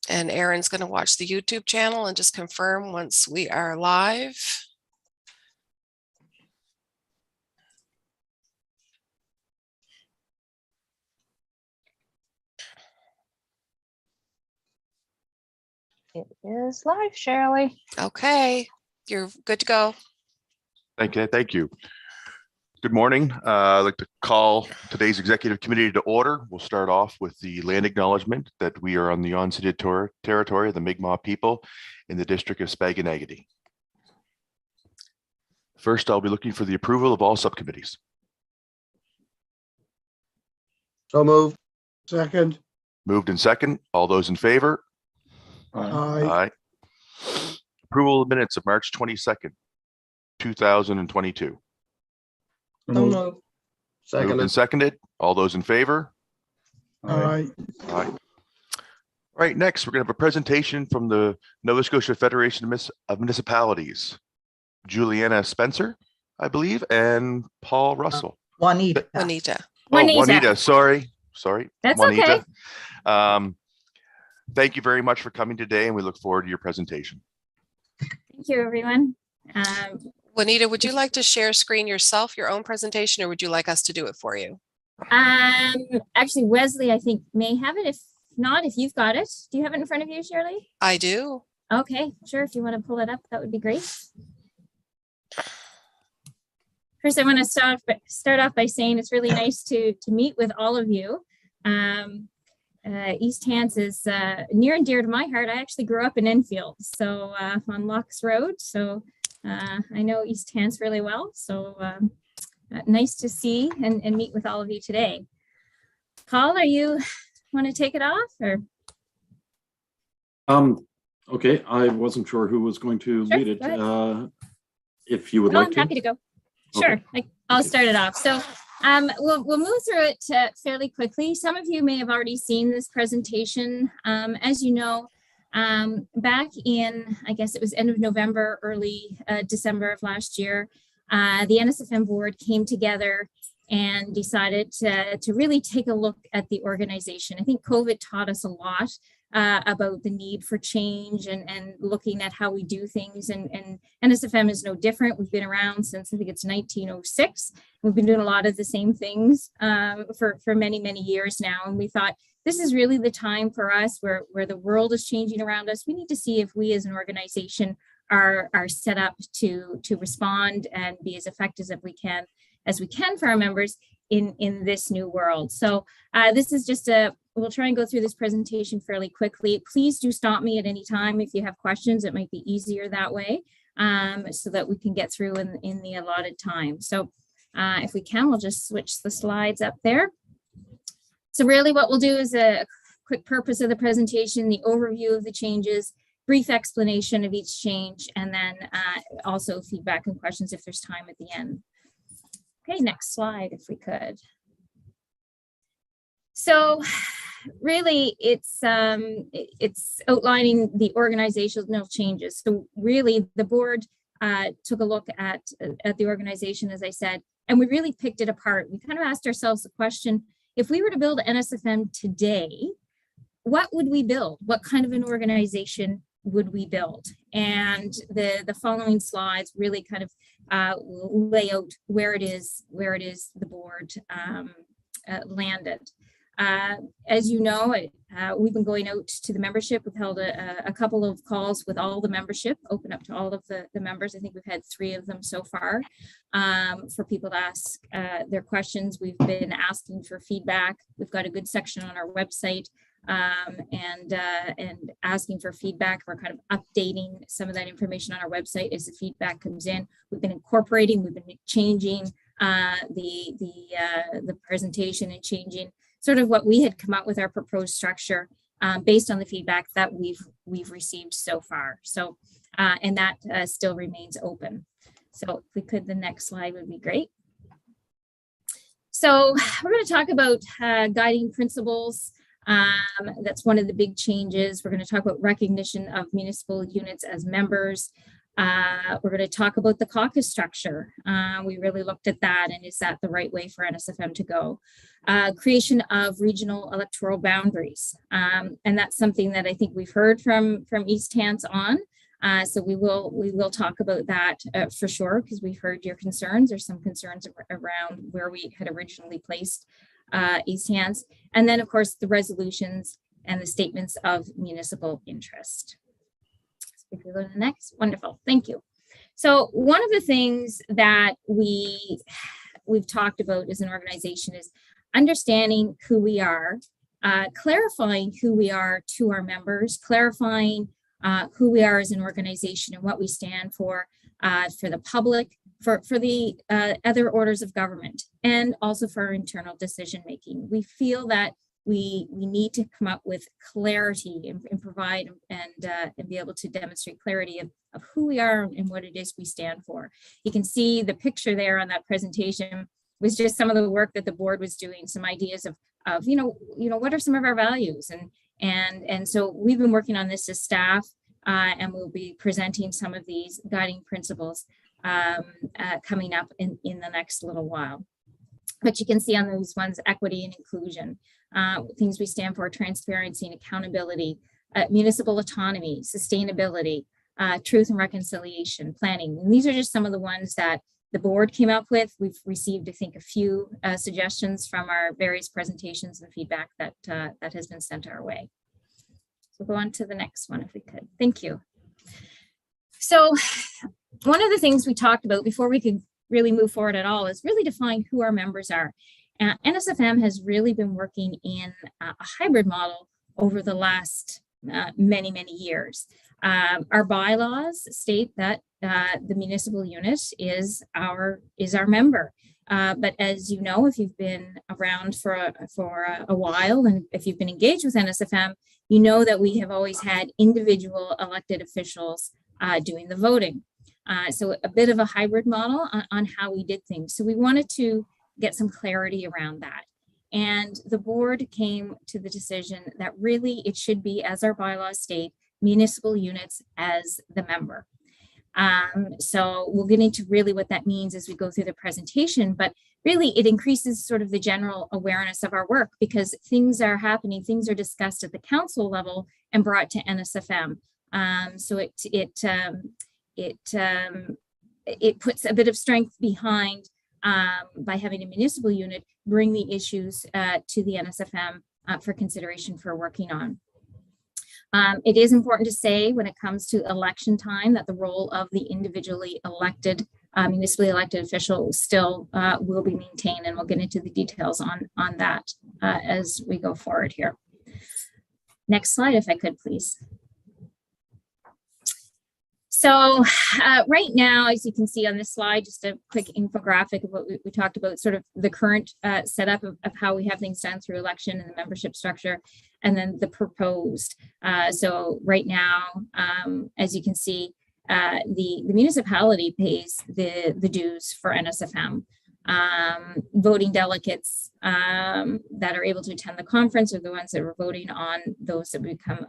And Aaron's going to watch the YouTube channel and just confirm once we are live. It is live, Shirley. Okay, you're good to go. Thank you. Good morning. I'd like to call today's executive committee to order. We'll start off with the land acknowledgement that we are on the unceded territory of the Mi'kmaq people in the district of Spaganagity. First, I'll be looking for the approval of all subcommittees. So moved. Second. Moved and second. All those in favor? Aye. Approval of minutes of March 22nd, 2022. So moved. Second. Moved and seconded. All those in favor? Aye. Aye. All right, next we're going to have a presentation from the Nova Scotia Federation of Municipalities. Juliana Spencer, I believe, and Paul Russell. Juanita. Juanita. Sorry. That's Juanita. Okay. Thank you very much for coming today, and we look forward to your presentation. Thank you, everyone. Juanita, would you like to share screen yourself, your own presentation, or would you like us to do it for you? Actually, Wesley, I think, may have it. If not, if you've got it. Do you have it in front of you, Shirley? I do. Okay, sure. If you want to pull it up, that would be great. First, I want to start off by saying it's really nice to meet with all of you. East Hants is near and dear to my heart. I actually grew up in Enfield, so on Locks Road. So I know East Hants really well. So nice to see and meet with all of you today. Paul, want to take it off or? Okay, I wasn't sure who was going to lead it. If you would like to. I'm happy to go. Sure, okay. I'll start it off. So we'll move through it fairly quickly. Some of you may have already seen this presentation. As you know, back in, I guess it was end of November, early December of last year, the NSFM board came together and decided to really take a look at the organization. I think COVID taught us a lot about the need for change and looking at how we do things. And NSFM is no different. We've been around since I think it's 1906. We've been doing a lot of the same things for many, many years now. And we thought this is really the time for us where the world is changing around us. We need to see if we as an organization are set up to respond and be as effective as we can for our members in this new world. So this is just we'll try and go through this presentation fairly quickly. Please do stop me at any time if you have questions. It might be easier that way so that we can get through in the allotted time. So if we can, we'll just switch the slides up there. So really what we'll do is a quick purpose of the presentation, the overview of the changes, brief explanation of each change, and then also feedback and questions if there's time at the end. Okay, next slide, if we could. So really, it's outlining the organizational changes. So really, the board took a look at the organization, as I said, and we really picked it apart. We kind of asked ourselves the question, if we were to build NSFM today, what would we build? What kind of an organization would we build? And the following slides really kind of lay out where it is the board landed. As you know, we've been going out to the membership. We've held a couple of calls with all the membership, open up to all of the members. I think we've had 3 of them so far for people to ask their questions. We've been asking for feedback. We've got a good section on our website and asking for feedback. We're kind of updating some of that information on our website as the feedback comes in. We've been incorporating, we've been changing the presentation and changing sort of what we had come up with our proposed structure based on the feedback that we've received so far. So and that still remains open. So if we could, the next slide would be great. So we're going to talk about guiding principles. That's one of the big changes. We're going to talk about recognition of municipal units as members. We're going to talk about the caucus structure. We really looked at that, and is that the right way for NSFM to go? Creation of regional electoral boundaries, and that's something that I think we've heard from East Hants on. So we will talk about that for sure, because we've heard your concerns. There's some concerns around where we had originally placed East Hants, and then of course the resolutions and the statements of municipal interest. If you go to the next, wonderful, thank you. So one of the things that we've talked about as an organization is understanding who we are, clarifying who we are to our members, clarifying who we are as an organization and what we stand for the public, for the other orders of government, and also for our internal decision making. We feel that we need to come up with clarity and provide and be able to demonstrate clarity of who we are and what it is we stand for. You can see the picture there on that presentation was just some of the work that the board was doing, some ideas of what are some of our values, and so we've been working on this as staff, and we'll be presenting some of these guiding principles coming up in the next little while. But you can see on those ones, equity and inclusion, things we stand for: transparency and accountability, municipal autonomy, sustainability, truth and reconciliation, planning. And these are just some of the ones that the board came up with. We've received, I think, a few suggestions from our various presentations and feedback that has been sent our way. So go on to the next one if we could. Thank you. So one of the things we talked about before we could really move forward at all is really define who our members are. NSFM has really been working in a hybrid model over the last many years. Our bylaws state that the municipal unit is our member. But as you know, if you've been around for a while, and if you've been engaged with NSFM, you know that we have always had individual elected officials doing the voting. So a bit of a hybrid model on how we did things. So we wanted to get some clarity around that. And the board came to the decision that really it should be, as our bylaws state, municipal units as the member. So we'll get into really what that means as we go through the presentation, but really it increases sort of the general awareness of our work, because things are happening, things are discussed at the council level and brought to NSFM. So it puts a bit of strength behind by having a municipal unit bring the issues to the NSFM for consideration for working on. It is important to say when it comes to election time that the role of the individually elected, municipally elected official still will be maintained, and we'll get into the details on that as we go forward here. Next slide, if I could, please. So right now, as you can see on this slide, just a quick infographic of what we talked about, sort of the current setup of how we have things done through election and the membership structure, and then the proposed. So right now, as you can see, the municipality pays the dues for NSFM. Voting delegates that are able to attend the conference are the ones that were voting on those that become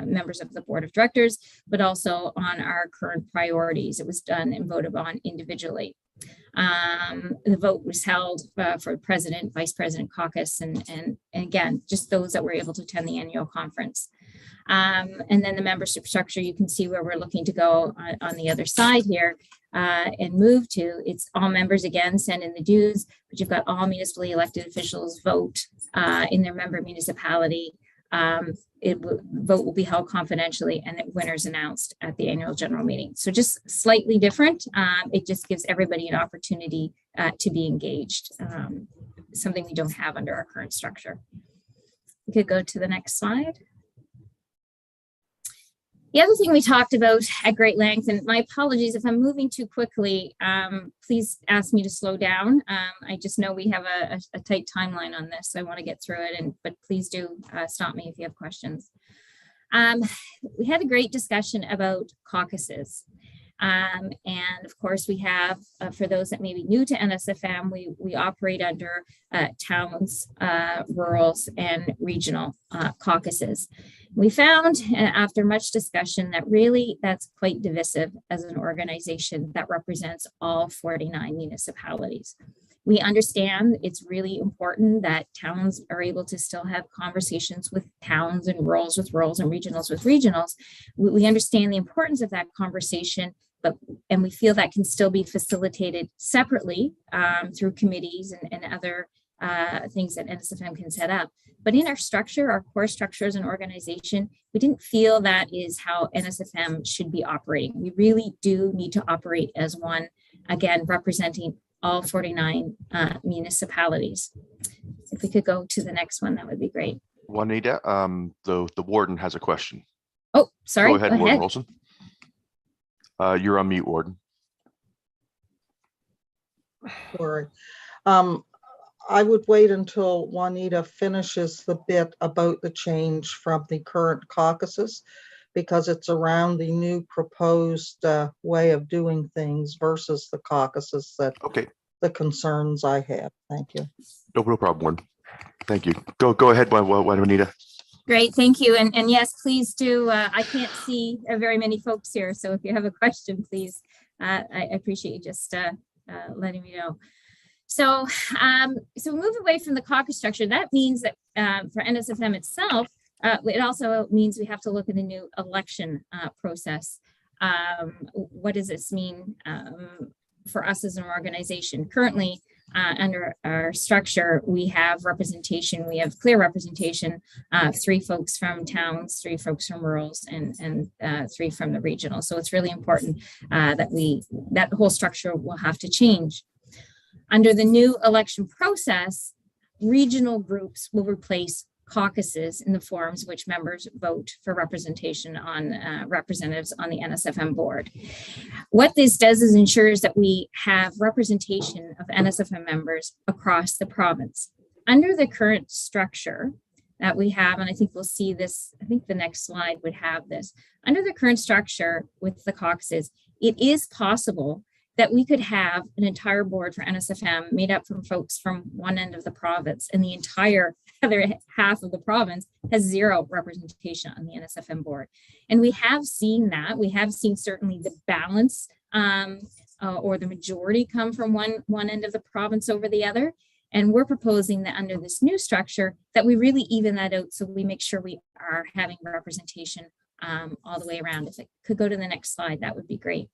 members of the board of directors, but also on our current priorities. It was done and voted on individually. The vote was held for president, vice president, caucus, and again, just those that were able to attend the annual conference. And then the membership structure, you can see where we're looking to go on the other side here and move to. It's all members again send in the dues, but you've got all municipally elected officials vote in their member municipality. Vote will be held confidentially, and the winners announced at the annual general meeting. So just slightly different. It just gives everybody an opportunity to be engaged, something we don't have under our current structure. We could go to the next slide. The other thing we talked about at great length, and my apologies if I'm moving too quickly, please ask me to slow down. I just know we have a tight timeline on this, so I want to get through it, but please do stop me if you have questions. We had a great discussion about caucuses. And of course we have, for those that may be new to NSFM, we operate under towns, rurals, and regional caucuses. We found after much discussion that really that's quite divisive as an organization that represents all 49 municipalities. We understand it's really important that towns are able to still have conversations with towns and rurals with rurals and regionals with regionals. We understand the importance of that conversation, and we feel that can still be facilitated separately through committees and other things that NSFM can set up. But in our structure, our core structure as an organization, we didn't feel that is how NSFM should be operating. We really do need to operate as one, again, representing all 49 municipalities. If we could go to the next one, that would be great. Juanita, the warden has a question. Oh, sorry. Go ahead, Warden Wilson. You're on mute, Warden. Sorry. I would wait until Juanita finishes the bit about the change from the current caucuses, because it's around the new proposed way of doing things versus the caucuses that the concerns I have. Thank you. No problem, Warden. Thank you. Go ahead, Juanita. Great, thank you. And yes, please do. I can't see very many folks here, so if you have a question, please, I appreciate you just letting me know. So, so move away from the caucus structure. That means that for NSFM itself, it also means we have to look at the new election process. What does this mean for us as an organization? Currently, under our structure, we have representation. We have clear representation, 3 folks from towns, 3 folks from rurals, and 3 from the regional. So it's really important that whole structure will have to change. Under the new election process, regional groups will replace caucuses in the forms which members vote for representation on representatives on the NSFM board. What this does is ensures that we have representation of NSFM members across the province. Under the current structure that we have, and I think we'll see this, I think the next slide would have this. Under the current structure with the caucuses, it is possible that we could have an entire board for NSFM made up from folks from one end of the province, and the entire other half of the province has 0 representation on the NSFM board. And we have seen that. We have seen certainly the balance or the majority come from one end of the province over the other. And we're proposing that under this new structure that we really even that out, so we make sure we are having representation all the way around. If it could go to the next slide, that would be great.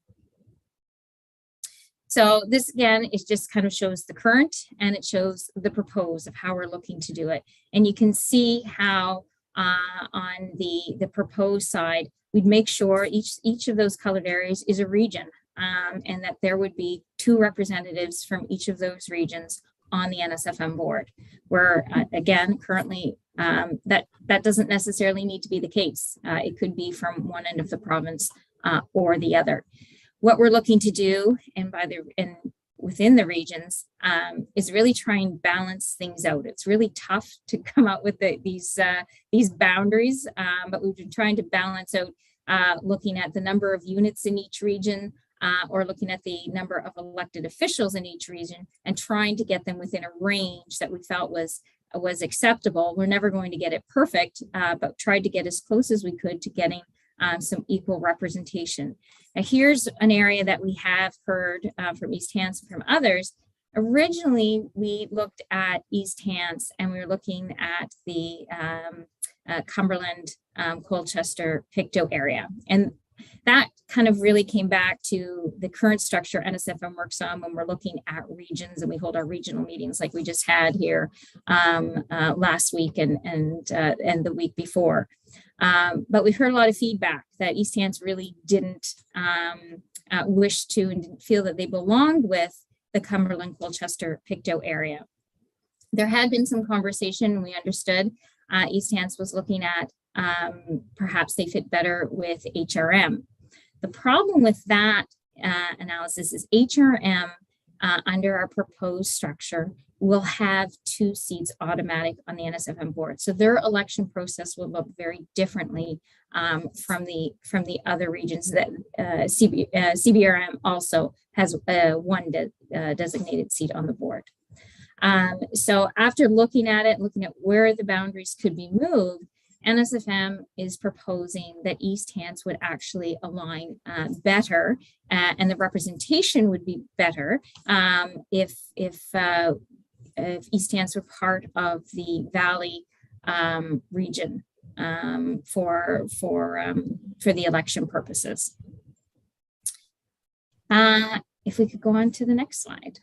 So this again, it just kind of shows the current, and it shows the proposed of how we're looking to do it. And you can see how on the proposed side, we'd make sure each of those colored areas is a region, and that there would be 2 representatives from each of those regions on the NSFM board, where again, currently that doesn't necessarily need to be the case. It could be from one end of the province or the other. What we're looking to do, and within the regions, is really try and balance things out. It's really tough to come out with these boundaries, but we've been trying to balance out, looking at the number of units in each region, or looking at the number of elected officials in each region, and trying to get them within a range that we felt was acceptable. We're never going to get it perfect, but tried to get as close as we could to getting some equal representation. Now, here's an area that we have heard from East Hants and from others. Originally, we looked at East Hants, and we were looking at the Cumberland, Colchester, Pictou area. And that kind of really came back to the current structure NSFM works on when we're looking at regions, and we hold our regional meetings like we just had here last week and the week before. But we've heard a lot of feedback that East Hants really didn't wish to and didn't feel that they belonged with the Cumberland, Colchester, Pictou area. There had been some conversation, and we understood East Hants was looking at perhaps they fit better with HRM. The problem with that analysis is HRM under our proposed structure will have 2 seats automatic on the NSFM board. So their election process will look very differently from the other regions. That CBRM also has 1 designated seat on the board. So after looking at it, looking at where the boundaries could be moved, NSFM is proposing that East Hants would actually align better, and the representation would be better if East Hants were part of the Valley region for the election purposes. If we could go on to the next slide.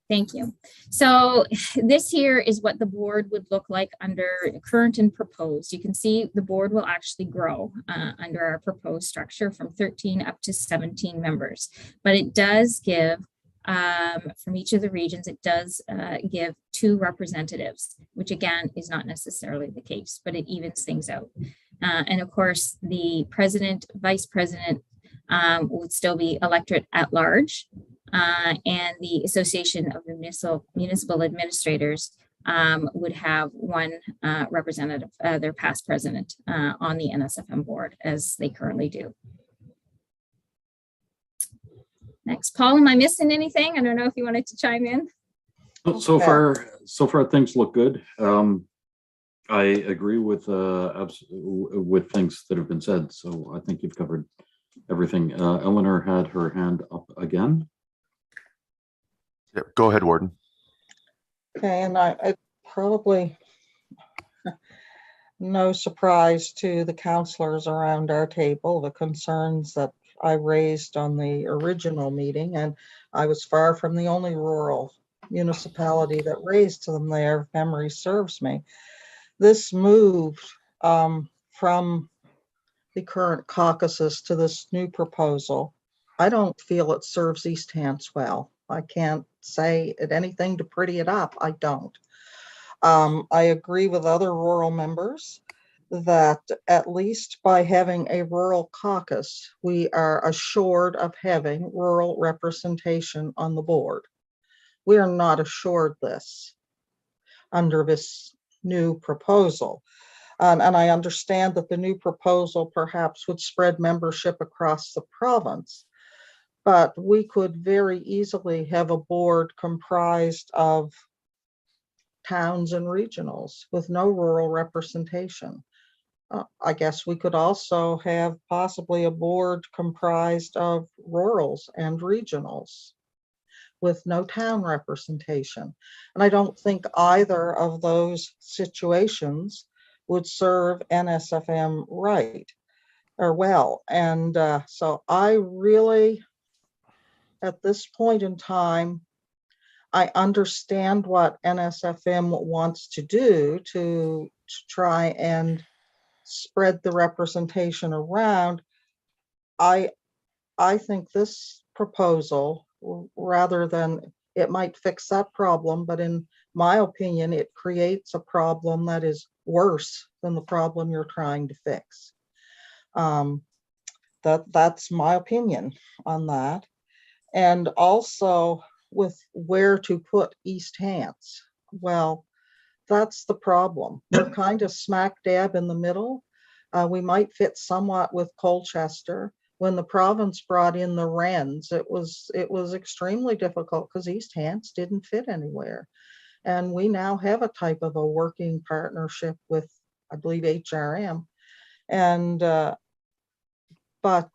Thank you. So this here is what the board would look like under current and proposed. You can see the board will actually grow under our proposed structure from 13 up to 17 members. But it does give, from each of the regions, it does give 2 representatives, which again is not necessarily the case, but it evens things out. And of course, the president, vice president would still be electorate at large. And the Association of Municipal Administrators would have 1 representative, their past president, on the NSFM board, as they currently do. Next, Paul, am I missing anything? I don't know if you wanted to chime in. So far things look good. I agree with things that have been said. So I think you've covered everything. Eleanor had her hand up again. Yeah, go ahead, Warden. Okay, and I probably no surprise to the councillors around our table, the concerns that I raised on the original meeting, and I was far from the only rural municipality that raised them there, if memory serves me. This move from the current caucuses to this new proposal, I don't feel it serves East Hants well. I can't say it anything to pretty it up. I don't. I agree with other rural members that at least by having a rural caucus, we are assured of having rural representation on the board. We are not assured this under this new proposal. And I understand that the new proposal perhaps would spread membership across the province. But we could very easily have a board comprised of towns and regionals with no rural representation. I guess we could also have possibly a board comprised of rurals and regionals with no town representation. And I don't think either of those situations would serve NSFM right or well. And so I really, at this point in time, I understand what NSFM wants to do to try and spread the representation around. I think this proposal, rather than it might fix that problem, but in my opinion, it creates a problem that is worse than the problem you're trying to fix. That's my opinion on that. And also with where to put East Hants. Well, that's the problem. We're kind of smack dab in the middle. We might fit somewhat with Colchester. When the province brought in the Wrens, it was extremely difficult because East Hants didn't fit anywhere. And we now have a type of a working partnership with, I believe, HRM. And but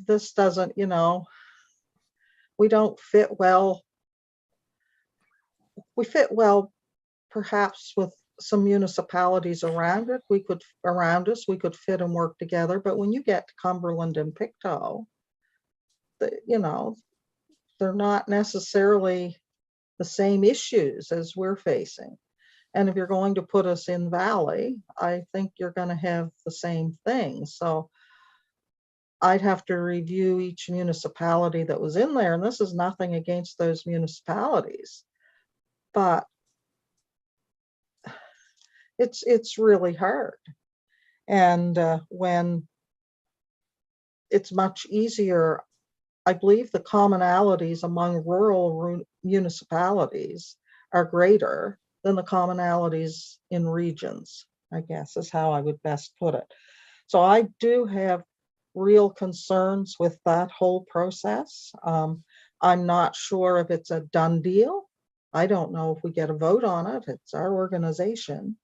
this doesn't, we don't fit well. We fit well, perhaps with some municipalities around it. We could fit and work together. But when you get to Cumberland and Pictou, they're not necessarily the same issues as we're facing. And if you're going to put us in Valley, I think you're going to have the same thing. So I'd have to review each municipality that was in there. And this is nothing against those municipalities, but it's really hard. And when it's much easier, I believe the commonalities among rural municipalities are greater than the commonalities in regions, I guess is how I would best put it. So I do have real concerns with that whole process. I'm not sure if it's a done deal. I don't know if we get a vote on it. It's our organization.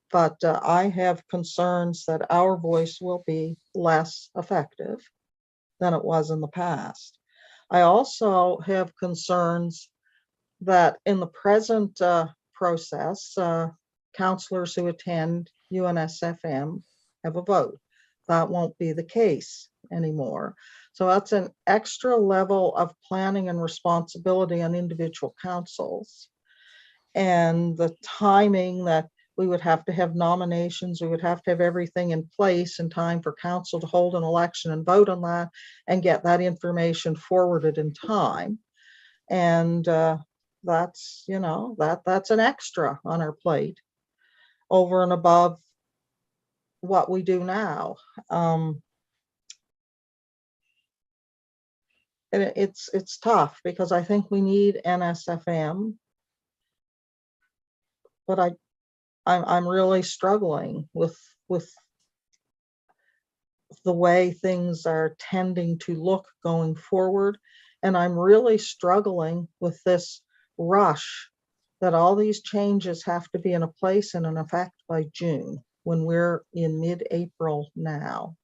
But I have concerns that our voice will be less effective than it was in the past. I also have concerns that in the present process, counselors who attend UNSFM have a vote. That won't be the case anymore. So that's an extra level of planning and responsibility on individual councils. And the timing that we would have to have nominations, we would have to have everything in place in time for council to hold an election and vote on that and get that information forwarded in time. And that's, you know, that's an extra on our plate over and above what we do now. And it's tough because I think we need NSFM, but I'm really struggling with the way things are tending to look going forward. And I'm really struggling with this rush that all these changes have to be in a place and in effect by June, when we're in mid-April now.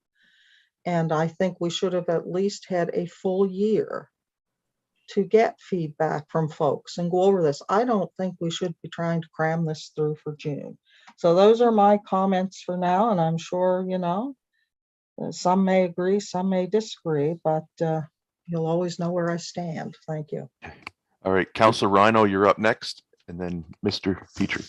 And I think we should have at least had a full year to get feedback from folks and go over this. I don't think we should be trying to cram this through for June. So those are my comments for now, and I'm sure, you know, some may agree, some may disagree, but you'll always know where I stand. Thank you. All right, Councilor Rhino, you're up next, and then Mr. Petrie.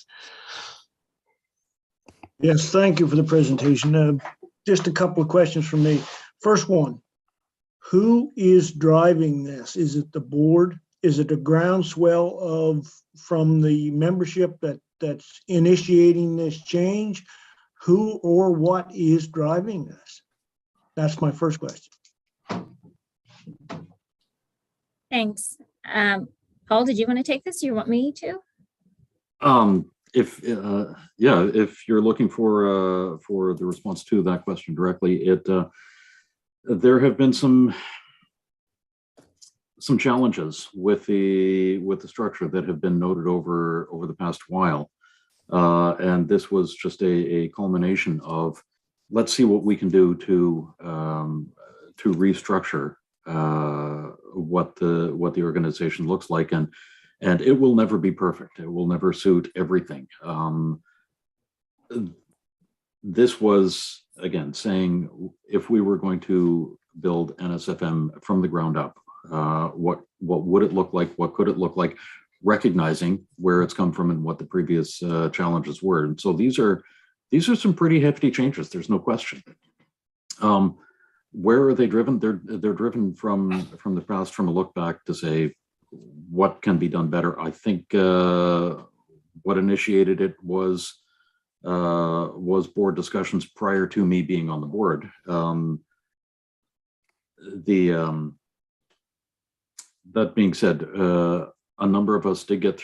Yes, thank you for the presentation. Just a couple of questions from me. First one, who is driving this? Is it the board? Is it a groundswell from the membership that's initiating this change? Who or what is driving this? That's my first question. Thanks. Paul, did you want to take this? You want me to? If you're looking for the response to that question directly, there have been some challenges with the structure that have been noted over the past while, and this was just a culmination of, let's see what we can do to restructure what the organization looks like, and it will never be perfect. It will never suit everything. This was, again, saying if we were going to build NSFM from the ground up, what would it look like? What could it look like? Recognizing where it's come from and what the previous challenges were. And so these are some pretty hefty changes. There's no question. Where are they driven? They're driven from the past, from a look back to say what can be done better. I think what initiated it was board discussions prior to me being on the board. That being said, a number of us did get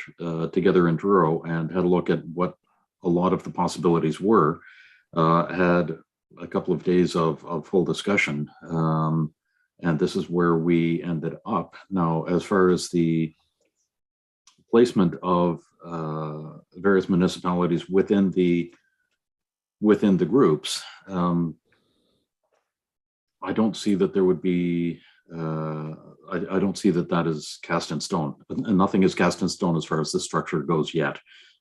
together in Truro and had a look at what a lot of the possibilities were, had a couple of days of full discussion, and this is where we ended up. Now, as far as the placement of various municipalities within the groups, I don't see that there would be, I don't see that is cast in stone. And nothing is cast in stone as far as the structure goes yet.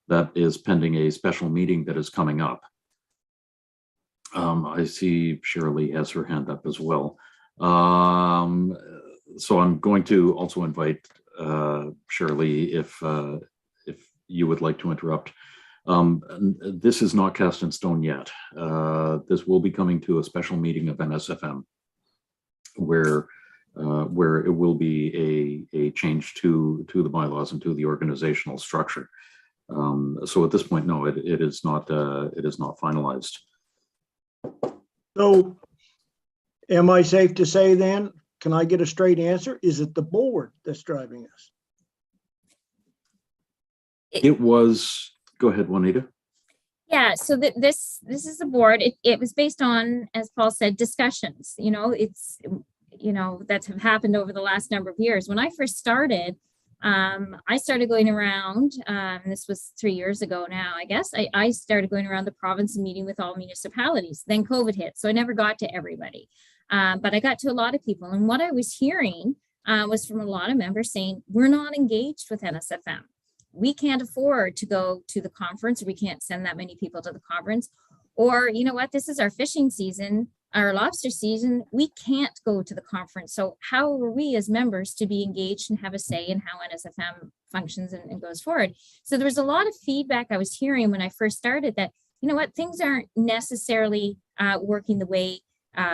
That is pending a special meeting that is coming up. I see Shirley has her hand up as well. So I'm going to also invite Shirley if you would like to interrupt. This is not cast in stone yet. This will be coming to a special meeting of NSFM where it will be a change to the bylaws and to the organizational structure. So at this point, no, it is not finalized. So am I safe to say then, can I get a straight answer? Is it the board that's driving us? It was, go ahead, Juanita. Yeah, so this is the board. It was based on, as Paul said, discussions. That have happened over the last number of years. When I first started, I started going around, this was 3 years ago now, I guess. I started going around the province and meeting with all municipalities. Then COVID hit, so I never got to everybody. But I got to a lot of people. And what I was hearing was from a lot of members saying, we're not engaged with NSFM. We can't afford to go to the conference. We can't send that many people to the conference. Or, you know what, this is our fishing season, our lobster season. We can't go to the conference. So how are we as members to be engaged and have a say in how NSFM functions and goes forward? So there was a lot of feedback I was hearing when I first started that, you know what, things aren't necessarily working the way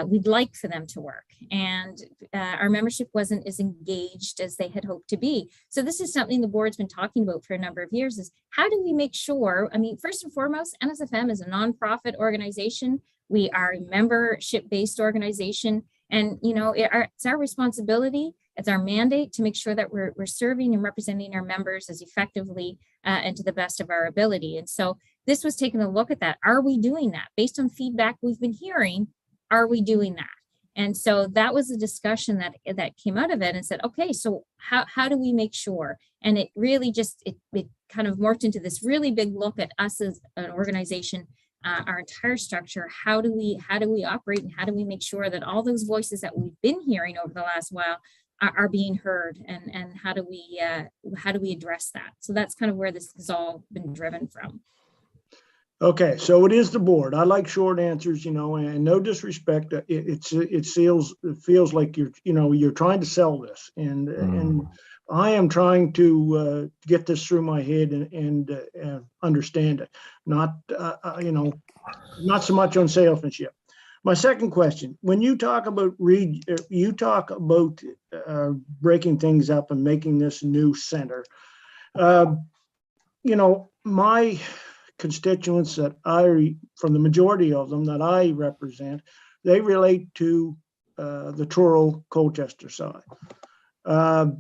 we'd like for them to work. And our membership wasn't as engaged as they had hoped to be. So this is something the board's been talking about for a number of years, is how do we make sure, I mean, first and foremost, NSFM is a nonprofit organization. We are a membership-based organization. And, you know, it's our responsibility, it's our mandate to make sure that we're serving and representing our members as effectively and to the best of our ability. And so this was taking a look at that. Are we doing that? Based on feedback we've been hearing, are we doing that? And so that was a discussion that came out of it and said, okay, so how do we make sure? And it really just, it kind of morphed into this really big look at us as an organization, our entire structure. How do we operate, and how do we make sure that all those voices that we've been hearing over the last while are being heard, and how do we address that? So that's kind of where this has all been driven from. Okay, so it is the board. I like short answers, you know, and no disrespect. It feels like you're trying to sell this, and I am trying to get this through my head and understand it. Not not so much on salesmanship. My second question: when you talk about breaking things up and making this new center, you know, my constituents that from the majority of them that I represent, they relate to the Truro Colchester side.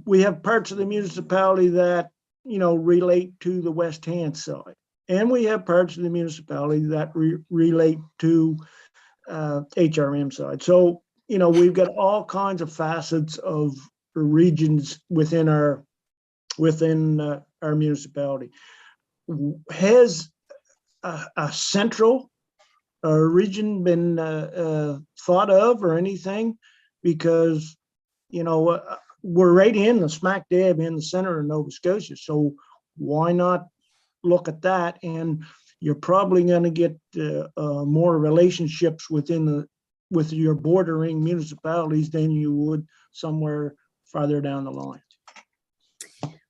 We have parts of the municipality that, you know, relate to the West Hand side. And we have parts of the municipality that relate to HRM side. So, you know, we've got all kinds of facets of regions within our municipality. Has a central region been thought of or anything? Because, you know, we're right in the smack dab in the center of Nova Scotia. So why not look at that? And you're probably going to get more relationships with your bordering municipalities than you would somewhere farther down the line.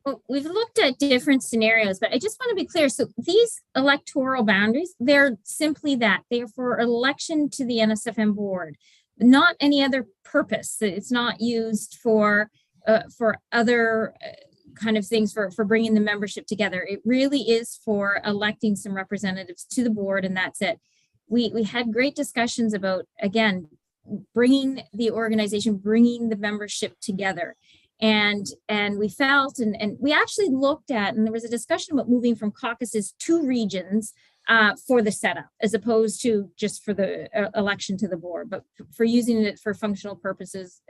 Well, we've looked at different scenarios, but I just want to be clear. So these electoral boundaries, they're simply that. They're for election to the NSFM board, not any other purpose. It's not used for other kind of things for bringing the membership together. It really is for electing some representatives to the board, and that's it. We had great discussions about, again, bringing the organization, bringing the membership together. And we felt, and we actually looked at, and there was a discussion about moving from caucuses to regions for the setup, as opposed to just for the election to the board, but for using it for functional purposes,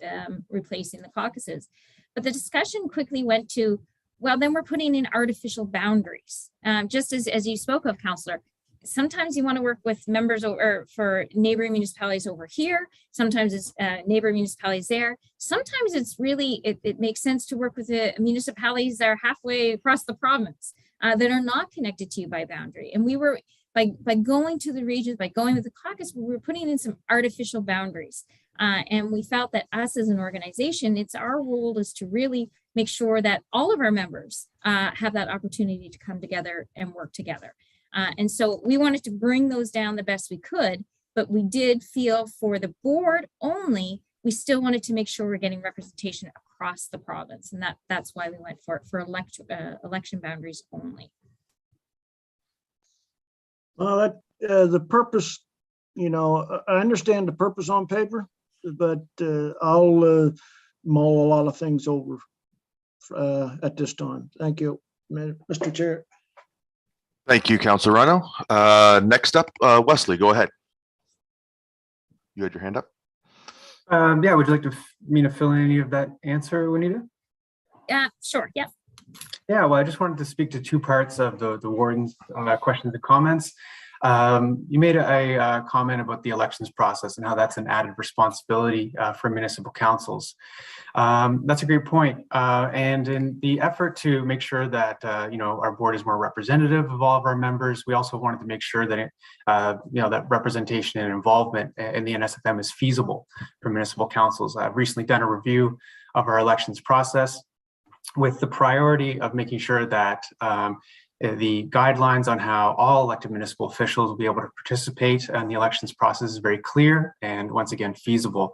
replacing the caucuses. But the discussion quickly went to, well, then we're putting in artificial boundaries. Just as you spoke of, Councillor, sometimes you want to work with members or for neighboring municipalities over here. Sometimes it's neighboring municipalities there. Sometimes it's really, it makes sense to work with the municipalities that are halfway across the province that are not connected to you by boundary. And we were, by going to the regions, by going with the caucus, we were putting in some artificial boundaries. And we felt that us as an organization, it's our role is to really make sure that all of our members have that opportunity to come together and work together. And so we wanted to bring those down the best we could, but we did feel for the board only, we still wanted to make sure we're getting representation across the province. And that's why we went for election boundaries only. Well, the purpose, you know, I understand the purpose on paper, but I'll mull a lot of things over at this time. Thank you, Mr. Chair. Thank you, Councilor Rhino. Next up, Wesley, go ahead. You had your hand up. Yeah, would you like me to fill in any of that answer, Juanita? Sure, yeah. Yeah, well, I just wanted to speak to two parts of the warden's questions and comments. You made a comment about the elections process and how that's an added responsibility for municipal councils. That's a great point. And in the effort to make sure that our board is more representative of all of our members, we also wanted to make sure that that representation and involvement in the NSFM is feasible for municipal councils. I've recently done a review of our elections process with the priority of making sure that the guidelines on how all elected municipal officials will be able to participate in the elections process is very clear and once again feasible.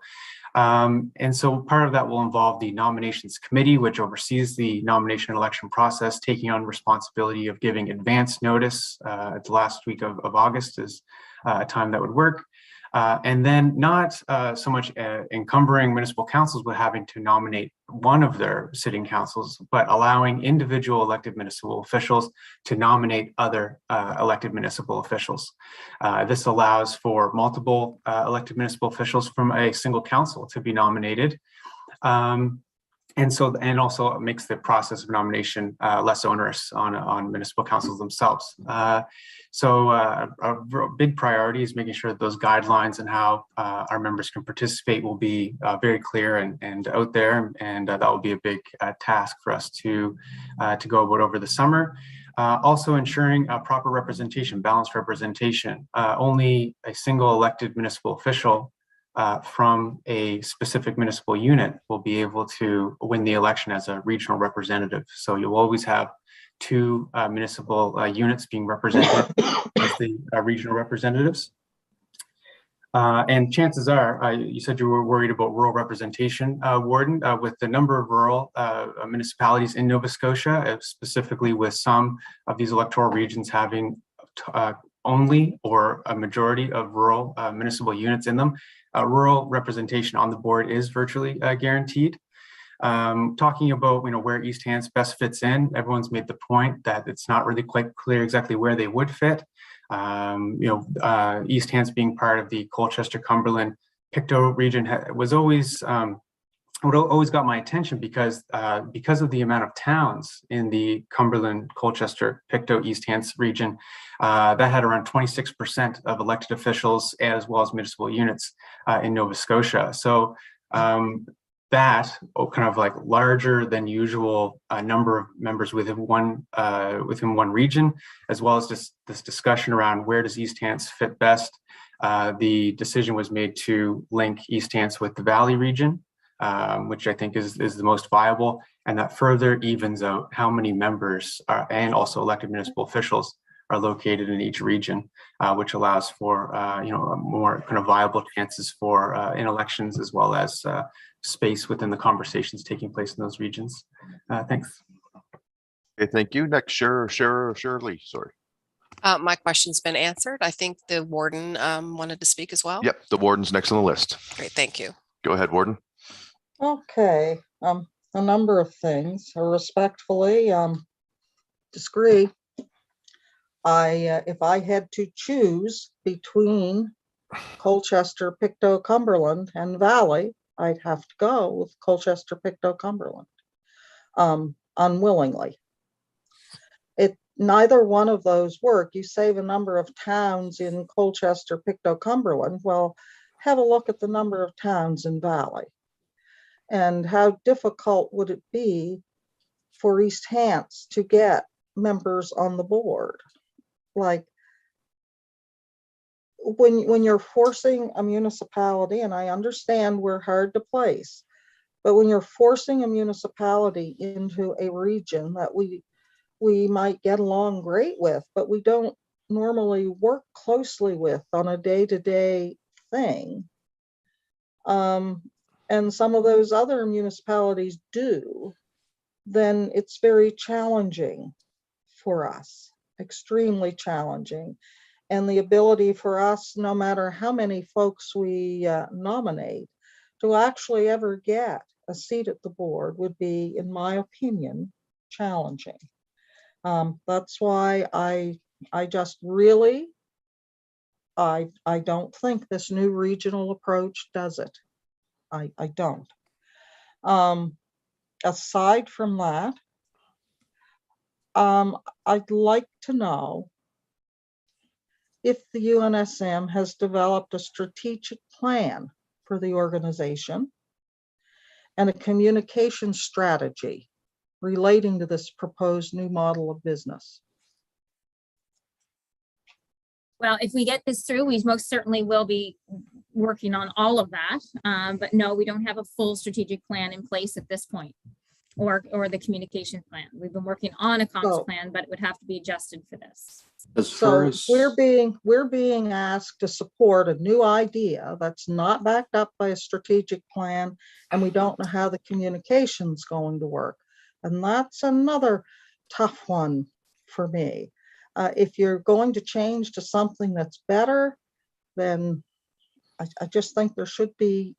And so part of that will involve the nominations committee, which oversees the nomination and election process, taking on responsibility of giving advance notice at the last week of August is a time that would work. And then not so much encumbering municipal councils with having to nominate one of their sitting councils, but allowing individual elected municipal officials to nominate other elected municipal officials. This allows for multiple elected municipal officials from a single council to be nominated. And also it makes the process of nomination less onerous on municipal councils themselves. So a big priority is making sure that those guidelines and how our members can participate will be very clear and out there, and that will be a big task for us to go about over the summer. Also ensuring proper representation, balanced representation. Only a single elected municipal official from a specific municipal unit will be able to win the election as a regional representative. So you'll always have two municipal units being represented as the regional representatives. And chances are, you said you were worried about rural representation, Warden, with the number of rural municipalities in Nova Scotia, specifically with some of these electoral regions having only or a majority of rural municipal units in them. Rural representation on the board is virtually guaranteed. Talking about where East Hants best fits in, everyone's made the point that it's not really quite clear exactly where they would fit. East Hants being part of the Colchester-Cumberland Pictou region was always always got my attention because of the amount of towns in the Cumberland, Colchester, Pictou, East Hants region that had around 26% of elected officials as well as municipal units in Nova Scotia. So that kind of like larger than usual number of members within one region, as well as this discussion around where does East Hants fit best. The decision was made to link East Hants with the Valley region, which I think is the most viable, and that further evens out how many members and also elected municipal officials are located in each region, which allows for more kind of viable chances for in elections, as well as space within the conversations taking place in those regions. Thanks. Okay, thank you. Next, Shirley, sorry. My question's been answered. I think the warden wanted to speak as well. Yep, the warden's next on the list. Great, thank you. Go ahead, Warden. Okay, a number of things. I respectfully disagree. If I had to choose between Colchester, Pictou, Cumberland, and Valley, I'd have to go with Colchester, Pictou, Cumberland, unwillingly. Neither one of those work. You save a number of towns in Colchester, Pictou, Cumberland. Well, have a look at the number of towns in Valley. And how difficult would it be for East Hants to get members on the board? Like when you're forcing a municipality, and I understand we're hard to place, but when you're forcing a municipality into a region that we might get along great with, but we don't normally work closely with on a day-to-day thing, and some of those other municipalities do, then it's very challenging for us, extremely challenging. And the ability for us, no matter how many folks we nominate, to actually ever get a seat at the board would be, in my opinion, challenging. That's why I just really, I don't think this new regional approach does it. I don't. Aside from that, I'd like to know if the UNSM has developed a strategic plan for the organization and a communication strategy relating to this proposed new model of business. Well, if we get this through, we most certainly will be working on all of that. But no, we don't have a full strategic plan in place at this point, or the communication plan. We've been working on a comms plan, but it would have to be adjusted for this. As far So as we're being asked to support a new idea that's not backed up by a strategic plan, and we don't know how the communication's going to work. And that's another tough one for me. If you're going to change to something that's better, then I just think there should be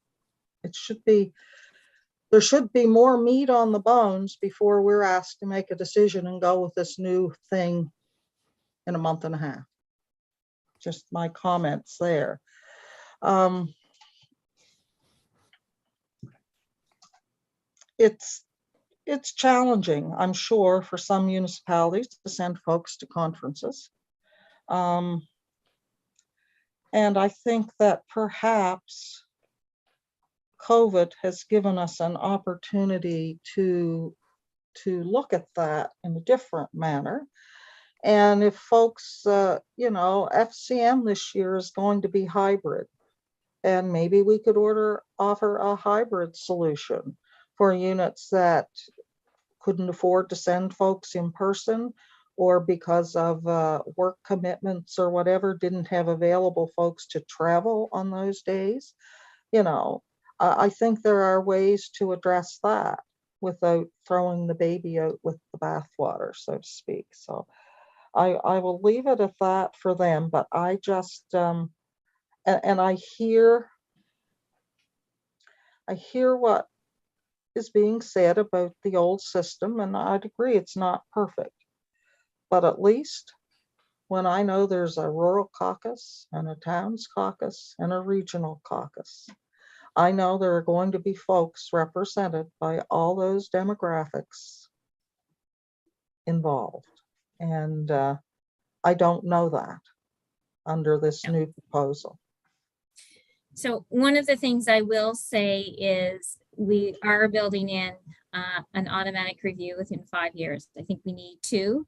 more meat on the bones before we're asked to make a decision and go with this new thing in a month and a half. Just my comments there. It's challenging, I'm sure, for some municipalities to send folks to conferences. And I think that perhaps COVID has given us an opportunity to look at that in a different manner. And if folks, FCM this year is going to be hybrid, and maybe we could offer a hybrid solution for units that couldn't afford to send folks in person, or because of work commitments or whatever, didn't have available folks to travel on those days. I think there are ways to address that without throwing the baby out with the bathwater, so to speak. So I will leave it at that for them, but I just, and I hear what is being said about the old system, and I'd agree it's not perfect. But at least when I know there's a rural caucus and a towns caucus and a regional caucus, I know there are going to be folks represented by all those demographics involved. And I don't know that under this new proposal. So one of the things I will say is we are building in an automatic review within 5 years. I think we need to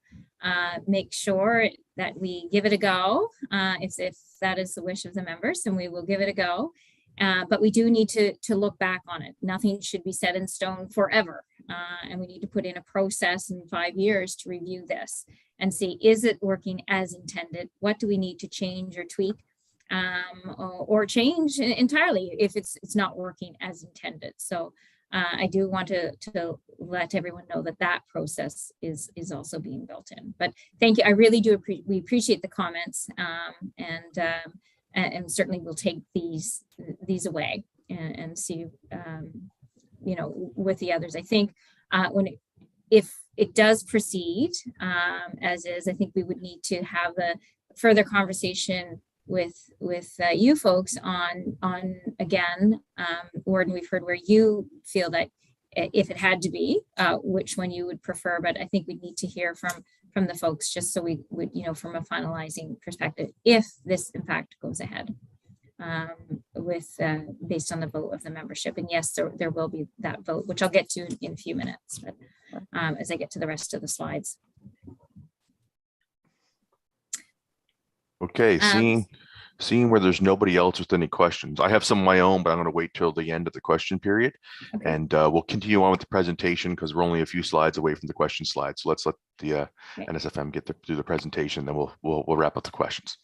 make sure that we give it a go. If that is the wish of the members, then we will give it a go. But we do need to look back on it. Nothing should be set in stone forever. And we need to put in a process in 5 years to review this and see, is it working as intended? What do we need to change or tweak? Or change entirely if it's not working as intended. So I do want to let everyone know that process is also being built in. But thank you. I really do appreciate the comments, and certainly we'll take these away and see with the others. I think if it does proceed as is, I think we would need to have a further conversation with you folks on again, Warden, we've heard where you feel that if it had to be, which one you would prefer, but I think we need to hear from the folks just so we would, from a finalizing perspective, if this in fact goes ahead based on the vote of the membership. And yes, there will be that vote, which I'll get to in a few minutes, but as I get to the rest of the slides. Okay, seeing where there's nobody else with any questions. I have some of my own, but I'm going to wait till the end of the question period. Okay. And we'll continue on with the presentation because we're only a few slides away from the question slides. So let's let the NSFM get through the presentation, then we'll wrap up the questions.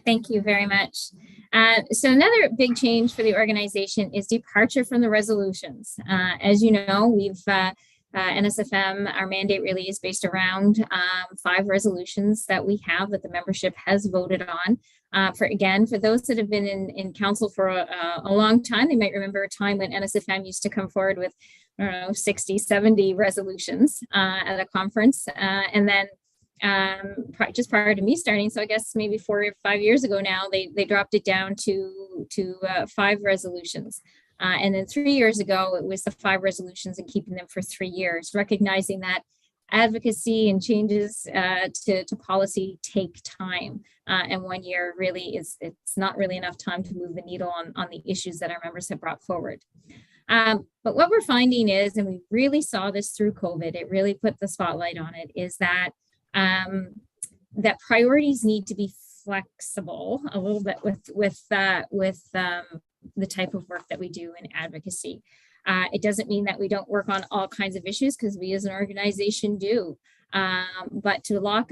Thank you very much. So another big change for the organization is departure from the resolutions. As you know, we've NSFM, our mandate really is based around 5 resolutions that we have that the membership has voted on. For those that have been in council for a long time, they might remember a time when NSFM used to come forward with, 60, 70 resolutions at a conference. And then just prior to me starting, so I guess maybe 4 or 5 years ago now, they dropped it down to 5 resolutions. And then 3 years ago, it was the 5 resolutions and keeping them for 3 years, recognizing that advocacy and changes to policy take time. And 1 year really it's not really enough time to move the needle on the issues that our members have brought forward. But what we're finding is, and we really saw this through COVID, it really put the spotlight on it, is that that priorities need to be flexible a little bit with the type of work that we do in advocacy. It doesn't mean that we don't work on all kinds of issues, because we as an organization do. But to lock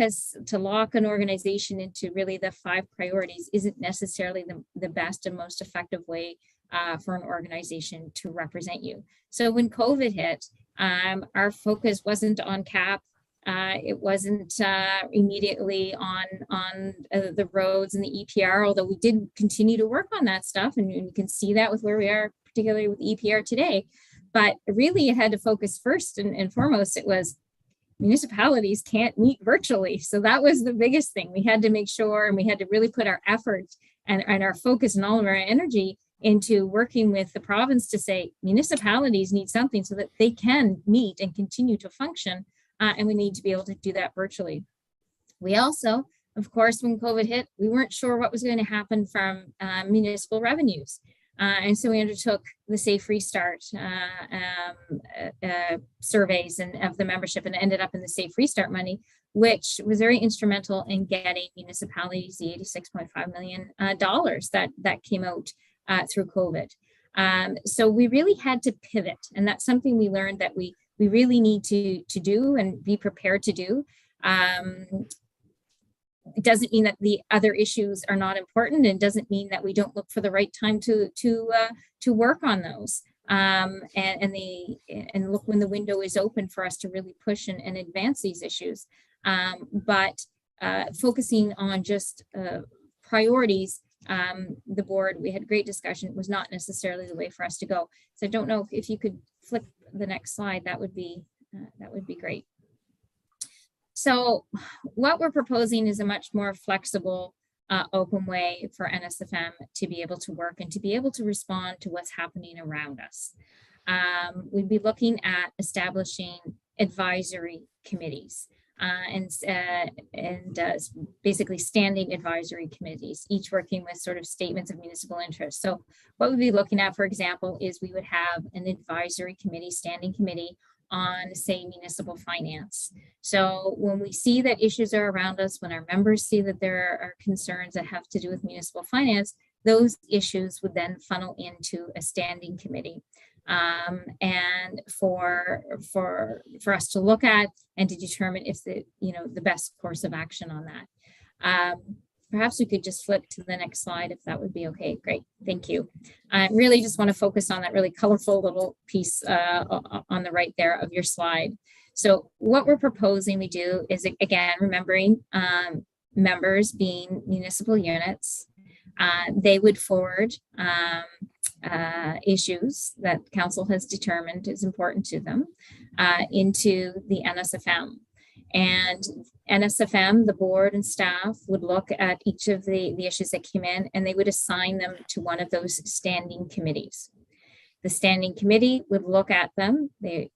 an organization into really the 5 priorities isn't necessarily the best and most effective way for an organization to represent you. So when COVID hit, our focus wasn't on CAP. It wasn't immediately on the roads and the EPR, although we did continue to work on that stuff. And you can see that with where we are, particularly with EPR today. But really, it had to focus first and foremost, it was municipalities can't meet virtually. So that was the biggest thing. We had to make sure, and we had to really put our efforts and our focus and all of our energy into working with the province to say municipalities need something so that they can meet and continue to function. And we need to be able to do that virtually. We also, of course, when COVID hit, we weren't sure what was going to happen from municipal revenues. And so we undertook the Safe Restart surveys of the membership, and ended up in the Safe Restart money, which was very instrumental in getting municipalities the $86.5 million that came out through COVID. So we really had to pivot, and that's something we learned that we really need to do and be prepared to do. It doesn't mean that the other issues are not important, and doesn't mean that we don't look for the right time to work on those, and look when the window is open for us to really push and advance these issues. But focusing on just priorities, the board, we had a great discussion, was not necessarily the way for us to go. So I don't know if you could flip the next slide, that would be great. So what we're proposing is a much more flexible, open way for NSFM to be able to work and to be able to respond to what's happening around us. We'd be looking at establishing advisory committees and basically standing advisory committees, each working with sort of statements of municipal interest. So what we'd be looking at, for example, is we would have an advisory committee, standing committee on, say, municipal finance. So when we see that issues are around us, when our members see that there are concerns that have to do with municipal finance, those issues would then funnel into a standing committee. And for us to look at and to determine if the best course of action on that. Perhaps we could just flip to the next slide if that would be okay. Great, thank you. I really just want to focus on that really colorful little piece on the right there of your slide. So what we're proposing we do is, again, remembering members being municipal units, they would forward issues that council has determined is important to them into the NSFM. And NSFM, the board and staff, would look at each of the issues that came in, and they would assign them to one of those standing committees. The standing committee would look at them,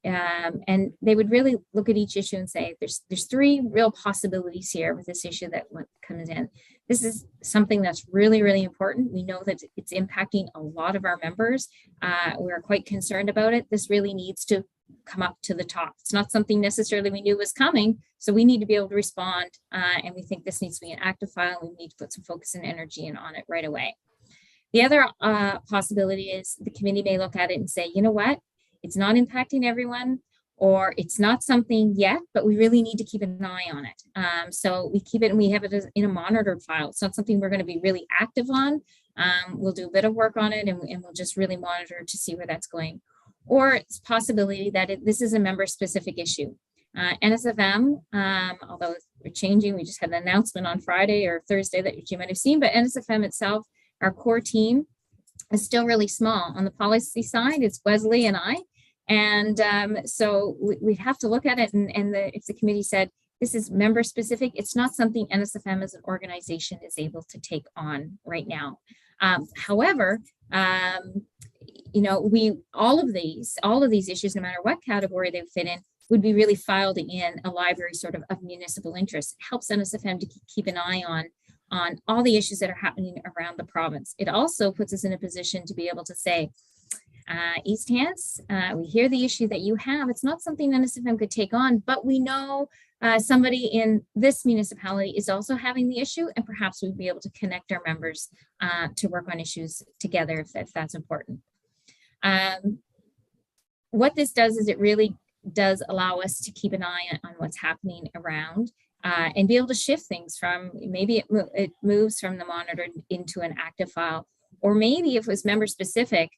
and they would really look at each issue and say, there's 3 real possibilities here with this issue that comes in. This is something that's really, really important. We know that it's impacting a lot of our members. We're quite concerned about it. This really needs to come up to the top. It's not something necessarily we knew was coming, so we need to be able to respond, and we think this needs to be an active file. We need to put some focus and energy on it right away. The other possibility is the committee may look at it and say, you know what, it's not impacting everyone, or it's not something yet, but we really need to keep an eye on it. So we keep it and we have it in a monitored file. It's not something we're going to be really active on. We'll do a bit of work on it, and we'll just really monitor to see where that's going. Or it's a possibility that this is a member-specific issue. NSFM, although we're changing, we just had an announcement on Friday or Thursday that you might have seen, but NSFM itself, our core team, is still really small. On the policy side, it's Wesley and I. And so we have to look at it, and if the committee said, this is member specific, it's not something NSFM as an organization is able to take on right now. However, all of these issues, no matter what category they fit in, would be really filed in a library sort of municipal interest. It helps NSFM to keep an eye on all the issues that are happening around the province. It also puts us in a position to be able to say, East Hants, we hear the issue that you have. It's not something NSFM could take on, but we know somebody in this municipality is also having the issue, and perhaps we'd be able to connect our members to work on issues together if that's important. What this does is it really does allow us to keep an eye on what's happening around and be able to shift things from, maybe it moves from the monitored into an active file, or maybe if it was member specific,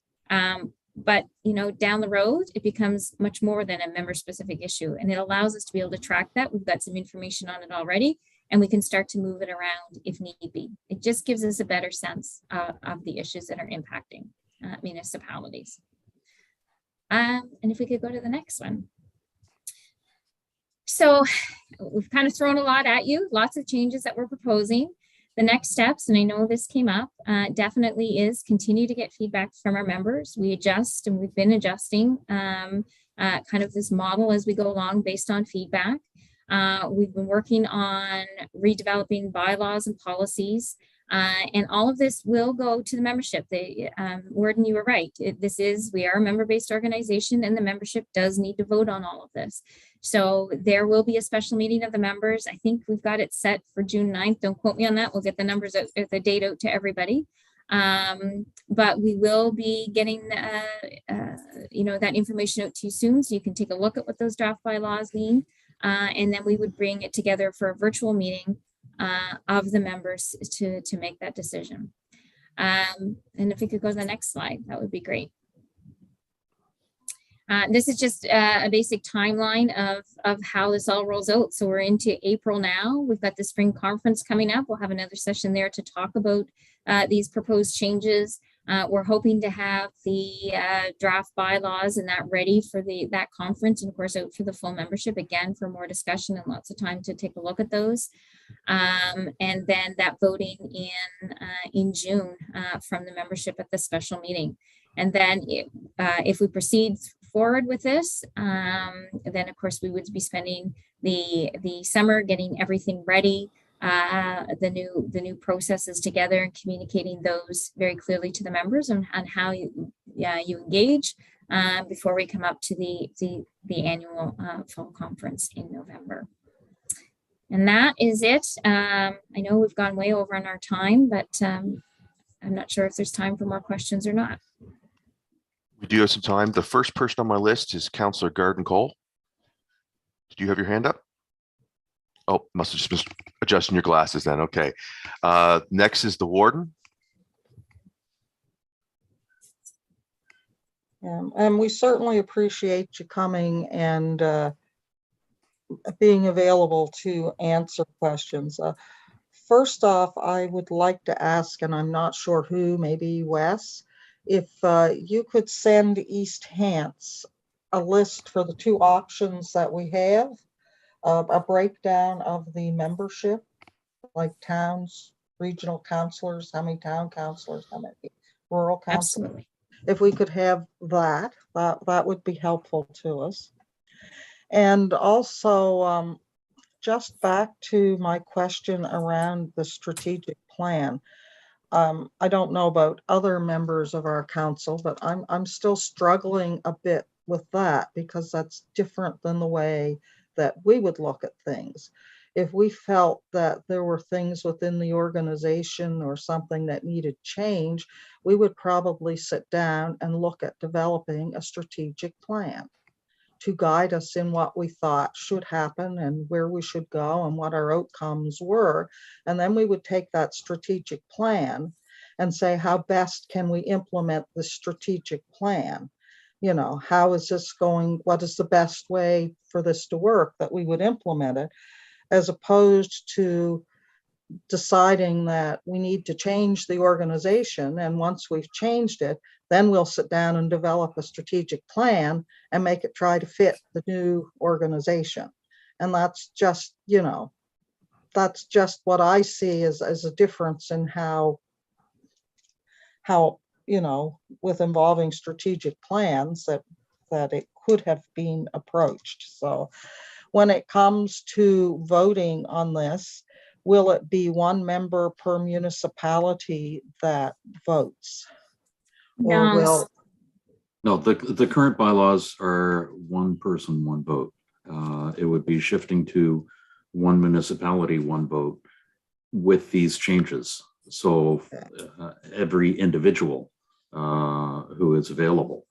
but down the road, it becomes much more than a member specific issue, and it allows us to be able to track that. We've got some information on it already, and we can start to move it around if need be. It just gives us a better sense of the issues that are impacting municipalities. And if we could go to the next one. So we've kind of thrown a lot at you, lots of changes that we're proposing. The next steps, and I know this came up, definitely is continue to get feedback from our members. We adjust, and we've been adjusting kind of this model as we go along based on feedback. We've been working on redeveloping bylaws and policies, and all of this will go to the membership. Warden, you were right. We are a member-based organization, and the membership does need to vote on all of this. So there will be a special meeting of the members. I think we've got it set for June 9th. Don't quote me on that. We'll get the numbers out, the date out to everybody. But we will be getting that information out to you soon, so you can take a look at what those draft bylaws mean. And then we would bring it together for a virtual meeting of the members to make that decision. And if we could go to the next slide, that would be great. This is just a basic timeline of how this all rolls out. So we're into April now. We've got the spring conference coming up. We'll have another session there to talk about these proposed changes. We're hoping to have the draft bylaws and that ready for that conference, and of course out for the full membership again for more discussion and lots of time to take a look at those. And then that voting in June from the membership at the special meeting. And then if we proceed forward with this, then of course we would be spending the summer getting everything ready, the new processes together, and communicating those very clearly to the members on how you engage before we come up to the annual fall conference in November. And that is it. I know we've gone way over on our time, but I'm not sure if there's time for more questions or not. We do have some time. The first person on my list is Councillor Garden Cole. Did you have your hand up? Oh, must have just been adjusting your glasses then. Okay. Next is the warden. And we certainly appreciate you coming and being available to answer questions. First off, I would like to ask, and I'm not sure who, maybe Wes, if you could send East Hants a list for the two options that we have, a breakdown of the membership, like towns, regional councillors, how many town councillors, how many rural councillors. Absolutely. If we could have that would be helpful to us. And also, just back to my question around the strategic plan. I don't know about other members of our council, but I'm still struggling a bit with that, because that's different than the way that we would look at things. If we felt that there were things within the organization or something that needed change, we would probably sit down and look at developing a strategic plan to guide us in what we thought should happen and where we should go and what our outcomes were. And then we would take that strategic plan and say, how best can we implement the strategic plan? You know, how is this going? What is the best way for this to work that we would implement it, as opposed to deciding that we need to change the organization. And once we've changed it, then we'll sit down and develop a strategic plan and make it try to fit the new organization. And that's just, you know, that's just what I see as a difference in how, you know, with involving strategic plans, that it could have been approached. So when it comes to voting on this, will it be one member per municipality that votes? Or No. will, No, the current bylaws are one person, one vote. It would be shifting to one municipality, one vote with these changes. So every individual who is available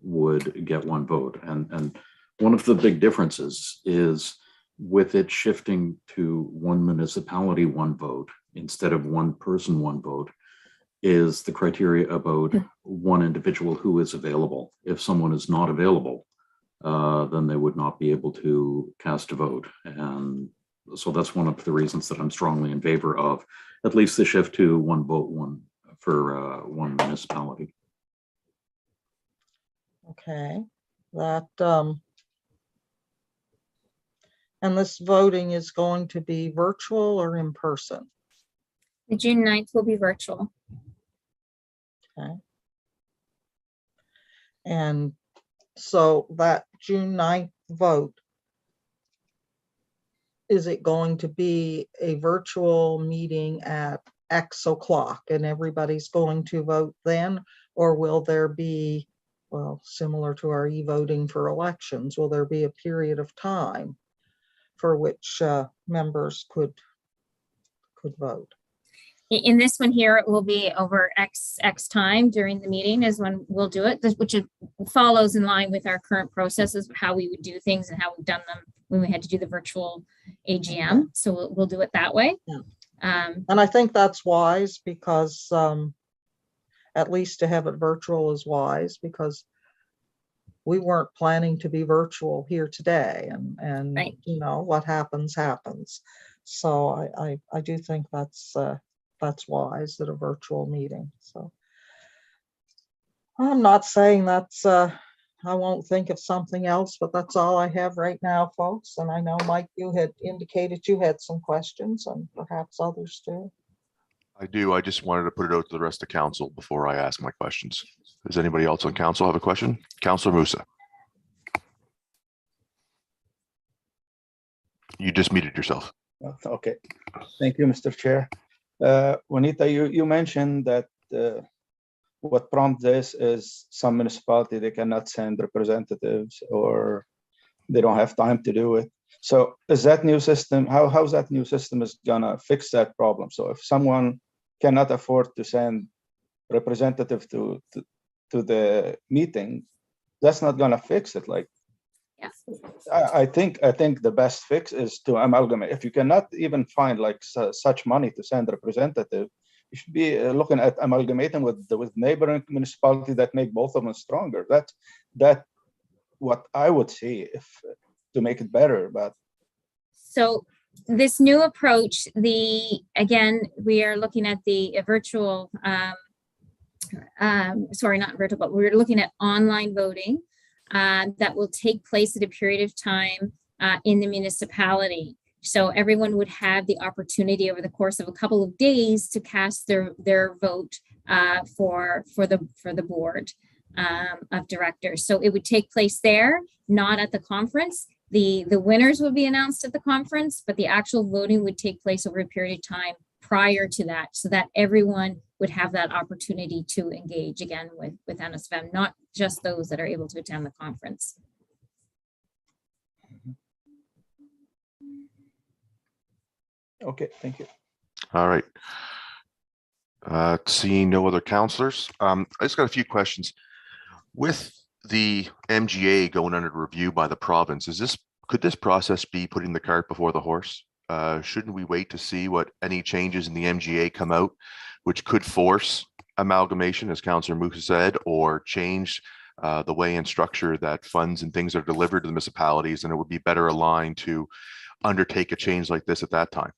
would get one vote. And one of the big differences is with it shifting to one municipality, one vote, instead of one person, one vote, is the criteria about one individual who is available. If someone is not available, then they would not be able to cast a vote. And so that's one of the reasons that I'm strongly in favor of at least the shift to one vote, one for one municipality. okay, that, and this voting is going to be virtual or in person? The June 9th will be virtual. Okay. And so that June 9th vote, is it going to be a virtual meeting at X o'clock and everybody's going to vote then? Or will there be, well, similar to our e-voting for elections, will there be a period of time for which members could vote? In this one here, it will be over X time during the meeting is when we'll do it, which follows in line with our current processes, how we would do things and how we've done them when we had to do the virtual AGM. So we'll do it that way. Yeah. And I think that's wise because at least to have it virtual is wise because we weren't planning to be virtual here today and Right. You know, what happens. So I do think that's wise at a virtual meeting. So I'm not saying that's I won't think of something else, but that's all I have right now, folks. And I know, Mike, you had indicated you had some questions and perhaps others too. I do. I just wanted to put it out to the rest of council before I ask my questions. Does anybody else on council have a question? Councilor Musa. You just muted yourself. Okay, thank you, Mr. Chair. Juanita, you mentioned that what prompts this is some municipality, they cannot send representatives or they don't have time to do it. So is that new system, how's that new system is gonna fix that problem? So if someone cannot afford to send representative to the meeting, that's not gonna fix it. Like, Yeah. I think the best fix is to amalgamate. If you cannot even find like such money to send representative, you should be looking at amalgamating with neighboring municipality that make both of them stronger. That's what I would see if to make it better. But So this new approach, again, we are looking at the virtual, sorry, not virtual, but we're looking at online voting that will take place at a period of time in the municipality. So everyone would have the opportunity over the course of a couple of days to cast their vote for the board of directors. So it would take place there, not at the conference. The winners would be announced at the conference, but the actual voting would take place over a period of time prior to that, so that everyone would have that opportunity to engage again with NSFM, not just those that are able to attend the conference. okay, thank you. All right. Seeing no other counselors, I just got a few questions. With the MGA going under review by the province, could this process be putting the cart before the horse? Shouldn't we wait to see what any changes in the MGA come out, which could force amalgamation, as Councillor Musa said, or change the way and structure that funds and things are delivered to the municipalities, and it would be better aligned to undertake a change like this at that time?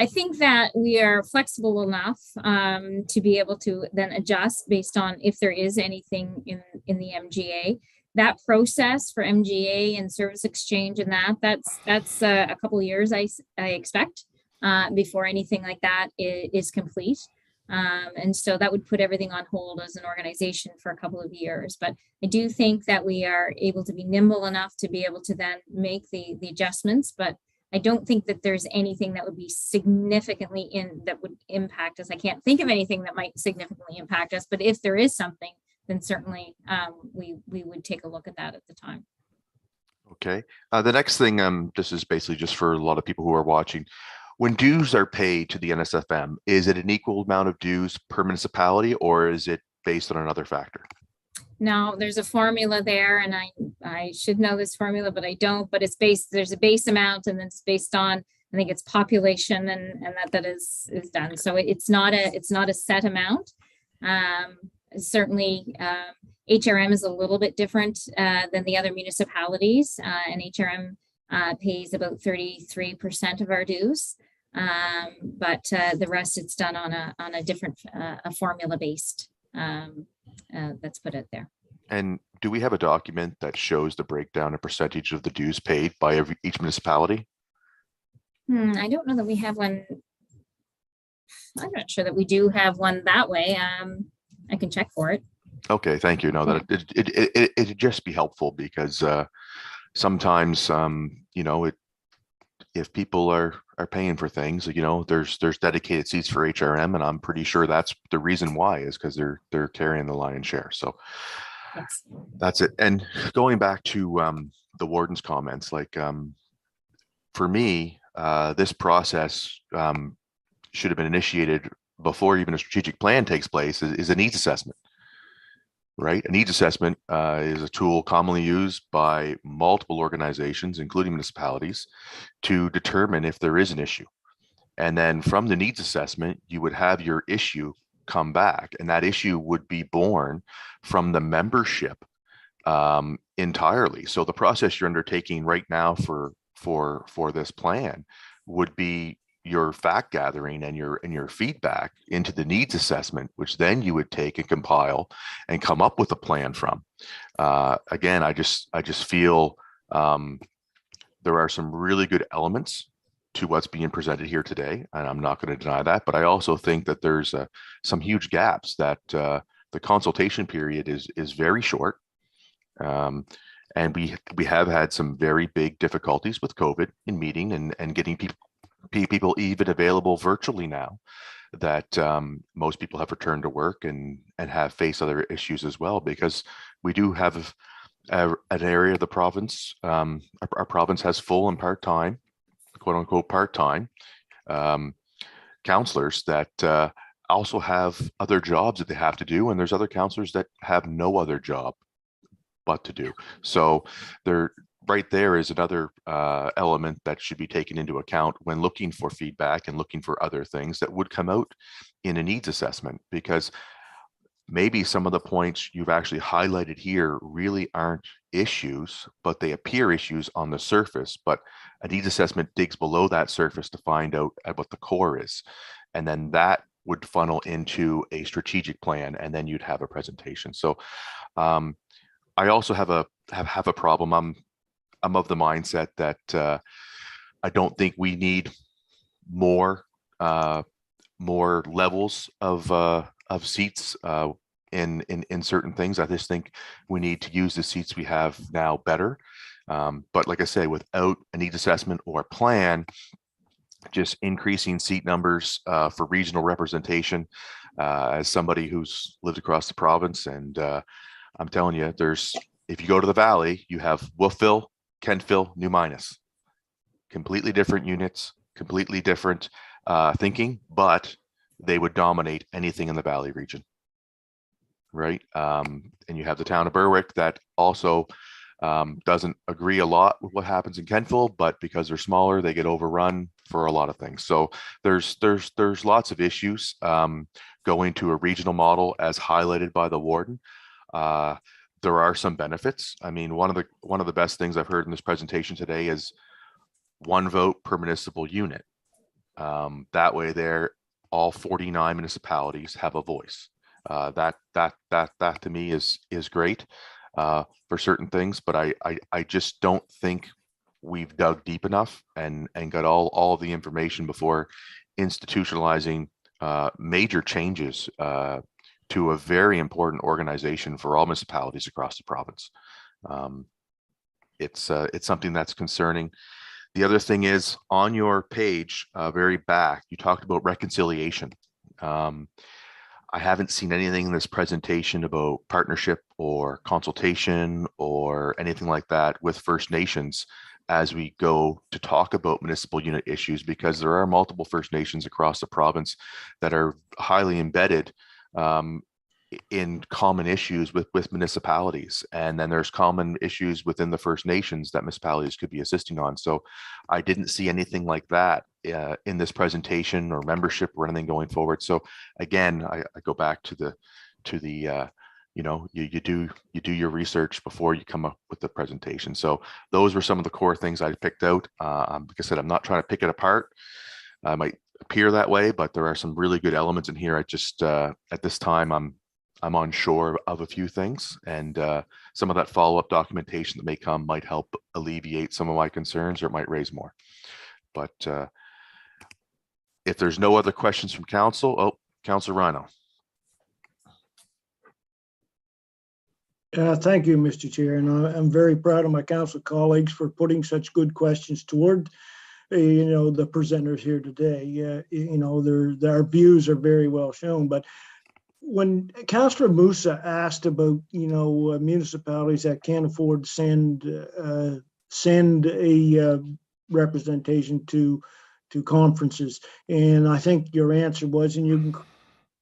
I think that we are flexible enough to be able to then adjust based on if there is anything in the MGA. That process for MGA and service exchange and that's a couple of years I expect before anything like that is complete. And so that would put everything on hold as an organization for a couple of years. But I do think that we are able to be nimble enough to be able to then make the adjustments. But I don't think that there's anything that would be significantly that would impact us. I can't think of anything that might significantly impact us. But if there is something, then certainly we would take a look at that at the time. Okay. The next thing, this is basically just for a lot of people who are watching. When dues are paid to the NSFM, is it an equal amount of dues per municipality, or is it based on another factor? Now, there's a formula there, and I should know this formula, but I don't. But it's based. There's a base amount, and then it's based on, I think it's population, and that is done. So it's not a set amount. Certainly, HRM is a little bit different than the other municipalities, and HRM pays about 33% of our dues. But the rest it's done on a different formula based that's put out there. And do we have a document that shows the breakdown and percentage of the dues paid by each municipality? I don't know that we have one. I'm not sure that we do have one that way. I can check for it. Okay, thank you. No, that it'd just be helpful because sometimes you know, if people are paying for things, you know, there's dedicated seats for HRM, and I'm pretty sure that's the reason why, is because they're carrying the lion's share. So Yes. that's it. And going back to the warden's comments, like for me, this process should have been initiated before even a strategic plan takes place. Is a needs assessment. Right? A needs assessment is a tool commonly used by multiple organizations, including municipalities, to determine if there is an issue. And then from the needs assessment, you would have your issue come back, and that issue would be born from the membership entirely. So the process you're undertaking right now for this plan would be your fact gathering and your feedback into the needs assessment, which then you would take and compile and come up with a plan from. Again, I just feel there are some really good elements to what's being presented here today, and I'm not going to deny that. But I also think that there's some huge gaps, that the consultation period is very short, and we have had some very big difficulties with COVID in meeting and getting people even available virtually now, that most people have returned to work and have faced other issues as well, because we do have an area of the province, our province has full and part-time, quote unquote part-time counselors that also have other jobs that they have to do, and there's other counselors that have no other job but to do. So they're right there is another element that should be taken into account when looking for feedback and looking for other things that would come out in a needs assessment, because maybe some of the points you've actually highlighted here really aren't issues, but they appear issues on the surface. But a needs assessment digs below that surface to find out what the core is. And then that would funnel into a strategic plan, and then you'd have a presentation. So I also have a problem. I'm of the mindset that I don't think we need more levels of seats in certain things. I just think we need to use the seats we have now better. But like I say, without a needs assessment or a plan, just increasing seat numbers for regional representation, as somebody who's lived across the province, and I'm telling you, if you go to the Valley, you have Wolfville, Kentville, New Minas, completely different units, completely different thinking, but they would dominate anything in the Valley region, right? And you have the town of Berwick that also doesn't agree a lot with what happens in Kentville, but because they're smaller, they get overrun for a lot of things. So there's lots of issues going to a regional model as highlighted by the warden. There are some benefits. I mean, one of the best things I've heard in this presentation today is one vote per municipal unit. That way, all 49 municipalities have a voice. That to me is great for certain things, but I just don't think we've dug deep enough and got all of the information before institutionalizing major changes to a very important organization for all municipalities across the province. It's something that's concerning. The other thing is, on your page, very back, you talked about reconciliation. I haven't seen anything in this presentation about partnership or consultation or anything like that with First Nations as we go to talk about municipal unit issues, because there are multiple First Nations across the province that are highly embedded in common issues with municipalities. And then there's common issues within the First Nations that municipalities could be assisting on. So I didn't see anything like that in this presentation or membership or anything going forward. So again, I go back to the you know, you do your research before you come up with the presentation. So those were some of the core things I picked out. Like I said, I'm not trying to pick it apart. I might appear that way, but there are some really good elements in here. I just at this time I'm unsure of a few things, and some of that follow-up documentation that may come might help alleviate some of my concerns, or it might raise more. But if there's no other questions from council, oh, Councillor Rhino. Thank you, Mr. Chair, and I'm very proud of my council colleagues for putting such good questions toward you know, the presenters here today. You know, their views are very well shown, but when Councillor Musa asked about, you know, municipalities that can't afford to send a representation to conferences, and I think your answer was, and you can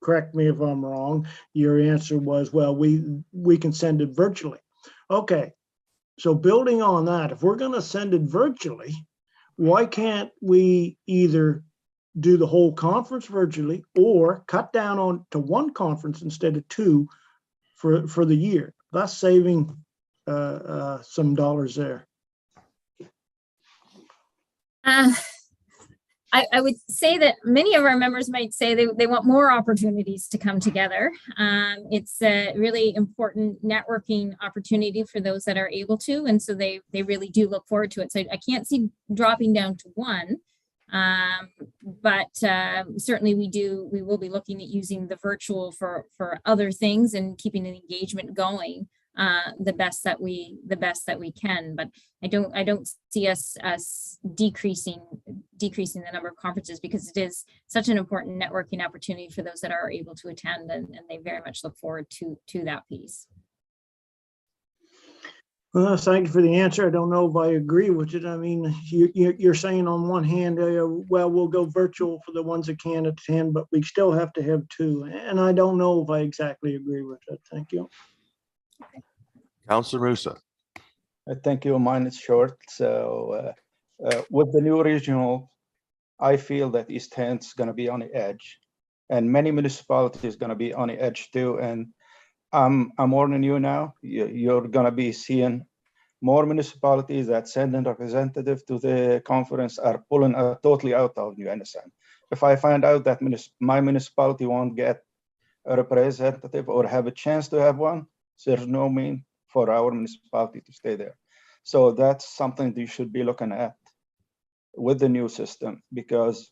correct me if I'm wrong, your answer was, well, we can send it virtually. Okay, so building on that, if we're going to send it virtually, why can't we either do the whole conference virtually or cut down on to one conference instead of two for the year, thus saving some dollars there? I would say that many of our members might say they want more opportunities to come together. It's a really important networking opportunity for those that are able to, and so they really do look forward to it. So I can't see dropping down to one. But certainly we will be looking at using the virtual for other things and keeping an engagement going the best that we can. But I don't see us decreasing the number of conferences, because it is such an important networking opportunity for those that are able to attend, and they very much look forward to that piece. Well, thank you for the answer. I don't know if I agree with it. I mean, you're saying on one hand, well, we'll go virtual for the ones that can't attend, but we still have to have two. And I don't know if I exactly agree with it. Thank you. Okay. Councillor Musa. Thank you. Mine is short. So with the new regional, I feel that East End's going to be on the edge, and many municipalities going to be on the edge too. And I'm warning you now, you're going to be seeing more municipalities that send a representative to the conference are pulling totally out of new NSFM. If I find out that my municipality won't get a representative or have a chance to have one, there's no mean for our municipality to stay there. So that's something that you should be looking at with the new system, because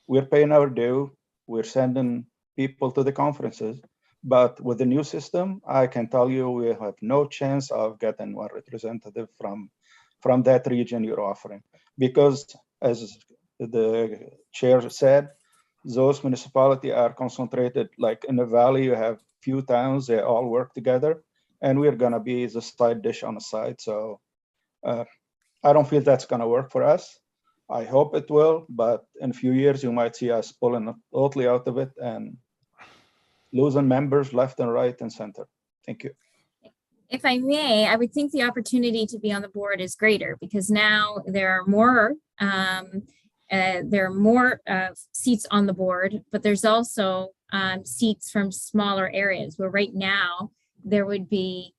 we're paying our due, we're sending people to the conferences. But with the new system, I can tell you we have no chance of getting one representative from that region you're offering. Because as the chair said, those municipalities are concentrated, like in the valley, you have few towns, they all work together, and we're gonna be the side dish on the side. So I don't feel that's gonna work for us. I hope it will, but in a few years, you might see us pulling totally out of it and losing members left and right and center. Thank you. If I may, I would think the opportunity to be on the board is greater, because now there are more seats on the board, but there's also seats from smaller areas, where right now there would be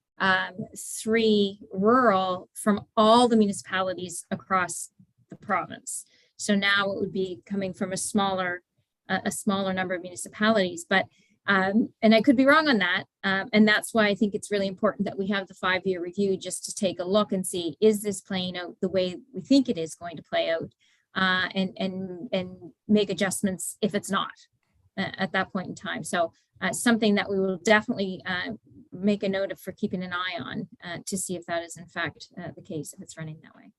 3 rural from all the municipalities across the province. So now it would be coming from a smaller number of municipalities, but and I could be wrong on that. And that's why I think it's really important that we have the 5-year review, just to take a look and see, is this playing out the way we think it is going to play out? and make adjustments if it's not at that point in time. So something that we will definitely make a note of for keeping an eye on to see if that is in fact the case, if it's running that way.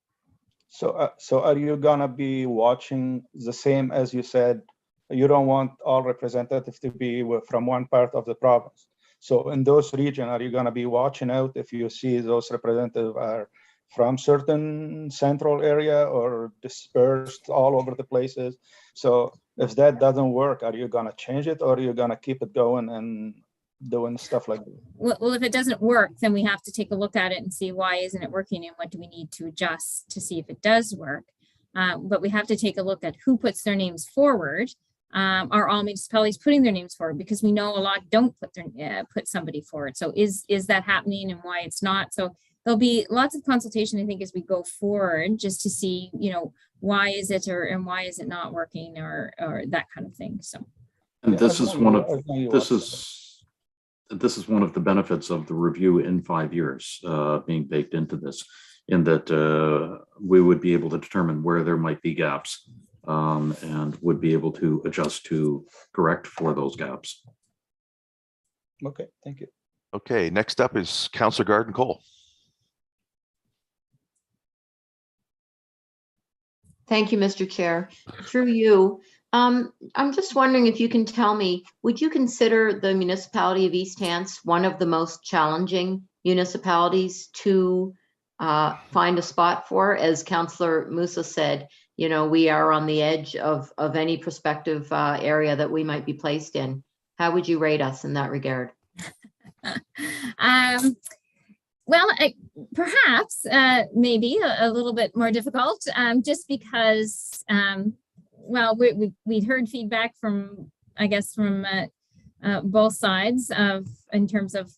So are you gonna be watching the same as you said? You don't want all representatives to be from one part of the province. So in those regions, are you gonna be watching out if you see those representatives are from certain central area or dispersed all over the places? So if that doesn't work, are you gonna change it or are you gonna keep it going and doing stuff like that? Well, if it doesn't work, then we have to take a look at it and see why isn't it working and what do we need to adjust to see if it does work. But we have to take a look at who puts their names forward. Are all municipalities putting their names forward? Because we know a lot don't put somebody forward. So is that happening and why it's not? So there'll be lots of consultation, I think, as we go forward, just to see, why is it and why is it not working or that kind of thing. So, and this is one of one of the benefits of the review in 5 years being baked into this, in that we would be able to determine where there might be gaps and would be able to adjust to correct for those gaps. Okay, thank you. Okay, next up is Councillor Garden Cole. Thank you, Mr. Chair. Through you, I'm just wondering if you can tell me, would you consider the municipality of East Hants one of the most challenging municipalities to find a spot for? As Councillor Musa said, we are on the edge of any prospective area that we might be placed in. How would you rate us in that regard? Well, perhaps maybe a little bit more difficult, just because, well, we'd heard feedback from, I guess, from both sides in terms of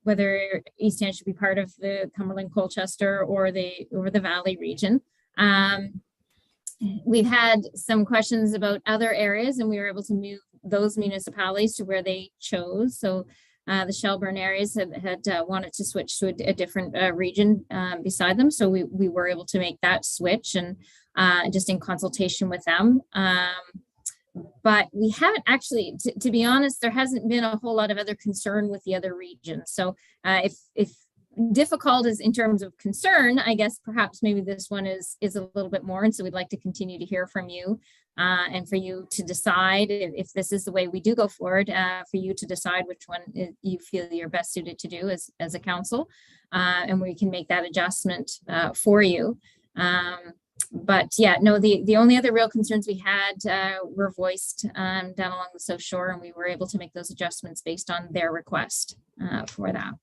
whether East Hants should be part of the Cumberland, Colchester, or the Valley region. We've had some questions about other areas, and we were able to move those municipalities to where they chose. So the Shelburne areas had wanted to switch to a different region beside them. So we were able to make that switch, and just in consultation with them. But we haven't actually, to be honest, there hasn't been a whole lot of other concern with the other regions. So if difficult is in terms of concern, I guess perhaps maybe this one is a little bit more. And so we'd like to continue to hear from you and for you to decide if this is the way we do go forward, for you to decide which one you feel you're best suited to do as a council, and we can make that adjustment for you. But yeah, no, the only other real concerns we had were voiced down along the South Shore, and we were able to make those adjustments based on their request for that.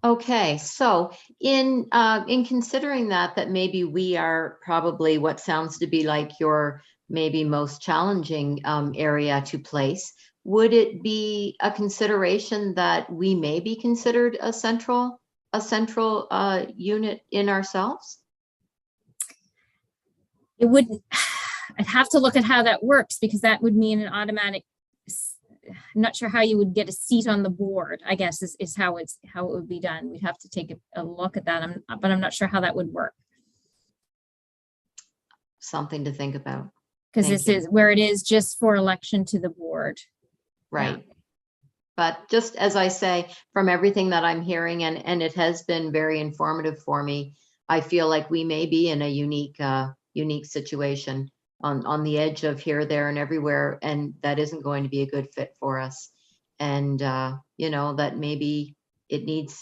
Okay, so in considering that maybe we are probably what sounds to be like your maybe most challenging area to place, would it be a consideration that we may be considered a central unit in ourselves? It would, I'd have to look at how that works, because that would mean an automatic, I'm not sure how you would get a seat on the board, I guess is how it would be done. We'd have to take a look at that, but I'm not sure how that would work. Something to think about. Because this is where it is just for election to the board. Right. Yeah. But just as I say, from everything that I'm hearing, and it has been very informative for me, I feel like we may be in a unique situation on the edge of here, there, and everywhere, and that isn't going to be a good fit for us. And that maybe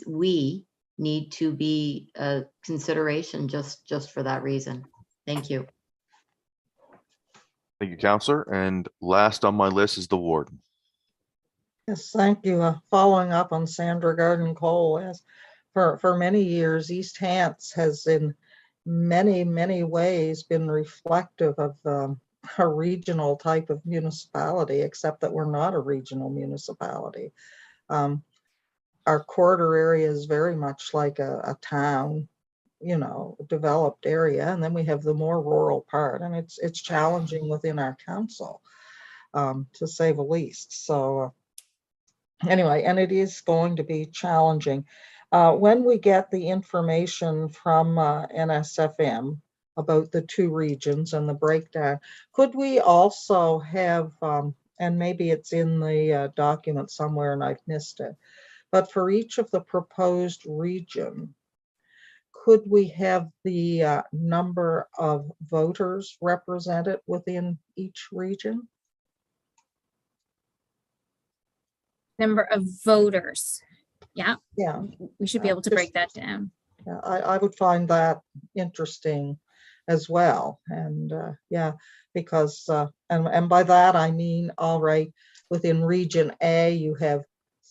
we need to be a consideration just for that reason. Thank you. Thank you, Councillor. And last on my list is the warden. Yes, thank you. Following up on Sandra Garden Cole, as for many years, East Hants has in many ways been reflective of a regional type of municipality, except that we're not a regional municipality. Our quarter area is very much like a town, developed area, and then we have the more rural part, and it's challenging within our council, to say the least. So anyway, and it is going to be challenging. When we get the information from NSFM, about the two regions and the breakdown. Could we also have, and maybe it's in the document somewhere and I've missed it, but for each of the proposed region, could we have the number of voters represented within each region? Number of voters. Yeah, Yeah, we should be able to break that down. yeah, I would find that interesting as well. And yeah, because, and by that I mean, all right, within Region A, you have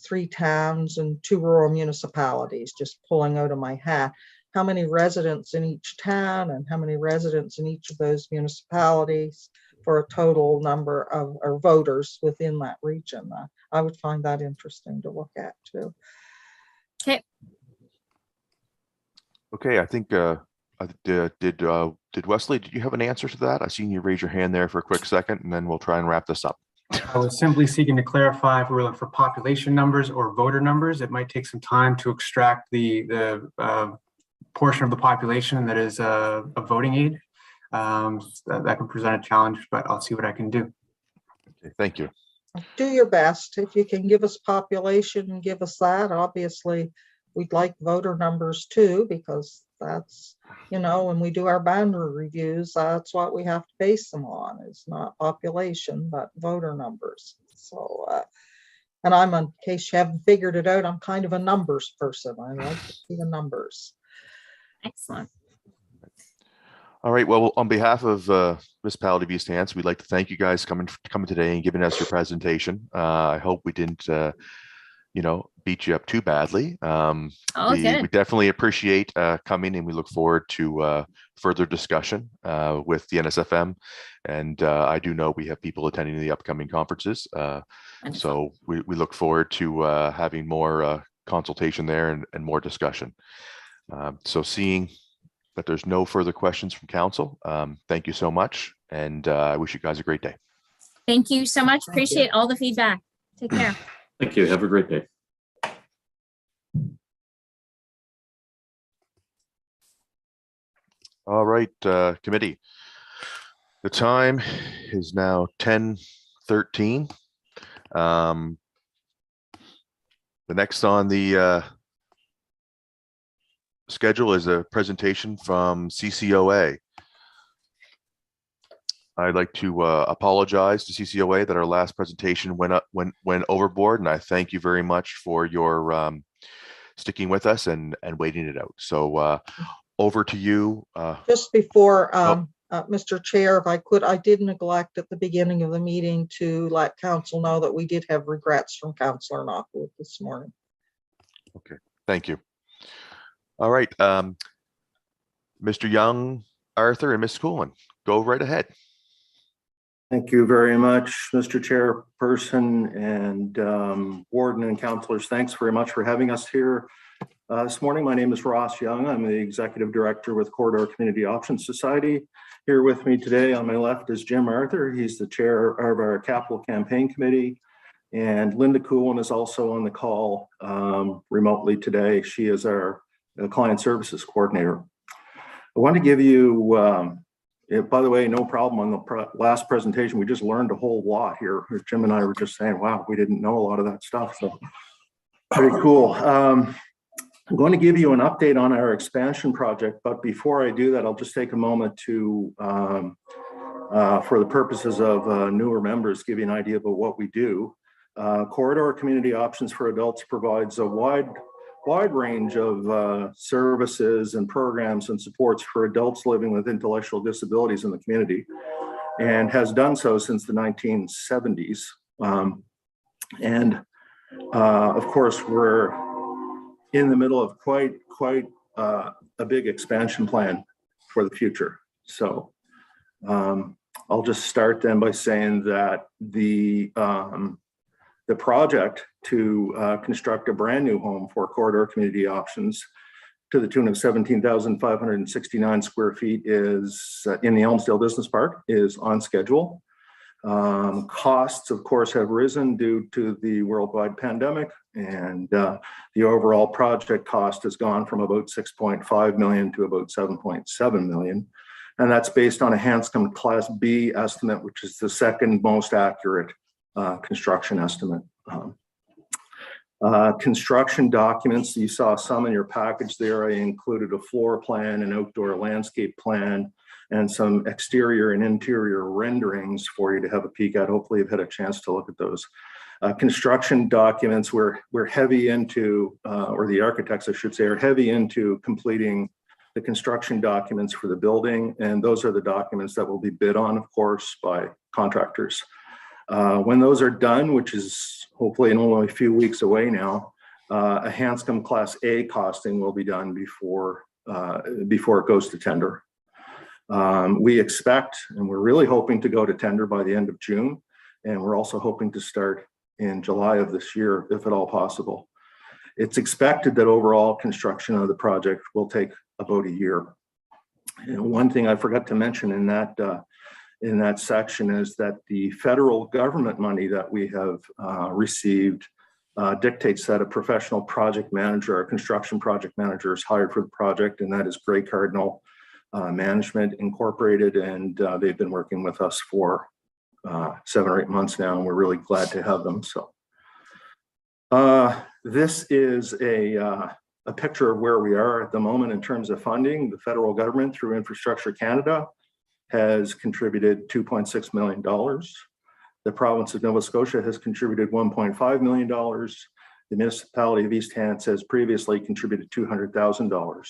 3 towns and 2 rural municipalities, just pulling out of my hat. How many residents in each town and how many residents in each of those municipalities for a total number of or voters within that region? I would find that interesting to look at too. Okay. Okay, I think, did Wesley, did you have an answer to that? I seen you raise your hand there for a quick second, and then we'll try and wrap this up. I was simply seeking to clarify if we were looking for population numbers or voter numbers. It might take some time to extract the portion of the population that is a voting aid. That can present a challenge, but I'll see what I can do. Okay, thank you. Do your best. If you can give us population and give us that, obviously we'd like voter numbers too, because that's, you know, when we do our boundary reviews, that's what we have to base them on. It's not population, but voter numbers. So, and I'm, in case you haven't figured it out, I'm kind of a numbers person. I like to see the numbers. Excellent. All right. Well, on behalf of Municipality of East Hants, we'd like to thank you guys coming today and giving us your presentation. I hope we didn't, you know, beat you up too badly. We definitely appreciate coming, and we look forward to further discussion with the NSFM. And I do know we have people attending the upcoming conferences. So we look forward to having more consultation there and more discussion. So seeing that there's no further questions from council, thank you so much. And I wish you guys a great day. Thank you so much. Appreciate all the feedback. Take care. Thank you. Have a great day. All right, committee. The time is now 10:13. The next on the schedule is a presentation from CCOA. I'd like to apologize to CCOA that our last presentation went overboard, and I thank you very much for your sticking with us and waiting it out. So over to you. Just before, Mr. Chair, if I could, I did neglect at the beginning of the meeting to let council know that we did have regrets from Councillor Knockwood this morning. Okay, thank you. All right, Mr. Young, Arthur, and Ms. Coolin, go right ahead. Thank you very much, Mr. Chairperson and Warden and councilors. Thanks very much for having us here this morning. My name is Ross Young. I'm the Executive Director with Corridor Community Options Society. Here with me today on my left is Jim Arthur. He's the chair of our Capital Campaign Committee. And Linda Coolin is also on the call remotely today. She is our Client Services Coordinator. I want to give you, by the way, no problem on the last presentation. We just learned a whole lot here. Jim and I were just saying, wow, we didn't know a lot of that stuff. So pretty cool. I'm going to give you an update on our expansion project, but before I do that, I'll just take a moment to, for the purposes of newer members, give you an idea about what we do. Corridor Community Options for Adults provides a wide range of services and programs and supports for adults living with intellectual disabilities in the community, and has done so since the 1970s. Of course, we're in the middle of quite a big expansion plan for the future. So I'll just start then by saying that the project to construct a brand new home for Corridor Community Options to the tune of 17,569 square feet is in the Elmsdale Business Park is on schedule. Costs, of course, have risen due to the worldwide pandemic, and the overall project cost has gone from about 6.5 million to about 7.7 million. And that's based on a Hanscom Class B estimate, which is the second most accurate construction estimate. Construction documents, you saw some in your package there. I included a floor plan, an outdoor landscape plan, and some exterior and interior renderings for you to have a peek at. Hopefully you've had a chance to look at those. Construction documents, we're heavy into, or the architects, I should say, are heavy into completing the construction documents for the building. And those are the documents that will be bid on, of course, by contractors. When those are done, which is hopefully in only a few weeks away now, a Hanscom Class A costing will be done before it goes to tender. We expect, and we're really hoping to go to tender by the end of June. And we're also hoping to start in July of this year, if at all possible. It's expected that overall construction of the project will take about a year. And one thing I forgot to mention in that section is that the federal government money that we have received dictates that a professional project manager, a construction project manager, is hired for the project, and that is Grey Cardinal Management Incorporated, and they've been working with us for 7 or 8 months now, and we're really glad to have them. So this is a picture of where we are at the moment in terms of funding. The federal government, through Infrastructure Canada, has contributed $2.6 million. The province of Nova Scotia has contributed $1.5 million. The municipality of East Hants has previously contributed $200,000.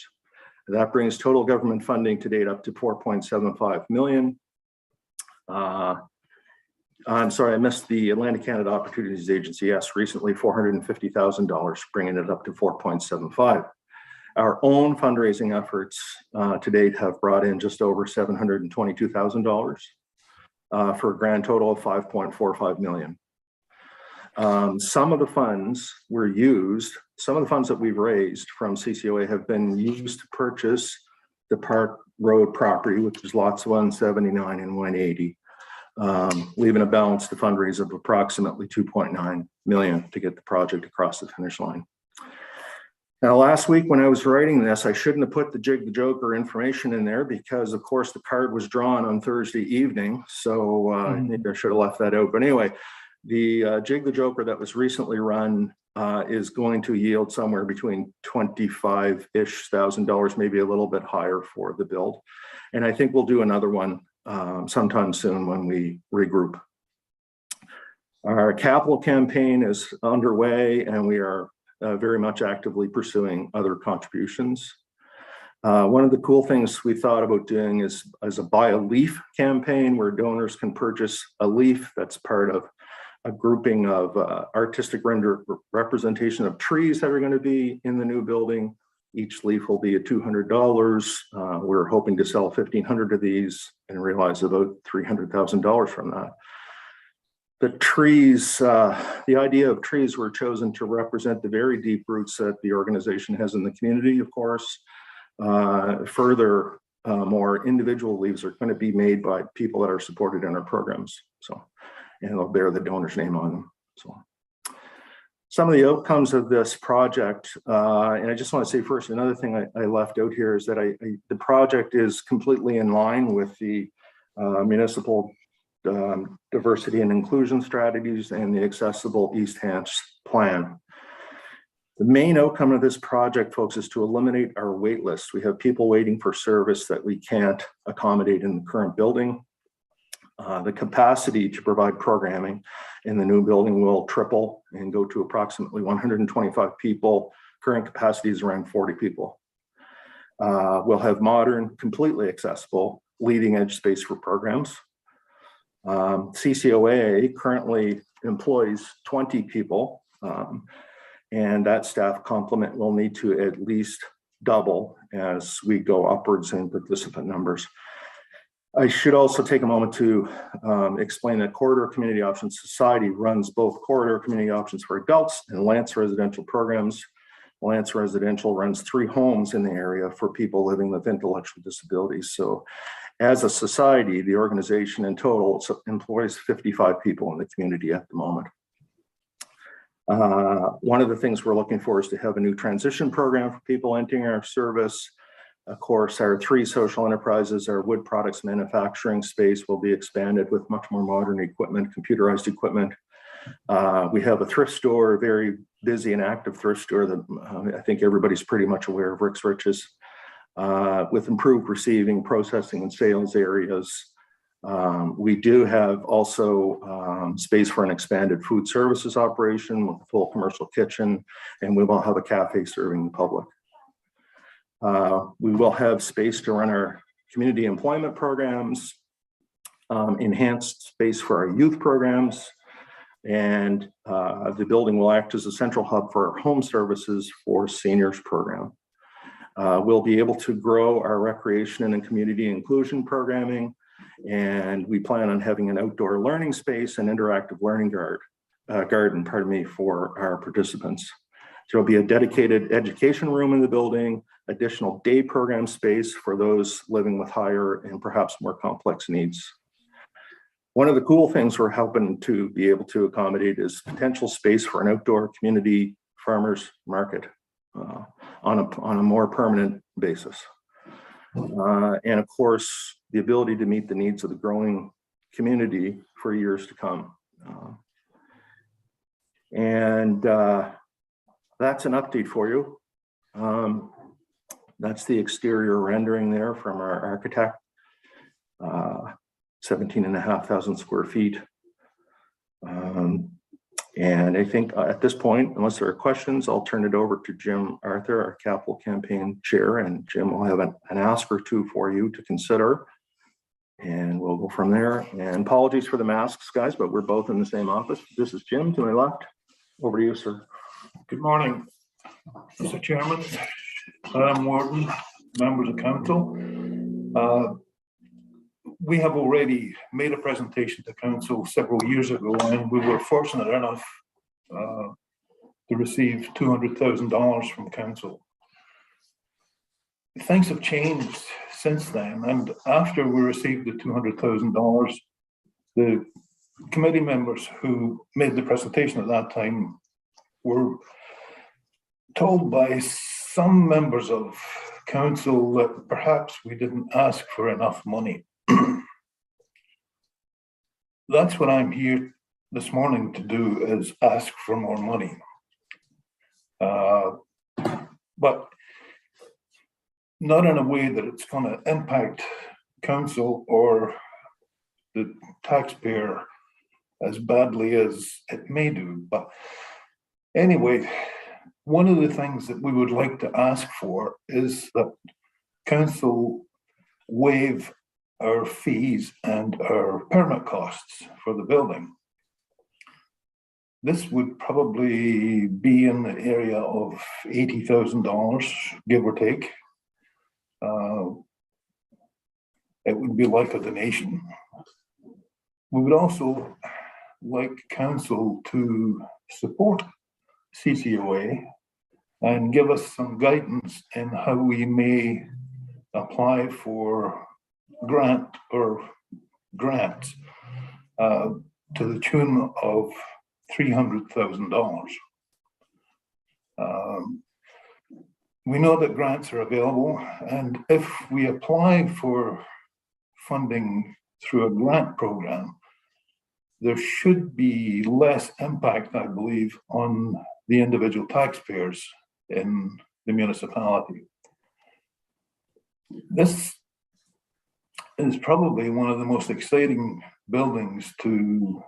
That brings total government funding to date up to $4.75 million. I'm sorry, I missed the Atlantic Canada Opportunities Agency. Yes, recently $450,000, bringing it up to 4.75. Our own fundraising efforts to date have brought in just over $722,000 for a grand total of $5.45 million. Some of the funds were used, some of the funds that we've raised from CCOA have been used to purchase the Park Road property, which is lots 179 and 180. Leaving a balance to fundraise of approximately $2.9 million to get the project across the finish line. Now, last week when I was writing this, I shouldn't have put the Jig the Joker information in there because, of course, the card was drawn on Thursday evening. So maybe I should have left that out. But anyway, the Jig the Joker that was recently run is going to yield somewhere between $25,000-ish, maybe a little bit higher for the build. And I think we'll do another one sometime soon when we regroup. Our capital campaign is underway, and we are very much actively pursuing other contributions. One of the cool things we thought about doing is a buy a leaf campaign where donors can purchase a leaf that's part of a grouping of artistic representation of trees that are going to be in the new building. Each leaf will be at $200. We're hoping to sell 1,500 of these and realize about $300,000 from that. The trees, the idea of trees were chosen to represent the very deep roots that the organization has in the community, of course. Further, more individual leaves are going to be made by people that are supported in our programs. So, and they'll bear the donor's name on them. So, some of the outcomes of this project, and I just want to say first, another thing I left out here is that the project is completely in line with the municipal diversity and inclusion strategies and the accessible East Hants plan. The main outcome of this project, folks, is to eliminate our wait list. We have people waiting for service that we can't accommodate in the current building. The capacity to provide programming in the new building will triple and go to approximately 125 people. Current capacity is around 40 people. We'll have modern, completely accessible, leading edge space for programs. CCOA currently employs 20 people, and that staff complement will need to at least double as we go upwards in participant numbers. I should also take a moment to explain that Corridor Community Options Society runs both Corridor Community Options for adults and Lance residential programs. Lance Residential runs 3 homes in the area for people living with intellectual disabilities. So as a society, the organization in total employs 55 people in the community at the moment. One of the things we're looking for is to have a new transition program for people entering our service. Of course, our 3 social enterprises, our wood products manufacturing space will be expanded with much more modern equipment, computerized equipment. We have a thrift store, a very busy and active thrift store that I think everybody's pretty much aware of, Rick's Riches, with improved receiving, processing, and sales areas. We do have also space for an expanded food services operation with a full commercial kitchen, and we will have a cafe serving the public. We will have space to run our community employment programs, enhanced space for our youth programs, and the building will act as a central hub for our home services for seniors program. We'll be able to grow our recreation and community inclusion programming, and we plan on having an outdoor learning space and interactive learning garden, for our participants. There will be a dedicated education room in the building, additional day program space for those living with higher and perhaps more complex needs. One of the cool things we're hoping to be able to accommodate is potential space for an outdoor community farmers market on a more permanent basis. And of course, the ability to meet the needs of the growing community for years to come. That's an update for you. That's the exterior rendering there from our architect. 17,500 square feet. And I think at this point, unless there are questions, I'll turn it over to Jim Arthur, our capital campaign chair, and Jim will have an ask or two for you to consider. And we'll go from there. And apologies for the masks, guys, but we're both in the same office. This is Jim to my left. Over to you, sir. Good morning, Mr. Chairman, Madam Warden, members of council. We have already made a presentation to council several years ago, and we were fortunate enough to receive $200,000 from council. Things have changed since then, and after we received the $200,000, the committee members who made the presentation at that time were told by some members of council that perhaps we didn't ask for enough money. That's what I'm here this morning to do, is ask for more money. But not in a way that it's going to impact council or the taxpayer as badly as it may do. But anyway, one of the things that we would like to ask for is that council waive our fees and our permit costs for the building. This would probably be in the area of $80,000, give or take. It would be like a donation. We would also like council to support CCOA and give us some guidance in how we may apply for grant or grants to the tune of $300,000. We know that grants are available, and if we apply for funding through a grant program, there should be less impact, I believe, on the individual taxpayers in the municipality. This is probably one of the most exciting buildings to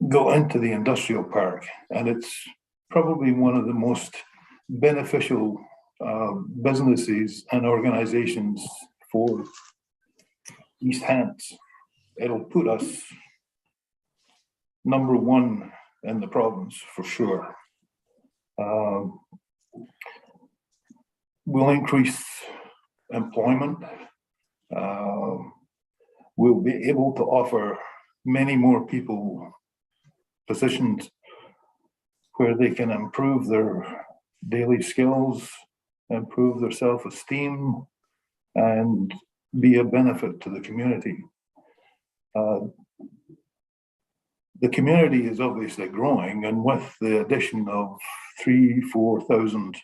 go into the industrial park, and it's probably one of the most beneficial businesses and organizations for East Hants. It'll put us #1 in the province for sure. We'll increase employment. We'll be able to offer many more people positions where they can improve their daily skills, improve their self-esteem, and be a benefit to the community. The community is obviously growing, and with the addition of 3,000 to 4,000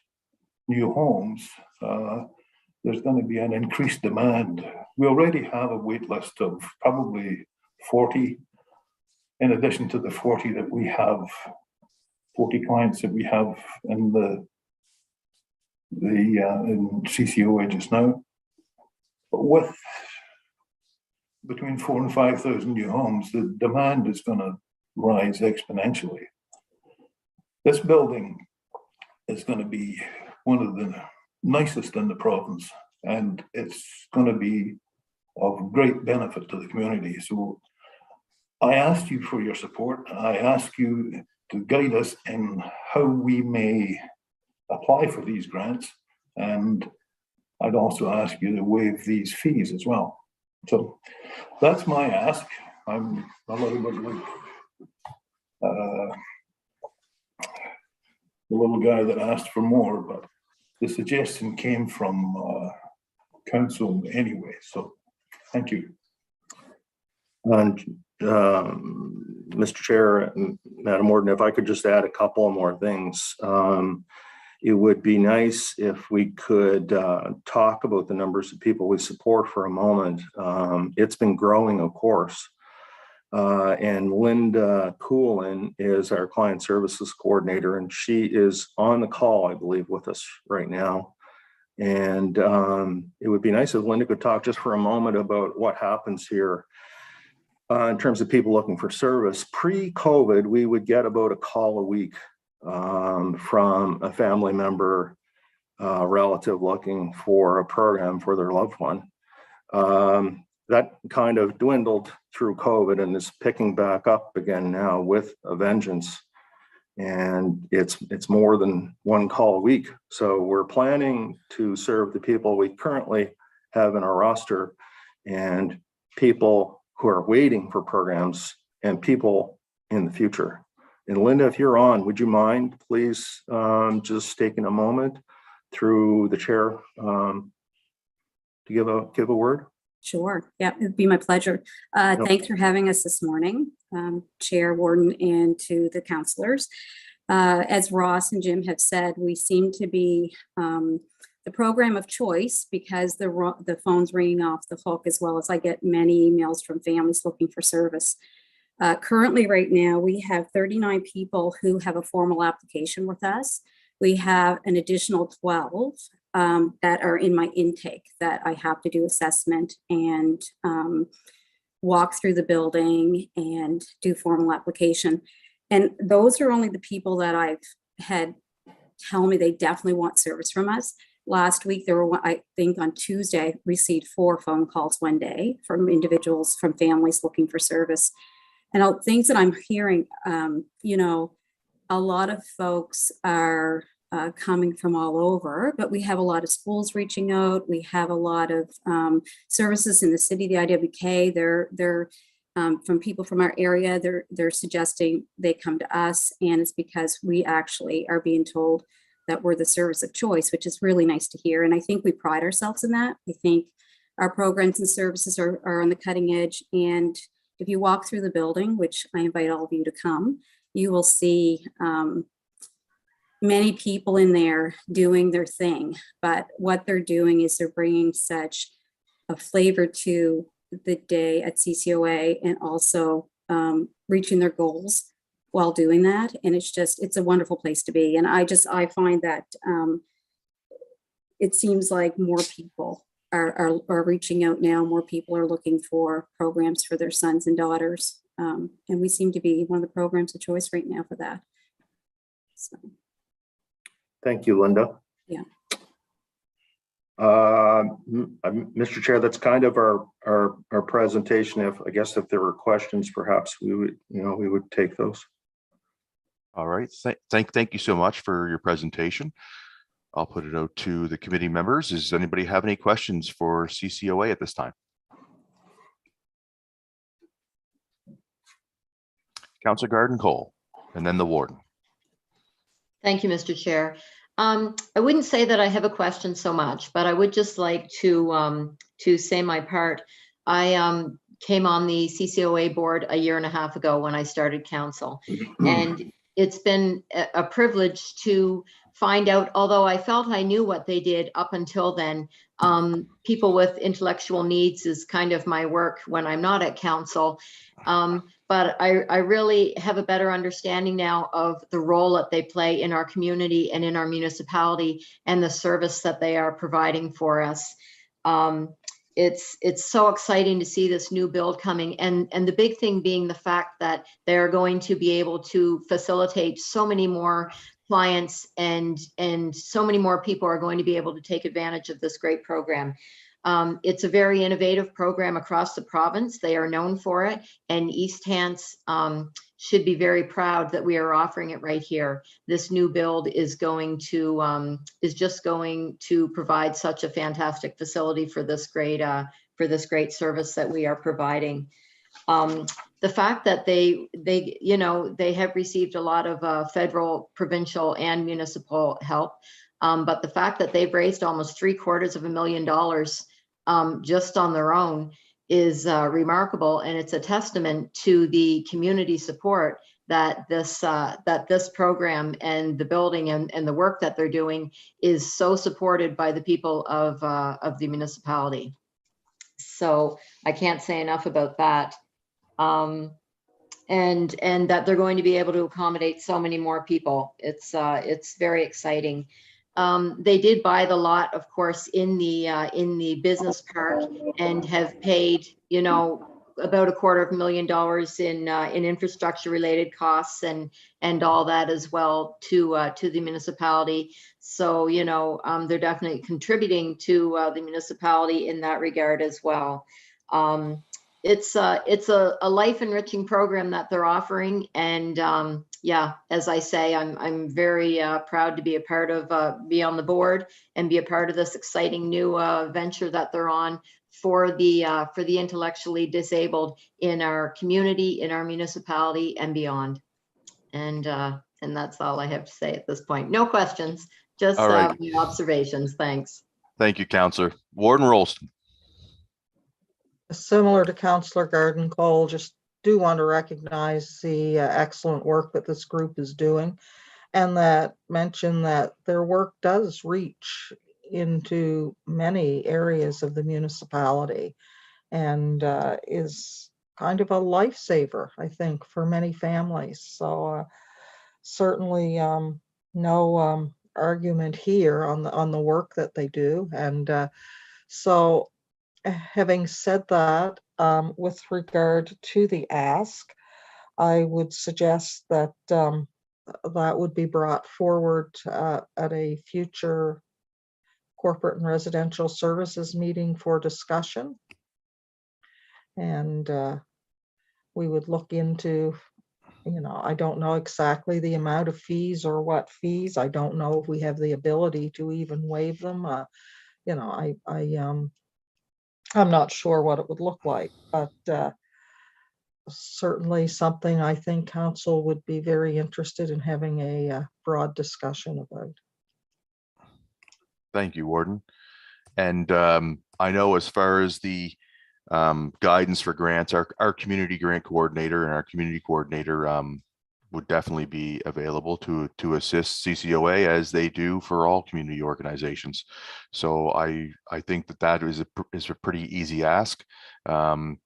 new homes, there's going to be an increased demand. We already have a wait list of probably 40, in addition to the 40 that we have, 40 clients that we have in in CCOA just now. But with between 4,000 and 5,000 new homes, the demand is going to rise exponentially. This building is going to be one of the nicest in the province, and it's going to be of great benefit to the community. So I ask you for your support. I ask you to guide us in how we may apply for these grants, and I'd also ask you to waive these fees as well. So that's my ask. I'm a little bit like the little guy that asked for more, but the suggestion came from council anyway. So thank you. And Mr. Chair and Madam Warden, if I could just add a couple more things. It would be nice if we could talk about the numbers of people we support for a moment. It's been growing, of course. And Linda Coolin is our client services coordinator, and she is on the call, I believe, with us right now. And it would be nice if Linda could talk just for a moment about what happens here in terms of people looking for service. Pre-COVID, we would get about a call a week from a family member, relative looking for a program for their loved one. That kind of dwindled through COVID and is picking back up again now with a vengeance. And it's more than one call a week. So we're planning to serve the people we currently have in our roster and people who are waiting for programs and people in the future. And Linda, if you're on, would you mind please just taking a moment through the chair to give a word? Sure. Yeah, it'd be my pleasure. Thanks for having us this morning, Chair, Warden, and to the councillors. As Ross and Jim have said, we seem to be the program of choice because the phone's ringing off the hook, as well as I get many emails from families looking for service. Currently, right now, we have 39 people who have a formal application with us. We have an additional 12 that are in my intake that I have to do assessment and walk through the building and do formal application. And those are only the people that I've had tell me they definitely want service from us. Last week, there were, I think on Tuesday, I received 4 phone calls one day from individuals, from families looking for service. And things that I'm hearing, you know, a lot of folks are coming from all over, but we have a lot of schools reaching out. We have a lot of services in the city, the IWK. They're from people from our area. They're suggesting they come to us, and it's because we actually are being told that we're the service of choice, which is really nice to hear. And I think we pride ourselves in that. I think our programs and services are on the cutting edge. And if you walk through the building, which I invite all of you to come, you will see many people in there doing their thing. But what they're doing is they're bringing such a flavor to the day at CCOA, and also reaching their goals while doing that. And it's a wonderful place to be. And I find that it seems like more people are reaching out now. More people are looking for programs for their sons and daughters. And we seem to be one of the programs of choice right now for that. So. Thank you, Linda. Yeah. Mr. Chair, that's kind of our presentation. If there were questions, perhaps we would take those. All right. Thank you so much for your presentation. I'll put it out to the committee members. Does anybody have any questions for CCOA at this time? Councillor Garden-Cole, and then the warden. Thank you, Mr. Chair. I wouldn't say that I have a question so much, but I would just like to say my part. I came on the CCOA board a year and a half ago when I started council, and it's been a privilege to find out, although I felt I knew what they did up until then. People with intellectual needs is kind of my work when I'm not at council. But I really have a better understanding now of the role that they play in our community and in our municipality and the service that they are providing for us. It's so exciting to see this new build coming, and the big thing being the fact that they're going to be able to facilitate so many more clients, and so many more people are going to be able to take advantage of this great program. It's a very innovative program across the province. They are known for it, and East Hants should be very proud that we are offering it right here. This new build is just going to provide such a fantastic facility for this great service that we are providing. The fact that they have received a lot of federal, provincial, and municipal help, but the fact that they've raised almost $750,000 just on their own is remarkable, and it's a testament to the community support that this program and the building and the work that they're doing is so supported by the people of the municipality. So I can't say enough about that. And that they're going to be able to accommodate so many more people. It's very exciting. They did buy the lot, of course, in the business park, and have paid, about $250,000 in infrastructure related costs and all that as well to the municipality. So, they're definitely contributing to the municipality in that regard as well. It's a life enriching program that they're offering, and yeah, as I say, I'm very proud to be a part of, be on the board and be a part of this exciting new venture that they're on for the intellectually disabled in our community, in our municipality, and beyond. And that's all I have to say at this point. No questions, just All right. observations. Thanks. Thank you, Councillor. Warden Rolston. Similar to Councillor Garden Cole, just do want to recognize the excellent work that this group is doing, and that mention that their work does reach into many areas of the municipality, and is kind of a lifesaver, I think, for many families. So certainly no argument here on the work that they do. And so having said that, with regard to the ask, I would suggest that that would be brought forward at a future corporate and residential services meeting for discussion. And we would look into, I don't know exactly the amount of fees or what fees. I don't know if we have the ability to even waive them. I'm not sure what it would look like, but certainly something I think council would be very interested in having a broad discussion about. Thank you, Warden. And I know as far as the guidance for grants, our community grant coordinator and our community coordinator would definitely be available to assist CCOA, as they do for all community organizations. So I think that is a pretty easy ask for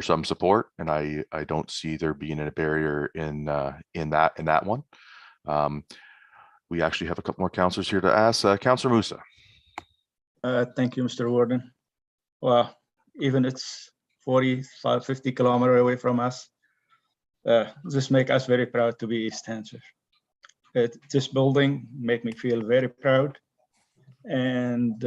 some support, and I don't see there being a barrier in that one. We actually have a couple more councillors here to ask. Councillor Musa. Thank you, Mr. Warden. Well, even it's 45, 50 kilometers away from us, this makes us very proud to be East Hampshire. This building make me feel very proud. And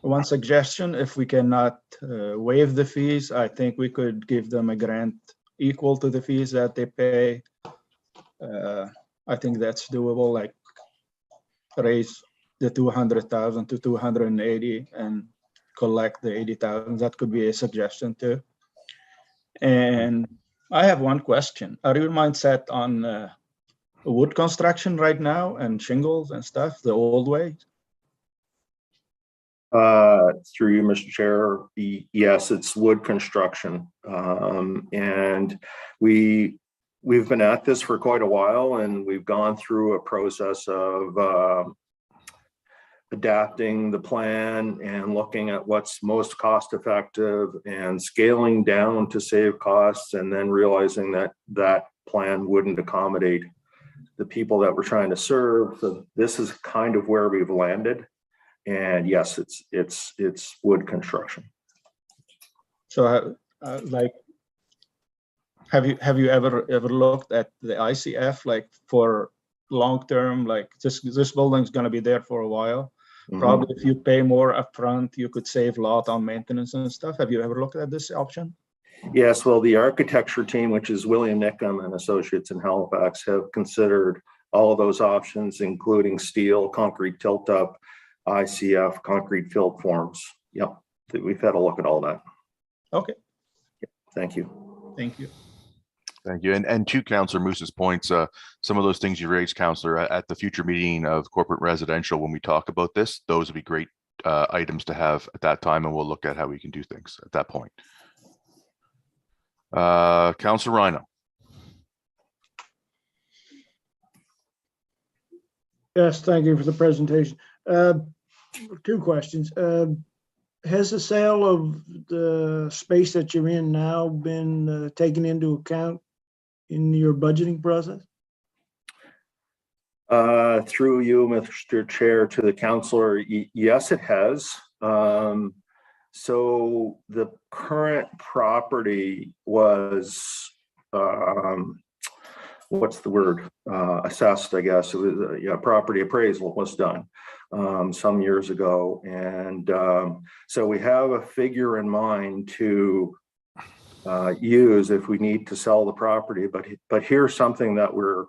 one suggestion, if we cannot waive the fees, I think we could give them a grant equal to the fees that they pay. I think that's doable, like raise the 200,000 to 280 and collect the 80,000. That could be a suggestion too. And I have one question. Are your mindset on wood construction right now and shingles and stuff, the old way? Through you, Mr. Chair, yes, it's wood construction. And we we've been at this for quite a while, and we've gone through a process of adapting the plan and looking at what's most cost effective and scaling down to save costs, and then realizing that that plan wouldn't accommodate the people that we're trying to serve. So this is kind of where we've landed. And yes, it's wood construction. So like, have you ever looked at the ICF, like for long term, like this building's going to be there for a while? Mhm. Probably if you pay more upfront, you could save a lot on maintenance and stuff. Have you ever looked at this option? Yes, well, the architecture team, which is William Nickham and Associates in Halifax, have considered all of those options, including steel, concrete tilt up, ICF, concrete filled forms. Yep, we've had a look at all that. Okay, Thank you. thank you. Thank you. And to Councillor Moose's points, some of those things you raised, Councillor, at the future meeting of corporate residential, when we talk about this, those would be great items to have at that time, and we'll look at how we can do things at that point. Councillor Rhino. Yes, thank you for the presentation. 2 questions. Has the sale of the space that you're in now been taken into account in your budgeting process? Through you, Mr. Chair, to the councillor, yes, it has. So the current property was, what's the word? Assessed, I guess. It was, yeah, property appraisal was done some years ago. And so we have a figure in mind to use if we need to sell the property. But here's something that we're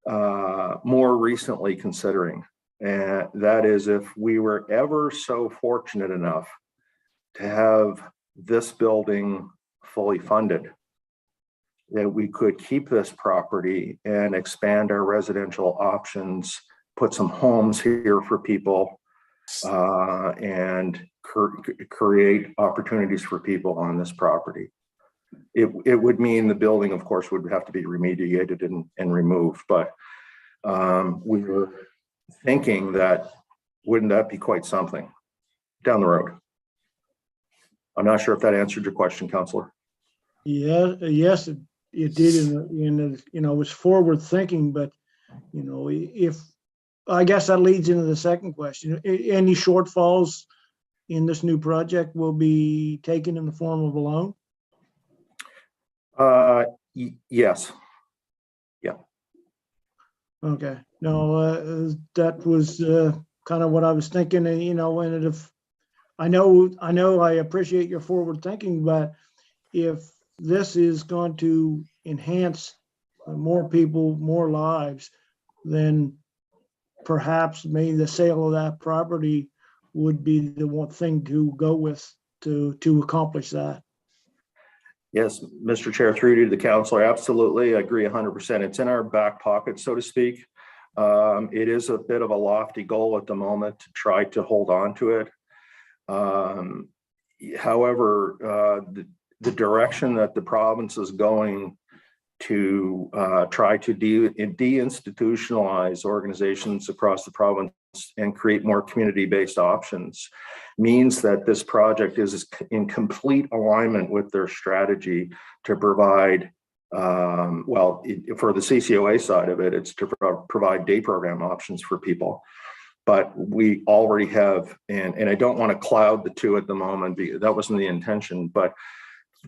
more recently considering. And that is, if we were ever so fortunate enough to have this building fully funded, that we could keep this property and expand our residential options, put some homes here for people, and create opportunities for people on this property. It would mean the building, of course, would have to be remediated and removed, but we were thinking that, wouldn't that be quite something down the road? I'm not sure if that answered your question, Councillor. Yeah, yes, it did. In you know, it's forward thinking, but you know, if I guess that leads into the second question. Any shortfalls in this new project will be taken in the form of a loan? Yes. Yeah. Okay. No, that was kind of what I was thinking. And you know, and if I know I appreciate your forward thinking, but if this is going to enhance more people, more lives, then perhaps maybe the sale of that property would be the one thing to go with to accomplish that. Yes, Mr. Chair, through you to the councillor, absolutely, I agree 100%. It's in our back pocket, so to speak. It is a bit of a lofty goal at the moment to try to hold on to it. However, the direction that the province is going to try to deinstitutionalize organizations across the province and create more community-based options means that this project is in complete alignment with their strategy to provide, well, for the CCOA side of it, it's to provide day program options for people. But we already have, and I don't want to cloud the two at the moment, because that wasn't the intention, but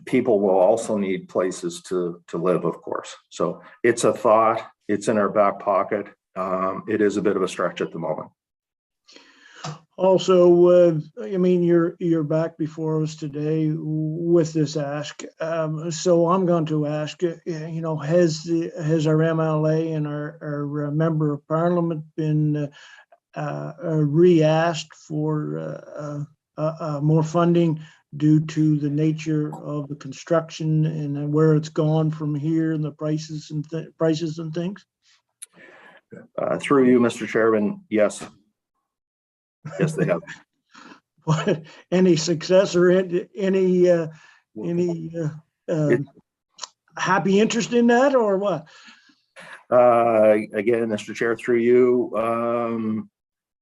people will also need places to live, of course. So it's a thought, it's in our back pocket. It is a bit of a stretch at the moment. Also, I mean, you're back before us today with this ask. So I'm going to ask, you know, has our MLA and our member of parliament been re-asked for more funding due to the nature of the construction and where it's gone from here and the prices and things? Through you, Mr. Chairman, yes. Yes, they have. What, any success or any happy interest in that or what? Again, Mr. Chair, through you,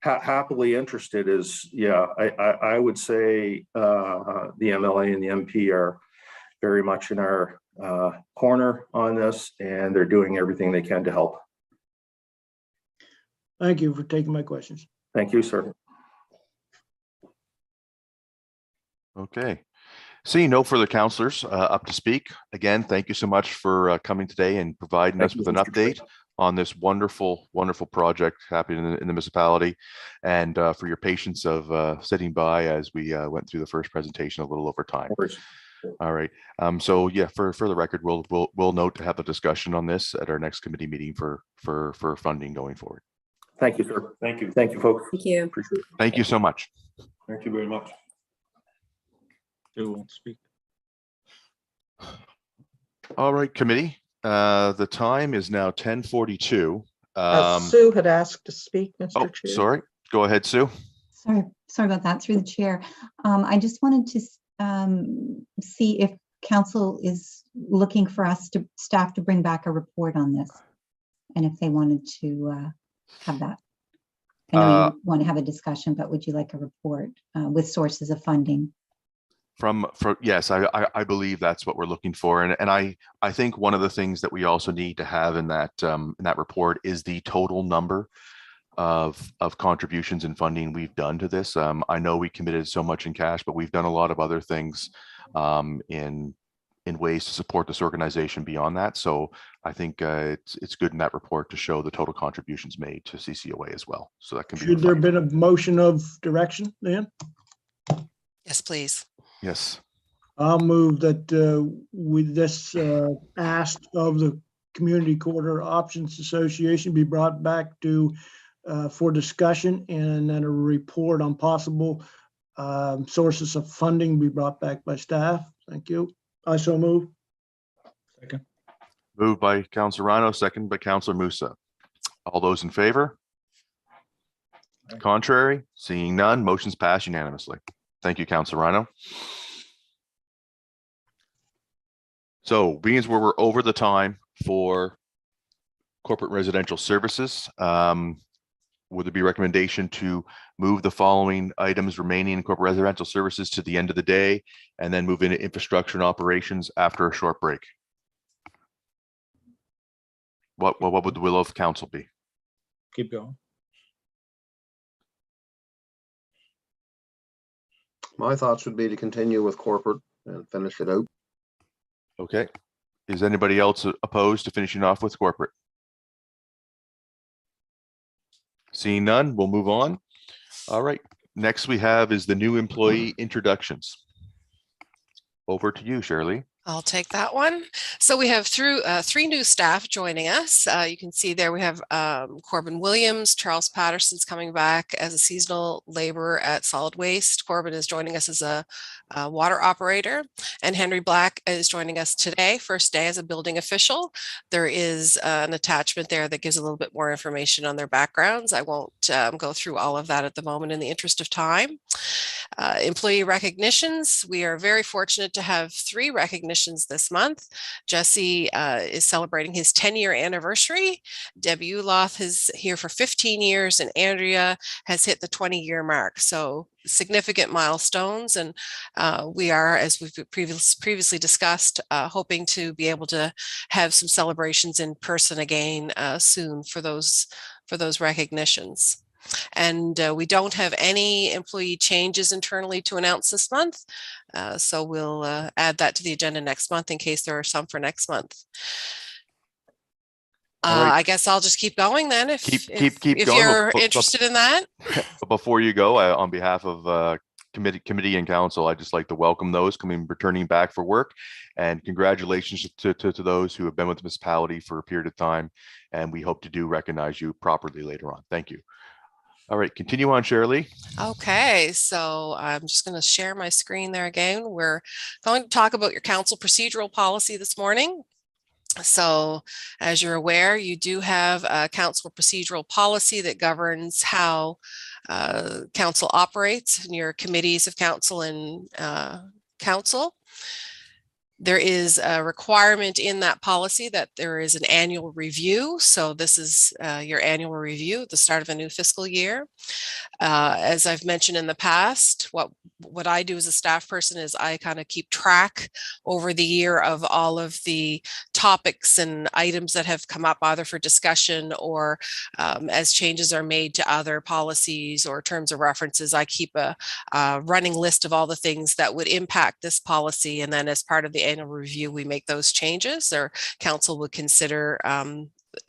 happily interested is, yeah, I would say the MLA and the MP are very much in our corner on this, and they're doing everything they can to help. Thank you for taking my questions. Thank you, sir. Okay. Seeing no further counselors up to speak, again, thank you so much for coming today and providing us with an update on this wonderful, wonderful project happening in the municipality, and for your patience of sitting by as we went through the first presentation a little over time. All right. So yeah, for the record, we'll note to have a discussion on this at our next committee meeting for funding going forward. Thank you, sir. Thank you. Thank you, folks. Thank you. Appreciate it. Thank you so much. Thank you very much. Who wants to speak? All right, committee. The time is now 10:42. Sue had asked to speak, Mr. Oh, Chair. sorry. Go ahead, Sue. Sorry about that, through the chair. I just wanted to see if council is looking for us to staff to bring back a report on this, and if they wanted to have that. I know you want to have a discussion, but would you like a report with sources of funding? Yes, I believe that's what we're looking for, and I think one of the things that we also need to have in that report is the total number of contributions and funding we've done to this. I know we committed so much in cash, but we've done a lot of other things in ways to support this organization beyond that. So I think it's good in that report to show the total contributions made to CCOA as well. So that can be. Should there have been a motion of direction then? Yes, please. Yes. I'll move that with this ask of the Community Quarter Options Association be brought back to for discussion, and then a report on possible sources of funding be brought back by staff. Thank you. I so move. Second. Moved by Councilor Rhino, second by Councilor Musa. All those in favor? Aye. Contrary? Seeing none, motion's passed unanimously. Thank you, Councilor Rhino. So, being as we're over the time for corporate residential services, would there be a recommendation to move the following items remaining in corporate residential services to the end of the day, and then move into infrastructure and operations after a short break? What would the will of council be? Keep going. My thoughts would be to continue with corporate and finish it out. Okay. Is anybody else opposed to finishing off with corporate? Seeing none, we'll move on. All right. Next we have is the new employee introductions. Over to you, Shirley. I'll take that one. So we have three new staff joining us. You can see there we have Corbin Williams, Charles Patterson's coming back as a seasonal laborer at solid waste. Corbin is joining us as a water operator, and Henry Black is joining us today, first day as a building official. There is an attachment there that gives a little bit more information on their backgrounds. I won't go through all of that at the moment in the interest of time. Employee recognitions. We are very fortunate to have 3 recognitions this month. Jesse is celebrating his 10-year anniversary. Debbie Uloth is here for 15 years, and Andrea has hit the 20-year mark. So significant milestones, and we are, as we've previously discussed, hoping to be able to have some celebrations in person again soon for those recognitions. And we don't have any employee changes internally to announce this month. So we'll add that to the agenda next month in case there are some for next month. Right. I guess I'll just keep going then if going. you're interested in that. But before you go, on behalf of committee and council, I'd just like to welcome those returning back for work, and congratulations to those who have been with the municipality for a period of time. And we hope to recognize you properly later on. Thank you. All right, continue on, Shirley. Okay, so I'm just going to share my screen there again. We're going to talk about your council procedural policy this morning. So as you're aware, you do have a council procedural policy that governs how council operates in your committees of council and council. There is a requirement in that policy that there is an annual review. So this is your annual review at the start of a new fiscal year. As I've mentioned in the past, what I do as a staff person is I kind of keep track over the year of all of the topics and items that have come up either for discussion or as changes are made to other policies or terms of references. I keep a running list of all the things that would impact this policy, and then as part of the annual review, we make those changes, or council would consider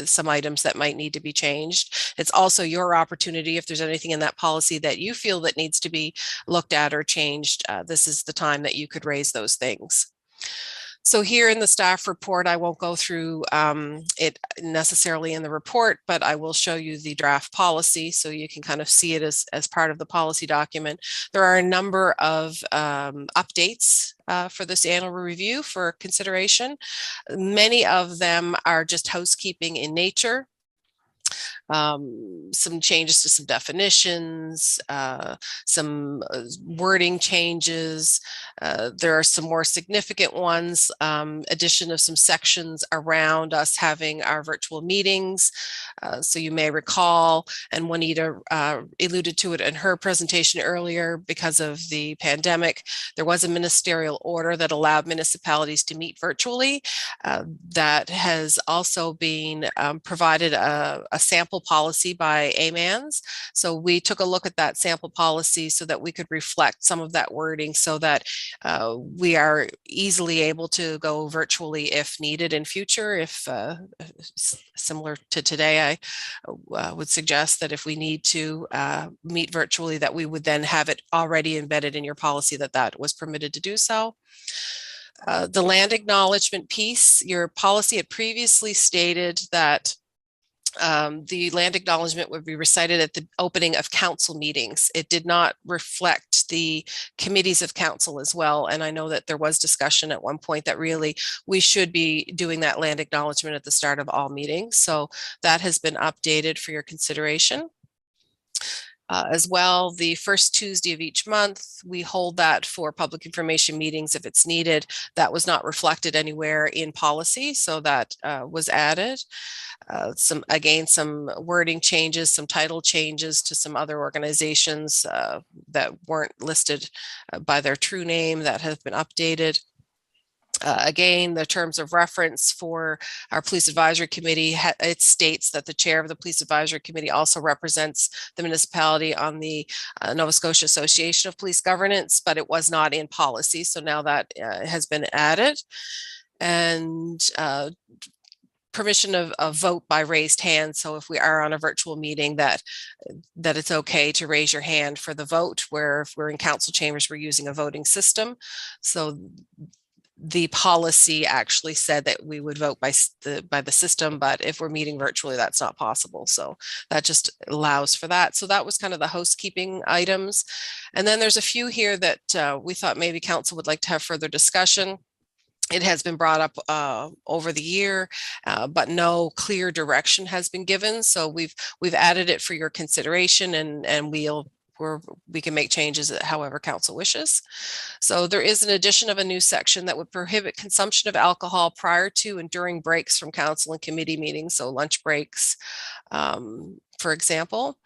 some items that might need to be changed. It's also your opportunity, if there's anything in that policy that you feel that needs to be looked at or changed, this is the time that you could raise those things. So here in the staff report, I won't go through it necessarily in the report, but I will show you the draft policy so you can kind of see it as part of the policy document. There are a number of updates for this annual review for consideration. Many of them are just housekeeping in nature. Some changes to some definitions, some wording changes. There are some more significant ones, addition of some sections around us having our virtual meetings. So you may recall, and Juanita alluded to it in her presentation earlier, because of the pandemic, there was a ministerial order that allowed municipalities to meet virtually. That has also been provided a sample policy by AMANS. So we took a look at that sample policy so that we could reflect some of that wording so that we are easily able to go virtually if needed in future. If similar to today, I would suggest that if we need to meet virtually, that we would then have it already embedded in your policy that was permitted to do so. The land acknowledgement piece, your policy had previously stated that the land acknowledgement would be recited at the opening of council meetings. It did not reflect the committees of council as well. And I know that there was discussion at one point that really we should be doing that land acknowledgement at the start of all meetings. So that has been updated for your consideration. As well, the first Tuesday of each month, we hold that for public information meetings if it's needed. That was not reflected anywhere in policy, so that was added. Some wording changes, some title changes to some other organizations that weren't listed by their true name that have been updated. Again, the terms of reference for our Police Advisory Committee, it states that the chair of the Police Advisory Committee also represents the municipality on the Nova Scotia Association of Police Governance, but it was not in policy. So now that has been added. And permission of vote by raised hand. So if we are on a virtual meeting, that it's okay to raise your hand for the vote, where if we're in council chambers, we're using a voting system. So the policy actually said that we would vote by the system, but if we're meeting virtually, that's not possible. So that just allows for that. So that was kind of the housekeeping items. And then there's a few here that we thought maybe council would like to have further discussion. It has been brought up over the year, but no clear direction has been given. So we've added it for your consideration, and we can make changes however council wishes. So there is an addition of a new section that would prohibit consumption of alcohol prior to and during breaks from council and committee meetings, so lunch breaks, for example.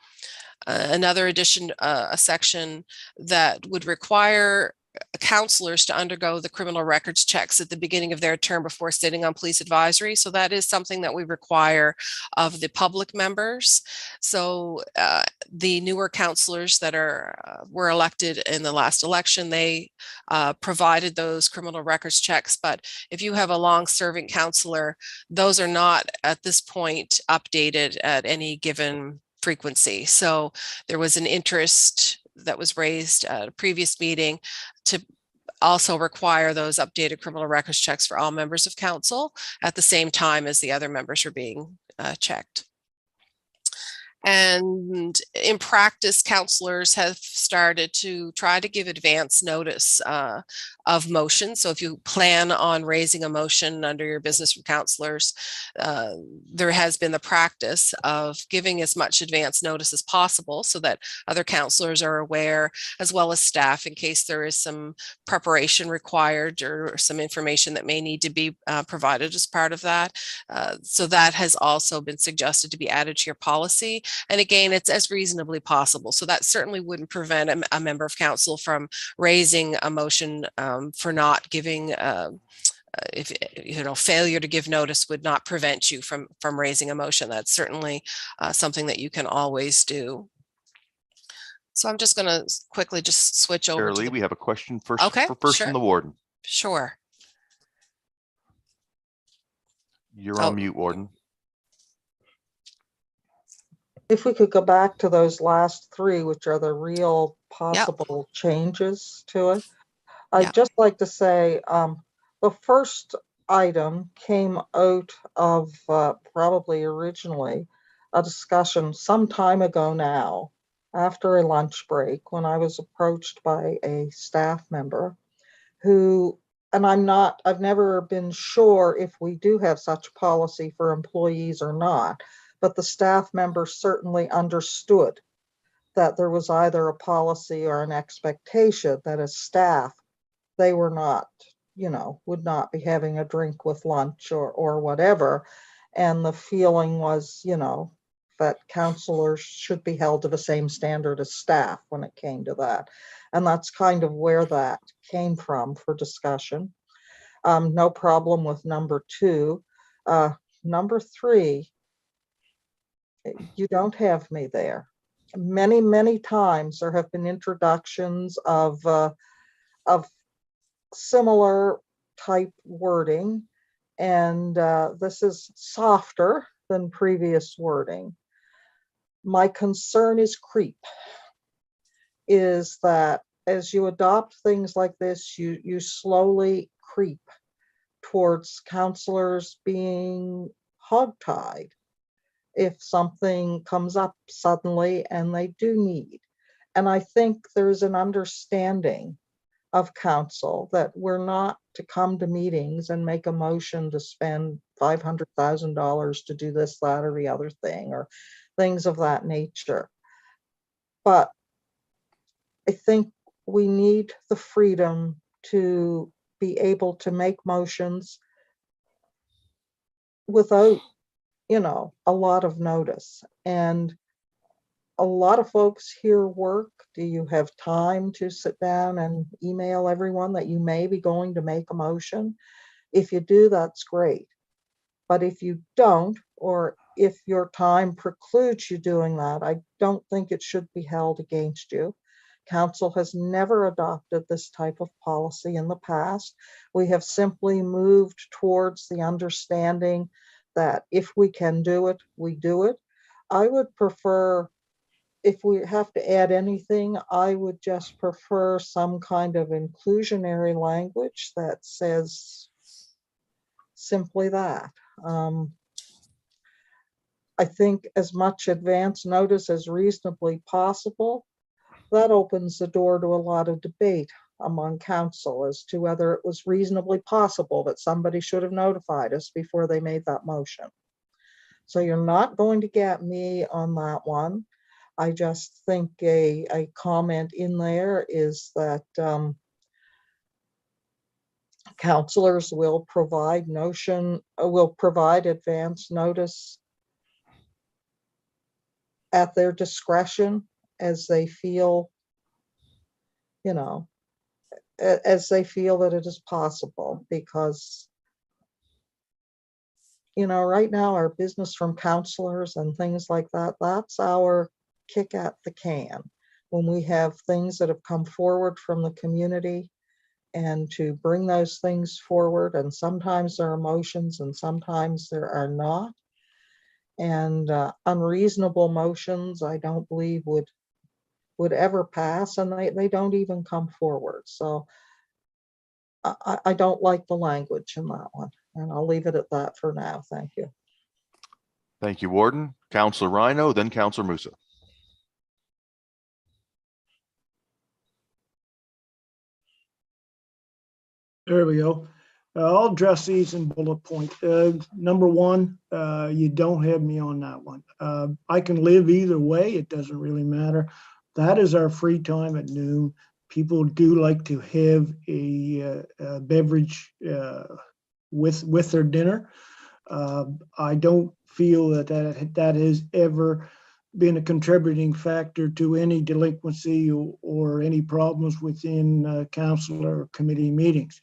Another addition, a section that would require councilors to undergo the criminal records checks at the beginning of their term before sitting on police advisory. So that is something that we require of the public members. So the newer councilors that were elected in the last election, they provided those criminal records checks. But if you have a long-serving councilor, those are not at this point updated at any given frequency. So there was an interest that was raised at a previous meeting to also require those updated criminal records checks for all members of council at the same time as the other members are being checked. And in practice, counselors have started to try to give advance notice of motion. So if you plan on raising a motion under your business from counselors, there has been the practice of giving as much advance notice as possible so that other counselors are aware, as well as staff, in case there is some preparation required or some information that may need to be provided as part of that. So that has also been suggested to be added to your policy. And again, it's as reasonably possible. So that certainly wouldn't prevent a member of council from raising a motion for not giving, if failure to give notice would not prevent you from raising a motion. That's certainly something that you can always do. So I'm just going to quickly just switch over. Shirley, we have a question first. Okay, First sure. from the warden. Sure. You're on mute, warden. If we could go back to those last three, which are the real possible changes to it. I'd just like to say the first item came out of probably originally a discussion some time ago now, after a lunch break, when I was approached by a staff member who, and I've never been sure if we do have such policy for employees or not, but the staff member certainly understood that there was either a policy or an expectation that as staff, they were not, would not be having a drink with lunch or whatever. And the feeling was, that counselors should be held to the same standard as staff when it came to that. And that's kind of where that came from for discussion. No problem with number 2. Number 3, you don't have me there. Many, many times there have been introductions of similar type wording, and this is softer than previous wording. My concern is creep, is that as you adopt things like this, you slowly creep towards counselors being hogtied if something comes up suddenly and they do need. And I think there's an understanding of council that we're not to come to meetings and make a motion to spend $500,000 to do this, that, or the other thing, or things of that nature. But I think we need the freedom to be able to make motions without, a lot of notice. And a lot of folks here work. Do you have time to sit down and email everyone that you may be going to make a motion? If you do, that's great. But if you don't, or if your time precludes you doing that, I don't think it should be held against you. Council has never adopted this type of policy in the past. We have simply moved towards the understanding that if we can do it, we do it. I would prefer, if we have to add anything, I would just prefer some kind of inclusionary language that says simply that. I think as much advance notice as reasonably possible, that opens the door to a lot of debate among council as to whether it was reasonably possible that somebody should have notified us before they made that motion. So you're not going to get me on that one. I just think a comment in there is that counselors will provide advance notice at their discretion as they feel, as they feel that it is possible, because right now our business from counselors and things like that, that's our kick at the can when we have things that have come forward from the community, and to bring those things forward. And sometimes there are motions and sometimes there are not. And unreasonable motions, I don't believe would ever pass, and they don't even come forward. So I don't like the language in that one, and I'll leave it at that for now. Thank you. Thank you, Warden. Councillor Rhino, then Councillor Musa. There we go. I'll address these in bullet point. Number one, you don't have me on that one. I can live either way. It doesn't really matter. That is our free time at noon. People do like to have a beverage with their dinner. I don't feel that has ever been a contributing factor to any delinquency or any problems within council or committee meetings.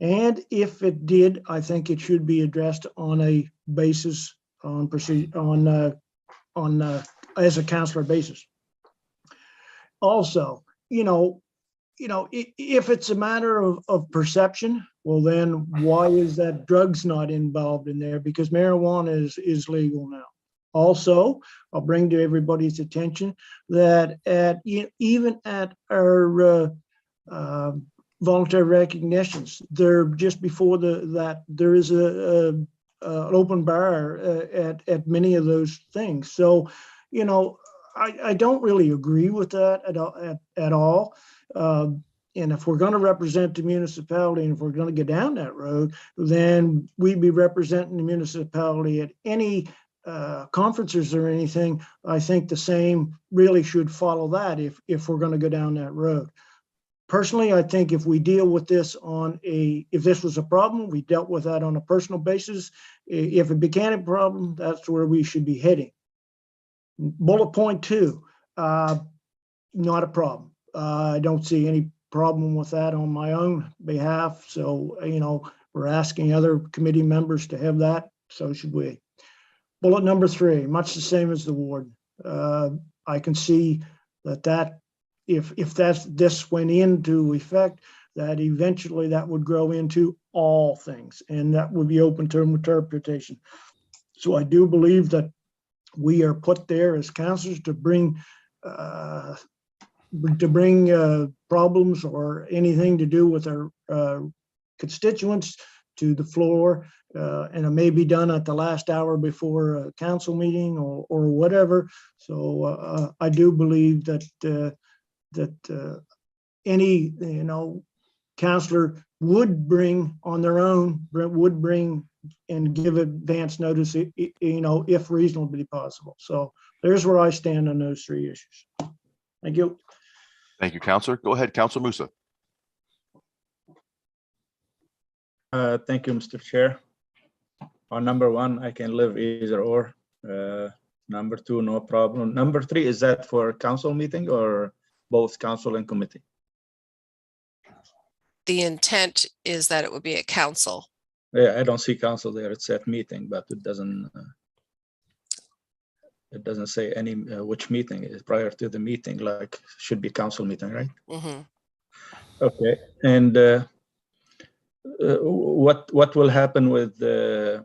And if it did, I think it should be addressed on a basis on as a counselor basis. Also, if it's a matter of perception, well, then why is that drugs not involved in there? Because marijuana is legal now. Also, I'll bring to everybody's attention that even at our voluntary recognitions, there just before that there is an open bar at many of those things. So, I don't really agree with that at all. And if we're going to represent the municipality, and if we're going to go down that road, then we'd be representing the municipality at any conferences or anything. I think the same really should follow that if we're going to go down that road. Personally, I think if we deal with this if this was a problem, we dealt with that on a personal basis. If it became a problem, that's where we should be heading. Bullet point 2, not a problem. I don't see any problem with that on my own behalf. So, we're asking other committee members to have that. So should we. Bullet number 3, much the same as the warden. I can see that if this went into effect, that eventually that would grow into all things, and that would be open to interpretation. So I do believe that we are put there as councillors to bring problems or anything to do with our constituents to the floor, and it may be done at the last hour before a council meeting or whatever. So I do believe that any councillor would bring on their own, would bring and give advance notice, if reasonably possible. So there's where I stand on those 3 issues. Thank you. Thank you, Councillor. Go ahead, Councillor Musa. Thank you, Mr. Chair. On number 1, I can live either or. Number 2, no problem. Number 3, is that for council meeting or both council and committee? The intent is that it would be at council. Yeah, I don't see council there. It's at meeting, but it doesn't say any which meeting is prior to the meeting, like should be council meeting, right? Mm-hmm. Okay. And what will happen with the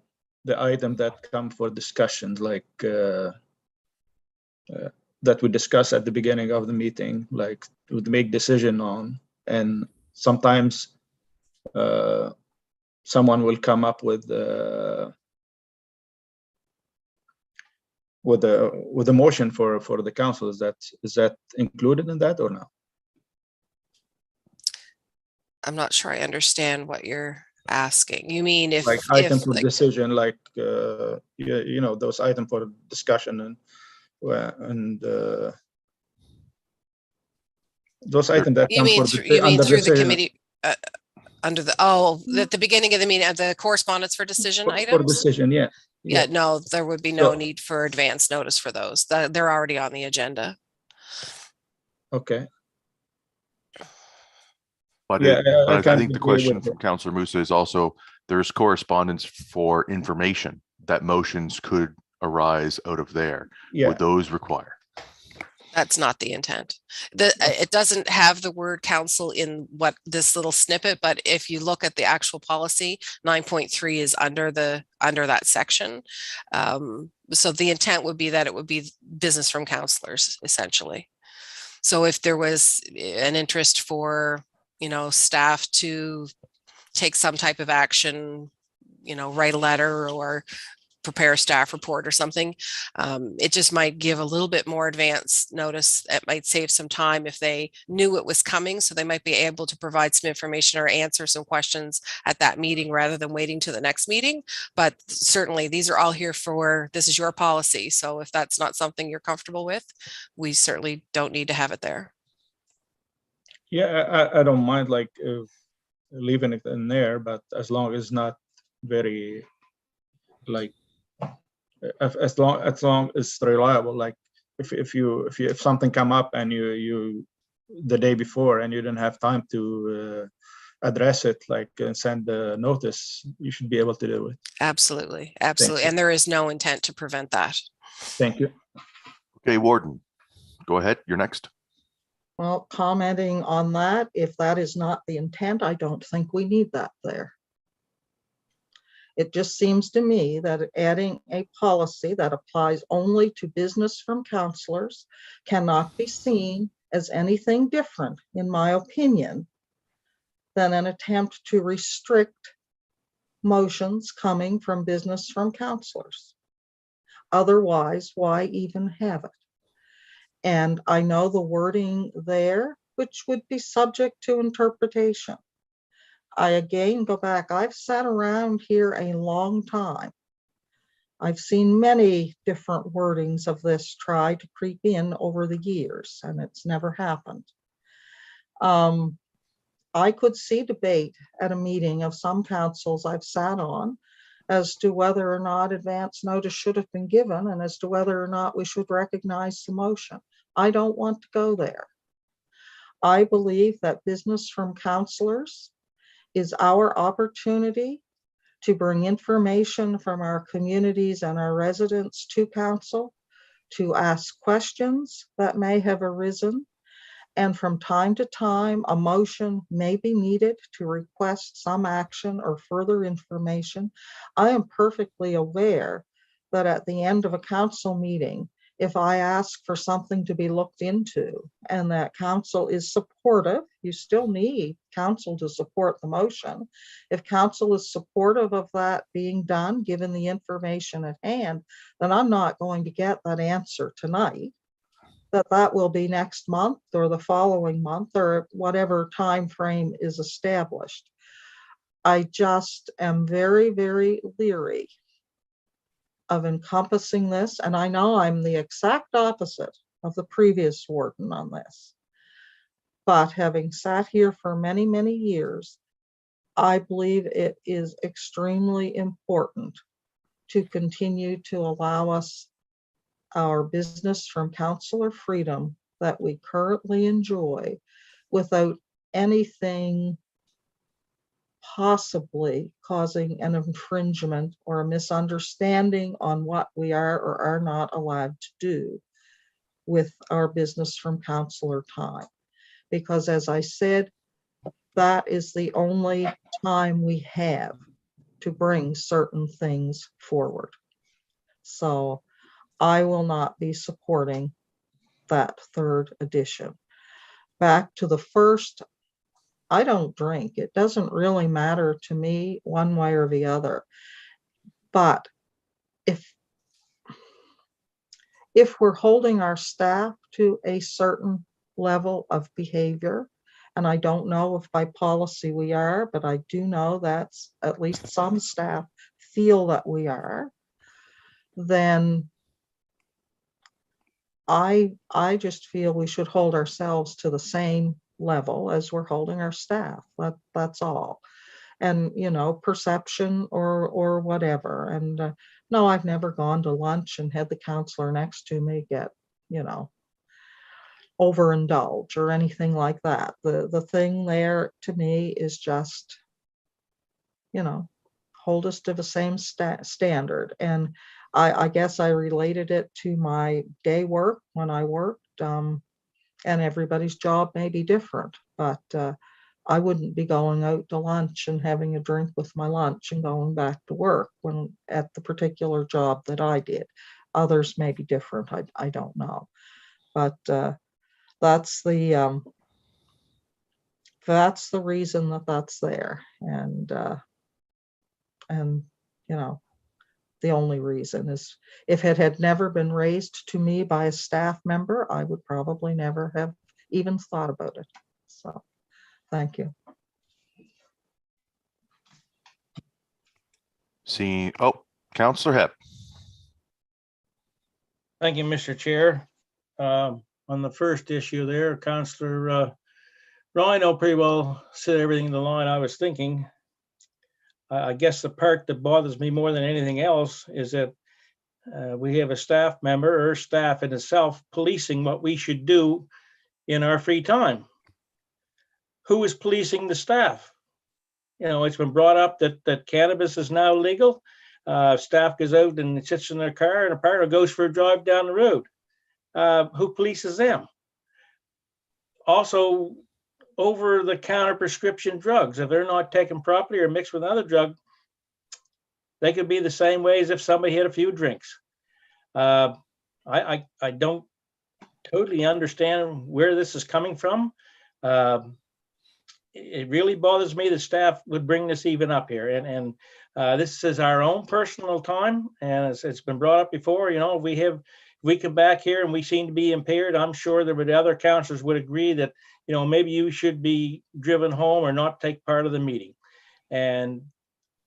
item that come for discussion, like that we discuss at the beginning of the meeting, like to make decision on, and sometimes someone will come up with a motion for the council. Is that included in that or not? I'm not sure I understand what you're asking. You mean if like item for decision, like those item for discussion and those items that you mean through the committee under the at the beginning of the meeting, the correspondence for decision items? For decision, yeah. Yeah, no, there would be no need for advance notice for those. They're already on the agenda. Okay. But, I think the question from Councillor Musa is also, there's correspondence for information that motions could arise out of there. Yeah. Would those require? That's not the intent. It doesn't have the word council in this little snippet, but if you look at the actual policy, 9.3 is under that section. So the intent would be that it would be business from councillors, essentially. So if there was an interest for staff to take some type of action, write a letter or prepare a staff report or something. It just might give a little bit more advance notice. It might save some time if they knew it was coming, so they might be able to provide some information or answer some questions at that meeting rather than waiting to the next meeting. But certainly these are all here for, this is your policy. So if that's not something you're comfortable with, we certainly don't need to have it there. Yeah, I don't mind like leaving it in there, but as long as not very like as long as it's reliable. Like if something come up and you the day before and you didn't have time to address it, like send the notice, you should be able to do it. Absolutely, absolutely, and there is no intent to prevent that. Thank you. Okay, Warden, go ahead. You're next. Well, commenting on that, if that is not the intent, I don't think we need that there. It just seems to me that adding a policy that applies only to business from councillors cannot be seen as anything different, in my opinion, than an attempt to restrict motions coming from business from councillors. Otherwise, why even have it? And I know the wording there, which would be subject to interpretation. I again go back, I've sat around here a long time. I've seen many different wordings of this try to creep in over the years, and it's never happened. I could see debate at a meeting of some councils I've sat on as to whether or not advance notice should have been given and as to whether or not we should recognize the motion. I don't want to go there. I believe that business from councillors is our opportunity to bring information from our communities and our residents to council, to ask questions that may have arisen, and from time to time, a motion may be needed to request some action or further information. I am perfectly aware that at the end of a council meeting, if I ask for something to be looked into and that council is supportive, you still need council to support the motion. If council is supportive of that being done, given the information at hand, then I'm not going to get that answer tonight. That will be next month or the following month or whatever time frame is established. I just am very, very leery of encompassing this, and I know I'm the exact opposite of the previous warden on this. But having sat here for many, many years, I believe it is extremely important to continue to allow us our business from councillor freedom that we currently enjoy without anything possibly causing an infringement or a misunderstanding on what we are or are not allowed to do with our business from councillor time. Because as I said, that is the only time we have to bring certain things forward. So I will not be supporting that third edition. Back to the first, I don't drink. It doesn't really matter to me one way or the other. But if we're holding our staff to a certain level of behavior, and I don't know if by policy we are, but I do know that at least some staff feel that we are, then I just feel we should hold ourselves to the same level as we're holding our staff. That's all. And, you know, perception or whatever. And no, I've never gone to lunch and had the counselor next to me get, you know, overindulge or anything like that. The thing there to me is just, you know, hold us to the same standard. And I guess I related it to my day work when I worked, and everybody's job may be different, but I wouldn't be going out to lunch and having a drink with my lunch and going back to work when at the particular job that I did. Others may be different, I don't know. But that's the reason that that's there. And you know, the only reason is if it had never been raised to me by a staff member, I would probably never have even thought about it. So, thank you. See, oh, Councillor Hep. Thank you, Mr. Chair. On the first issue there, Councillor Rhino pretty well said everything in the line I was thinking. I guess the part that bothers me more than anything else is that we have a staff member or staff in itself policing what we should do in our free time. Who is policing the staff? You know, it's been brought up that cannabis is now legal. Staff goes out and sits in their car and a partner goes for a drive down the road. Who polices them? Also, over-the-counter prescription drugs, if they're not taken properly or mixed with another drug, they could be the same way as if somebody had a few drinks. I don't totally understand where this is coming from. It really bothers me that staff would bring this even up here. And this is our own personal time, and it's been brought up before. You know, if we come back here and we seem to be impaired, I'm sure that the other councillors would agree that, you know, maybe you should be driven home or not take part of the meeting. And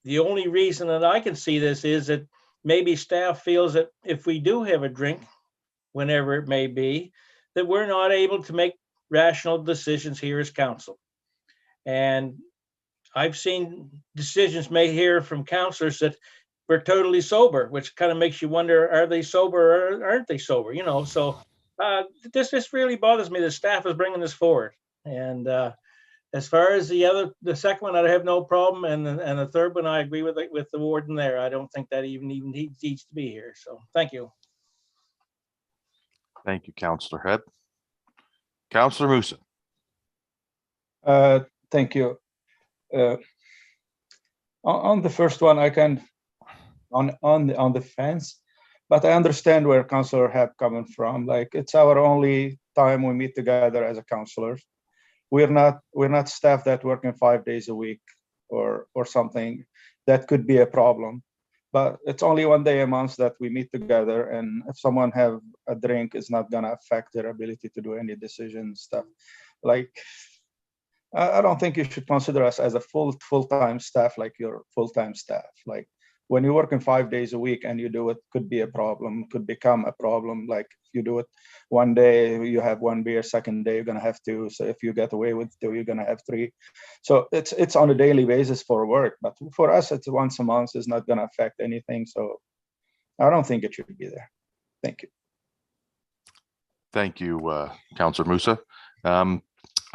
the only reason that I can see this is that maybe staff feels that if we do have a drink, whenever it may be, that we're not able to make rational decisions here as council. And I've seen decisions made here from councillors that were totally sober, which kind of makes you wonder, are they sober or aren't they sober? You know, so this really bothers me. The staff is bringing this forward. And as far as the second one, I have no problem. And the third one, I agree with the warden there. I don't think that even needs to be here. So thank you. Thank you, Councillor Hebb. Councillor Musa. Thank you. On the first one, I can on the fence, but I understand where Councillor Hebb coming from. Like, it's our only time we meet together as a councillors. We're not staff that working 5 days a week or something. That could be a problem, but it's only 1 day a month that we meet together. And if someone have a drink, it's not gonna affect their ability to do any decision stuff. Like, I don't think you should consider us as a full-time staff, like your full-time staff. Like, when you're working 5 days a week and you do it, could be a problem, could become a problem. Like, if you do it 1 day, you have 1 beer, second day, you're gonna have 2. So if you get away with 2, you're gonna have 3. So it's on a daily basis for work, but for us, it's once a month, it's not gonna affect anything. So I don't think it should be there. Thank you. Thank you, Councillor Musa.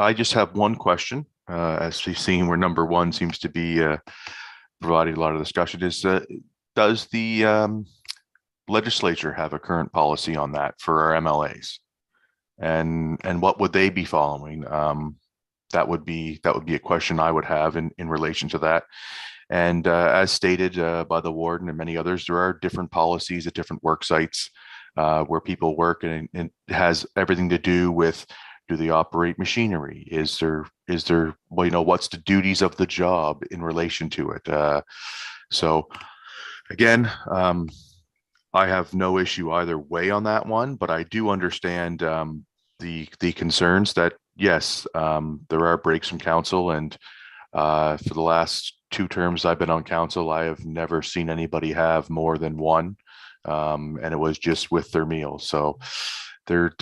I just have one question. As we've seen, where number 1 seems to be providing a lot of discussion, is does the legislature have a current policy on that for our MLAs, and what would they be following? That would be a question I would have in relation to that. And as stated by the warden and many others, there are different policies at different work sites where people work, and it has everything to do with, do they operate machinery? Is there, well, you know, what's the duties of the job in relation to it? So again, I have no issue either way on that one, but I do understand the concerns that, yes, there are breaks from council, and for the last 2 terms I've been on council, I have never seen anybody have more than 1, and it was just with their meals. So there's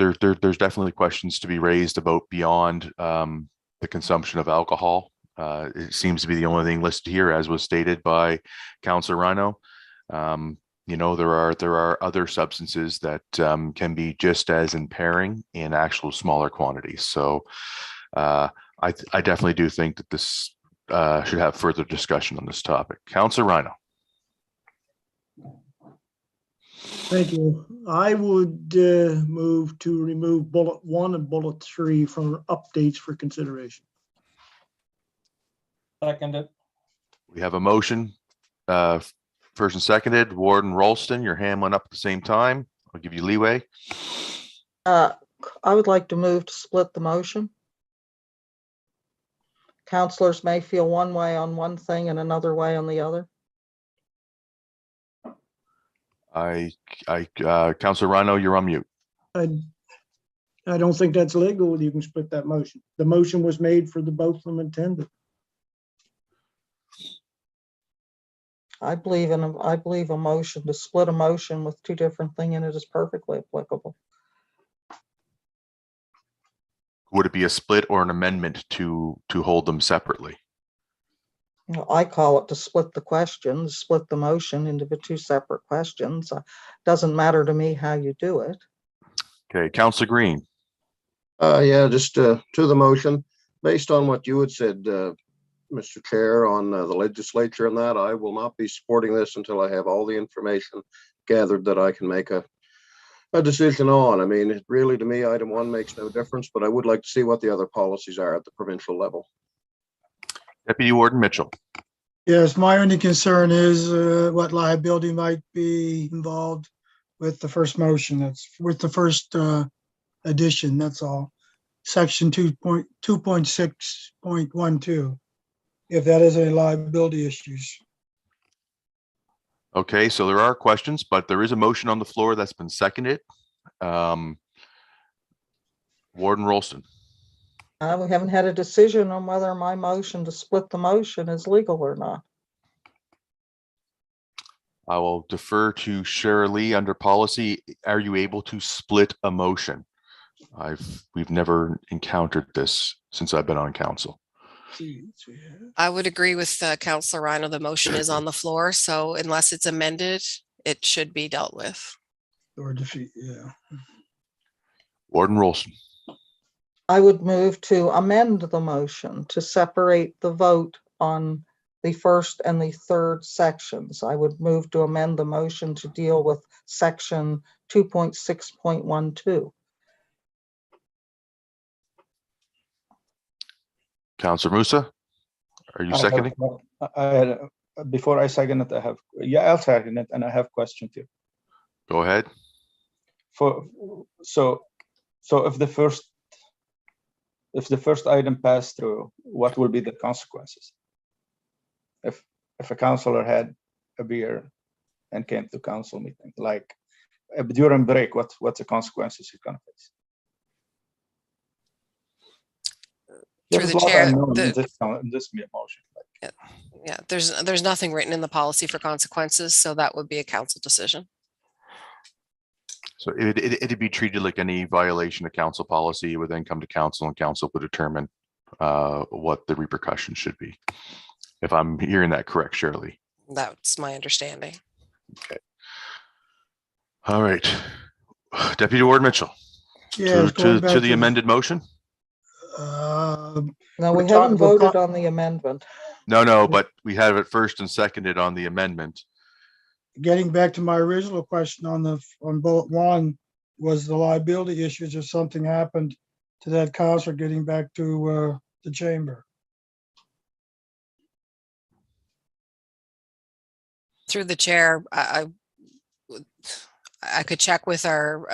definitely questions to be raised about beyond the consumption of alcohol. It seems to be the only thing listed here, as was stated by Councillor Rhino. You know, there are other substances that can be just as impairing in actual smaller quantities. So I definitely do think that this should have further discussion on this topic. Councillor Rhino. Thank you. I would move to remove bullet 1 and bullet 3 from updates for consideration. Seconded. We have a motion, first and seconded. Warden Rolston, your hand went up at the same time. I'll give you leeway. I would like to move to split the motion. Councillors may feel one way on one thing and another way on the other. Councilor Rhino, you're on mute. I don't think that's legal. You can split that motion. The motion was made for the both of them intended. I believe a motion to split a motion with two different things in it is perfectly applicable. Would it be a split or an amendment to hold them separately? I call it to split the questions, split the motion into the two separate questions. Doesn't matter to me how you do it. Okay, Councilor Green. Yeah, just to the motion, based on what you had said, Mr. Chair, on the legislature and that, I will not be supporting this until I have all the information gathered that I can make a decision on. I mean, it really, to me, item 1 makes no difference, but I would like to see what the other policies are at the provincial level. Deputy Warden Mitchell. Yes, my only concern is what liability might be involved with the first motion. That's with the first addition, that's all. Section 2.6.12, if that is any liability issues. Okay, so there are questions, but there is a motion on the floor that's been seconded. Warden Rolston. We haven't had a decision on whether my motion to split the motion is legal or not. I will defer to Shara Lee under policy. Are you able to split a motion? We've never encountered this since I've been on council. I would agree with Councilor Rhino. The motion is on the floor, so unless it's amended, it should be dealt with. Or defeat, yeah. Warden Rolston. I would move to amend the motion to separate the vote on the first and the third sections. I would move to amend the motion to deal with section 2.6.12. Councilor Musa, are you seconding? Before I second it, I'll second it, and I have a question too. Go ahead. So if the first item passed through, what will be the consequences? If a councillor had a beer and came to council meeting, like during break, what's the consequences he's gonna face? Through the chair, in this motion. yeah, there's nothing written in the policy for consequences, so that would be a council decision. So it'd be treated like any violation of council policy. It would then come to council, and council would determine what the repercussions should be. If I'm hearing that correct, Shirley. That's my understanding. Okay. All right. Deputy Warden Mitchell. Yeah, to the amended motion. No, we haven't voted on the amendment. No, but we have it first and seconded on the amendment. Getting back to my original question on bullet 1, was the liability issues if something happened to that councillor getting back to the chamber? Through the chair, I could check with our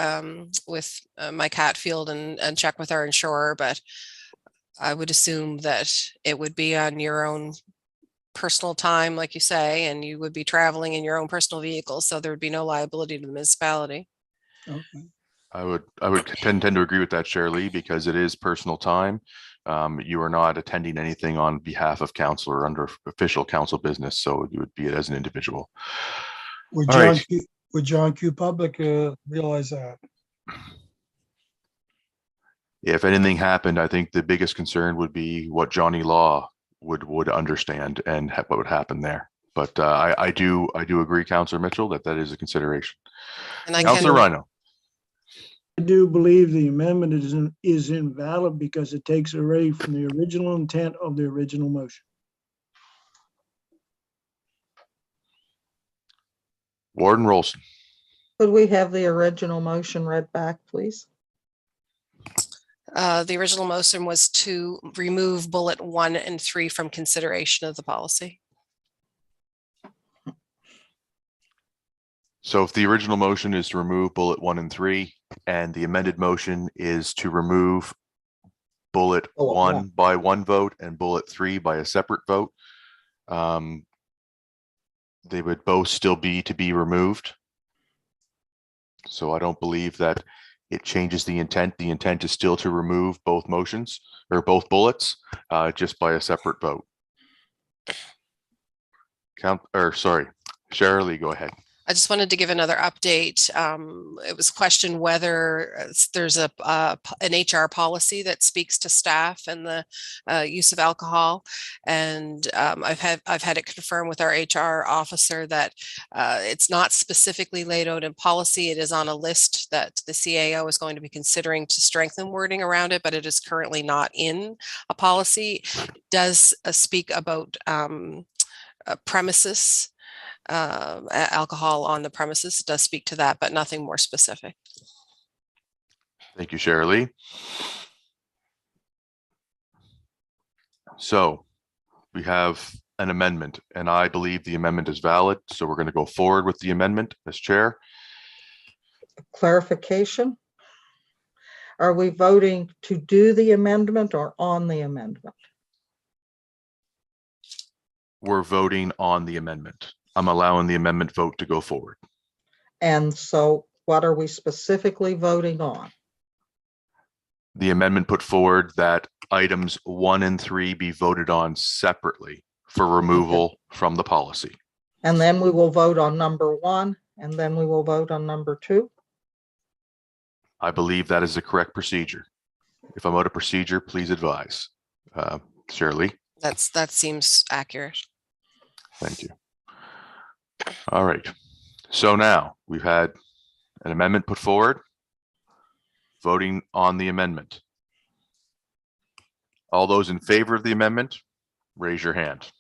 Mike Hatfield and check with our insurer, but I would assume that it would be on your own personal time, like you say, and you would be traveling in your own personal vehicle, so there would be no liability to the municipality. Okay. I would tend to agree with that, Shirley, because it is personal time. You are not attending anything on behalf of council or under official council business, so you would be it as an individual. Would John Q. Public realize that? If anything happened, I think the biggest concern would be what Johnny Law would understand and what would happen there. But I do agree, Councillor Mitchell, that is a consideration. And Councillor Rhino. I do believe the amendment is invalid because it takes away from the original intent of the original motion. Warden Rolston. Could we have the original motion read back, please? The original motion was to remove bullet 1 and 3 from consideration of the policy. So if the original motion is to remove bullet 1 and 3, and the amended motion is to remove bullet 1 by one vote and bullet 3 by a separate vote, they would both still be to be removed. So I don't believe that it changes the intent. The intent is still to remove both motions or both bullets, just by a separate vote. Shirley, go ahead. I just wanted to give another update. It was questioned whether there's an HR policy that speaks to staff and the use of alcohol, and I've had it confirmed with our HR officer that it's not specifically laid out in policy. It is on a list that the CAO is going to be considering to strengthen wording around it, but it is currently not in a policy. It does speak about premises. Alcohol on the premises does speak to that, but nothing more specific. Thank you, Shirley. So we have an amendment, and I believe the amendment is valid. So we're going to go forward with the amendment as chair. Clarification. Are we voting to do the amendment or on the amendment? We're voting on the amendment. I'm allowing the amendment vote to go forward. And so what are we specifically voting on? The amendment put forward that items 1 and 3 be voted on separately for removal from the policy. And then we will vote on number 1, and then we will vote on number 2. I believe that is the correct procedure. If I'm out of procedure, please advise. Shirley. That seems accurate. Thank you. All right. So now we've had an amendment put forward. Voting on the amendment. All those in favor of the amendment, raise your hand.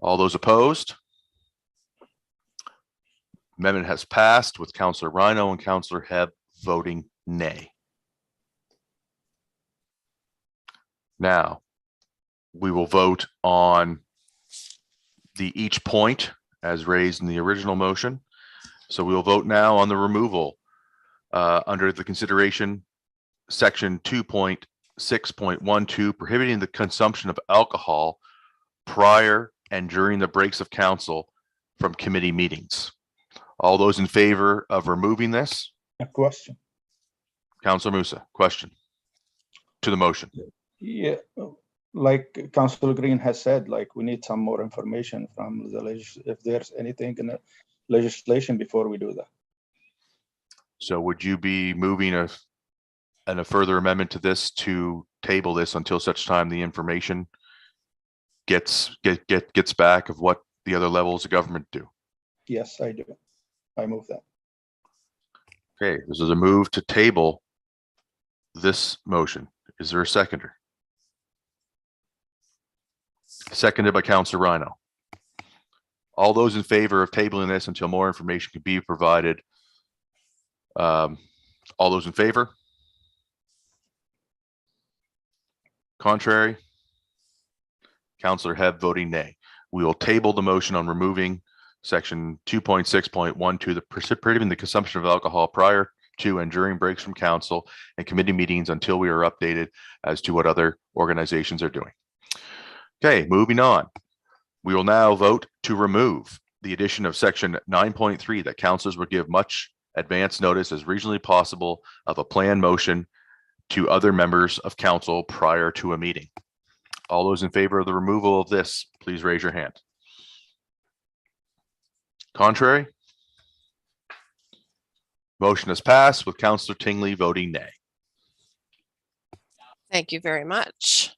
All those opposed? Amendment has passed with Councillor Rhino and Councillor Hebb voting nay. Now, we will vote on each point as raised in the original motion. So we will vote now on the removal under the consideration section 2.6.12, prohibiting the consumption of alcohol prior and during the breaks of council from committee meetings. All those in favor of removing this? A question. Councillor Musa, question to the motion. Yeah, like Councillor Green has said, like we need some more information from the if there's anything in the legislation before we do that. So would you be moving a further amendment to this to table this until such time the information gets back of what the other levels of government do? Yes, I do. I move that. Okay, this is a move to table this motion. Is there a seconder? Seconded by Councillor Rhino. All those in favor of tabling this until more information can be provided. All those in favor? Contrary? Councillor Hebb voting nay. We will table the motion on removing section 2.6.12, the prohibiting the consumption of alcohol prior to and during breaks from council and committee meetings until we are updated as to what other organizations are doing. Okay, moving on. We will now vote to remove the addition of section 9.3 that councillors will give much advance notice as reasonably possible of a planned motion to other members of council prior to a meeting. All those in favor of the removal of this, please raise your hand. Contrary? Motion is passed with Councillor Tingley voting nay. Thank you very much.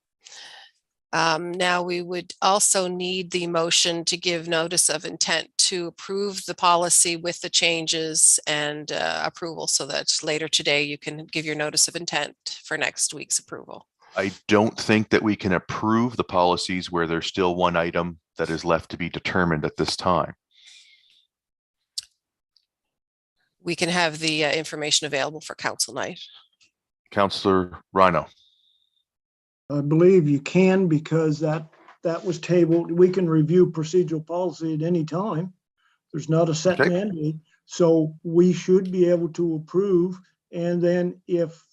Now we would also need the motion to give notice of intent to approve the policy with the changes and approval so that later today you can give your notice of intent for next week's approval. I don't think that we can approve the policies where there's still one item that is left to be determined at this time. We can have the information available for council night. Councillor Rhino. I believe you can, because that was tabled. We can review procedural policy at any time. There's not a set mandate. So we should be able to approve. And then if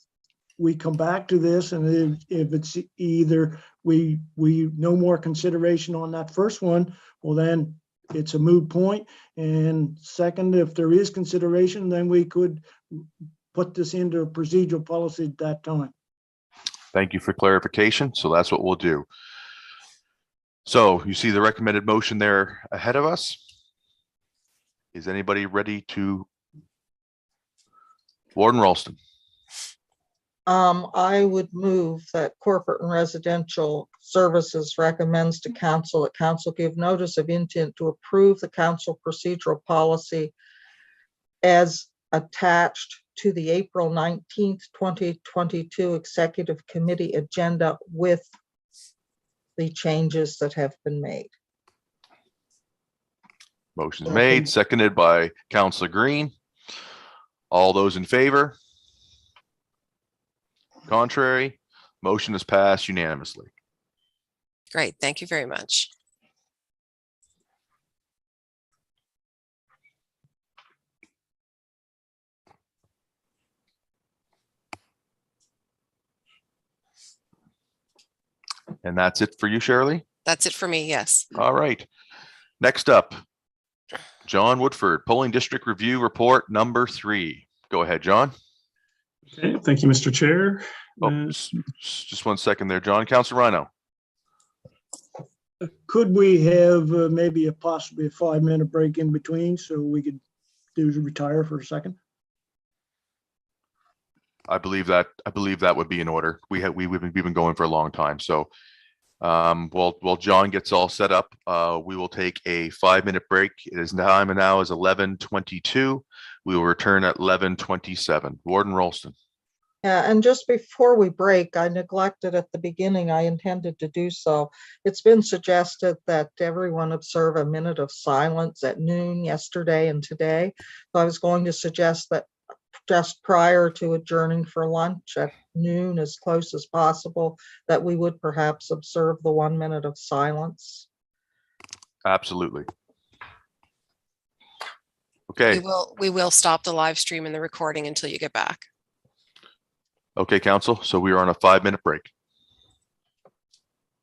we come back to this and if it's either we no more consideration on that first one, well then it's a moot point. And second, if there is consideration, then we could put this into a procedural policy at that time. Thank you for clarification. So that's what we'll do. So you see the recommended motion there ahead of us. Is anybody ready to? Warden Ralston. I would move that Corporate and Residential Services recommends to council that council give notice of intent to approve the council procedural policy as attached to the April 19th, 2022 Executive Committee agenda with the changes that have been made. Motion's made, seconded by Councilor Green. All those in favor? Contrary? Motion is passed unanimously. Great. Thank you very much. And that's it for you, Shirley? That's it for me. Yes. All right. Next up, John Woodford, Polling District Review Report number 3. Go ahead, John. Okay, thank you, Mr. Chair. Oh, just 1 second there, John. Councilor Rhino. Could we have maybe possibly a 5-minute break in between so we could retire for a second? I believe that would be in order. We've been going for a long time. So while John gets all set up, we will take a 5-minute break. It is time now is 11:22. We will return at 11:27. Warden Ralston. Yeah, and just before we break, I neglected at the beginning, I intended to do so. It's been suggested that everyone observe a minute of silence at noon yesterday and today. So I was going to suggest that just prior to adjourning for lunch at noon, as close as possible, that we would perhaps observe the 1 minute of silence. Absolutely. Okay. We will stop the live stream and the recording until you get back. Okay, Council. So we are on a 5-minute break.